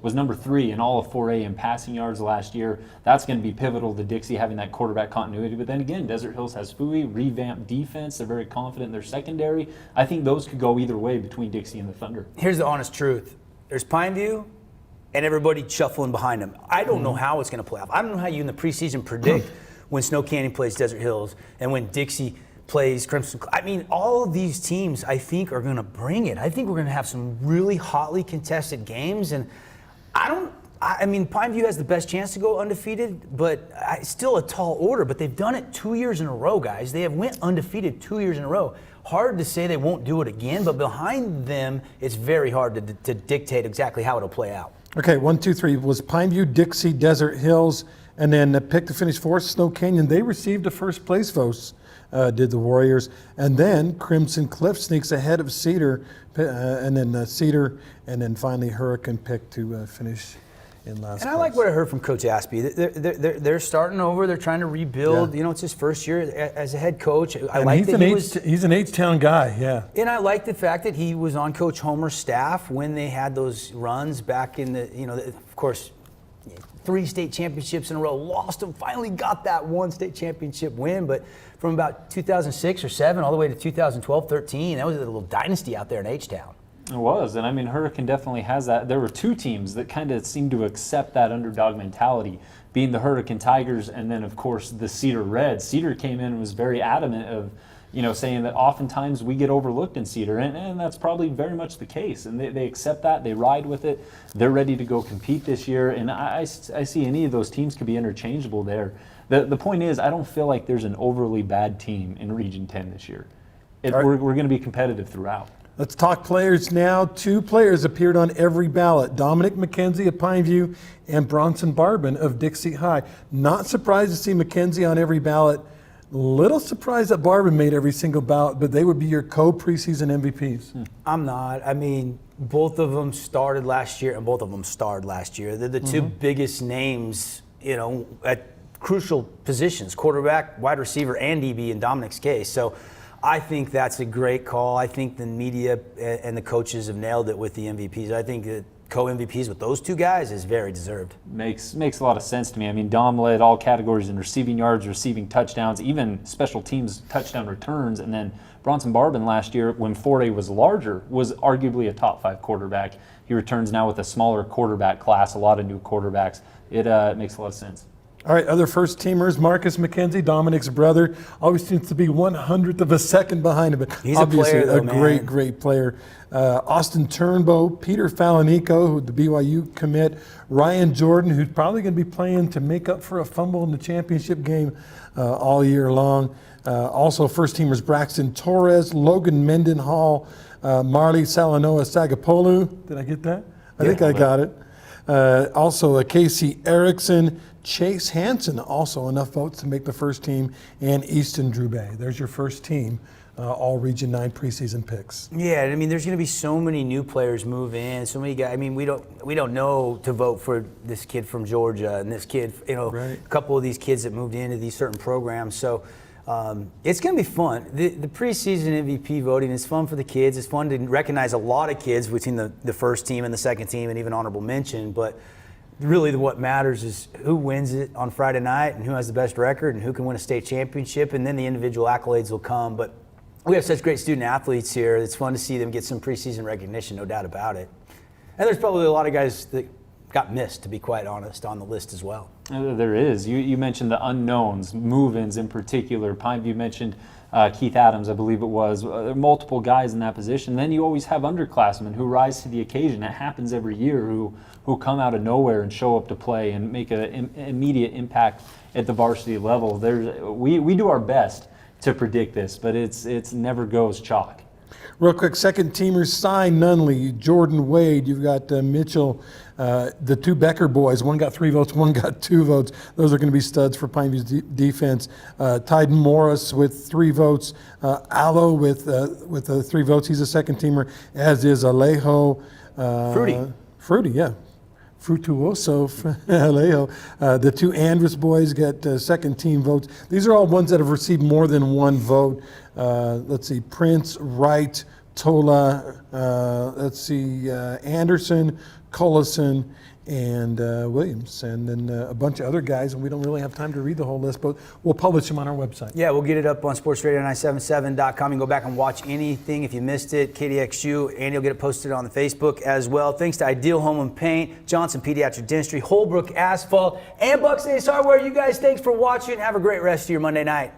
was number 3 in all of 4A in passing yards last year. That's going to be pivotal to Dixie having that quarterback continuity. But then again, Desert Hills has Fui, revamped defense. They're very confident in their secondary. I think those could go either way between Dixie and the Thunder. Here's the honest truth. There's Pineview and everybody shuffling behind them. I don't know how it's going to play out. I don't know how you in the preseason predict when Snow Canyon plays Desert Hills and when Dixie plays Crimson. I mean, all of these teams, I think, are going to bring it. I think we're going to have some really hotly contested games. And I mean, Pineview has the best chance to go undefeated, but still a tall order. But they've done it 2 years in a row, guys. They have went undefeated 2 years in a row. Hard to say they won't do it again, but behind them, it's very hard to dictate exactly how it'll play out. Okay, 1, 2, 3 was Pineview, Dixie, Desert Hills, and then the pick to finish 4th, Snow Canyon. They received a first place vote, did the Warriors. And then Crimson Cliff sneaks ahead of Cedar, and then Cedar, and then finally Hurricane picked to finish in last place. And I like what I heard from Coach Aspie. They're starting over. They're trying to rebuild. Yeah. You know, it's his first year as a head coach. He's an H-Town guy, yeah. And I like the fact that he was on Coach Homer's staff when they had those runs back in the, of course, 3 state championships in a row, lost them, finally got that 1 state championship win. But from about 2006 or 7 all the way to 2012, 13, that was a little dynasty out there in H-Town. It was, and I mean, Hurricane definitely has that. There were 2 teams that kind of seemed to accept that underdog mentality, being the Hurricane Tigers and then, of course, the Cedar Reds. Cedar came in and was very adamant of, saying that oftentimes we get overlooked in Cedar, and that's probably very much the case. And they accept that, they ride with it, they're ready to go compete this year, and I see any of those teams could be interchangeable there. The point is, I don't feel like there's an overly bad team in Region 10 this year. We're going to be competitive throughout. Let's talk players now. 2 players appeared on every ballot. Dominic McKenzie of Pineview and Bronson Barban of Dixie High. Not surprised to see McKenzie on every ballot. Little surprised that Barban made every single ballot, but they would be your co-preseason MVPs. I'm not. I mean, both of them started last year and both of them starred last year. They're the 2 biggest names, at crucial positions, quarterback, wide receiver, and DB in Dominic's case. So I think that's a great call. I think the media and the coaches have nailed it with the MVPs. I think that co-MVPs with those 2 guys is very deserved. Makes a lot of sense to me. I mean, Dom led all categories in receiving yards, receiving touchdowns, even special teams touchdown returns. And then Bronson Barban last year, when 4A was larger, was arguably a top 5 quarterback. He returns now with a smaller quarterback class, a lot of new quarterbacks. It makes a lot of sense. All right, other first-teamers, Marcus McKenzie, Dominic's brother, always seems to be 1/100th of a second behind him, but he's obviously a player, though, great player. Austin Turnbow, Peter Falanico, who the BYU commit, Ryan Jordan, who's probably going to be playing to make up for a fumble in the championship game all year long. Also first-teamers Braxton Torres, Logan Mendenhall, Marley Salanoa Sagapolu. Did I get that? I think I got it. Also Casey Erickson, Chase Hansen, also enough votes to make the first team, and Easton Drubay. There's your first team, all Region 9 preseason picks. Yeah, I mean, there's going to be so many new players move in, so many guys. I mean, we don't know to vote for this kid from Georgia and this kid, a couple of these kids that moved into these certain programs. So it's going to be fun. The preseason MVP voting is fun for the kids. It's fun to recognize a lot of kids between the first team and the second team and even honorable mention, but really what matters is who wins it on Friday night and who has the best record and who can win a state championship, and then the individual accolades will come. But we have such great student athletes here. It's fun to see them get some preseason recognition, no doubt about it. And there's probably a lot of guys that got missed, to be quite honest, on the list as well. There is. You mentioned the unknowns, move-ins in particular. Pineview mentioned Keith Adams, I believe it was. There are multiple guys in that position. Then you always have underclassmen who rise to the occasion. It happens every year, who come out of nowhere and show up to play and make an immediate impact at the varsity level. We do our best to predict this, but it's never goes chalk. Real quick, second teamers: Cy Nunley, Jordan Wade. You've got Mitchell, the two Becker boys. One got 3 votes, one got 2 votes. Those are going to be studs for Pine View's defense. Tyden Morris with 3 votes. Allo with 3 votes. He's a second teamer, as is Alejo. Fruity, yeah. Frutuoso, Alejo. The two Andrus boys get second team votes. These are all ones that have received more than 1 vote. Let's see, Prince, Wright, Tola, Anderson, Collison, and Williams, and then a bunch of other guys, and we don't really have time to read the whole list, but we'll publish them on our website. Yeah, we'll get it up on sportsradio977.com. You can go back and watch anything if you missed it. KDXU, Andy will get it posted on the Facebook as well. Thanks to Ideal Home and Paint, Johnson Pediatric Dentistry, Holbrook Asphalt, and Buck States Hardware. You guys, thanks for watching. Have a great rest of your Monday night.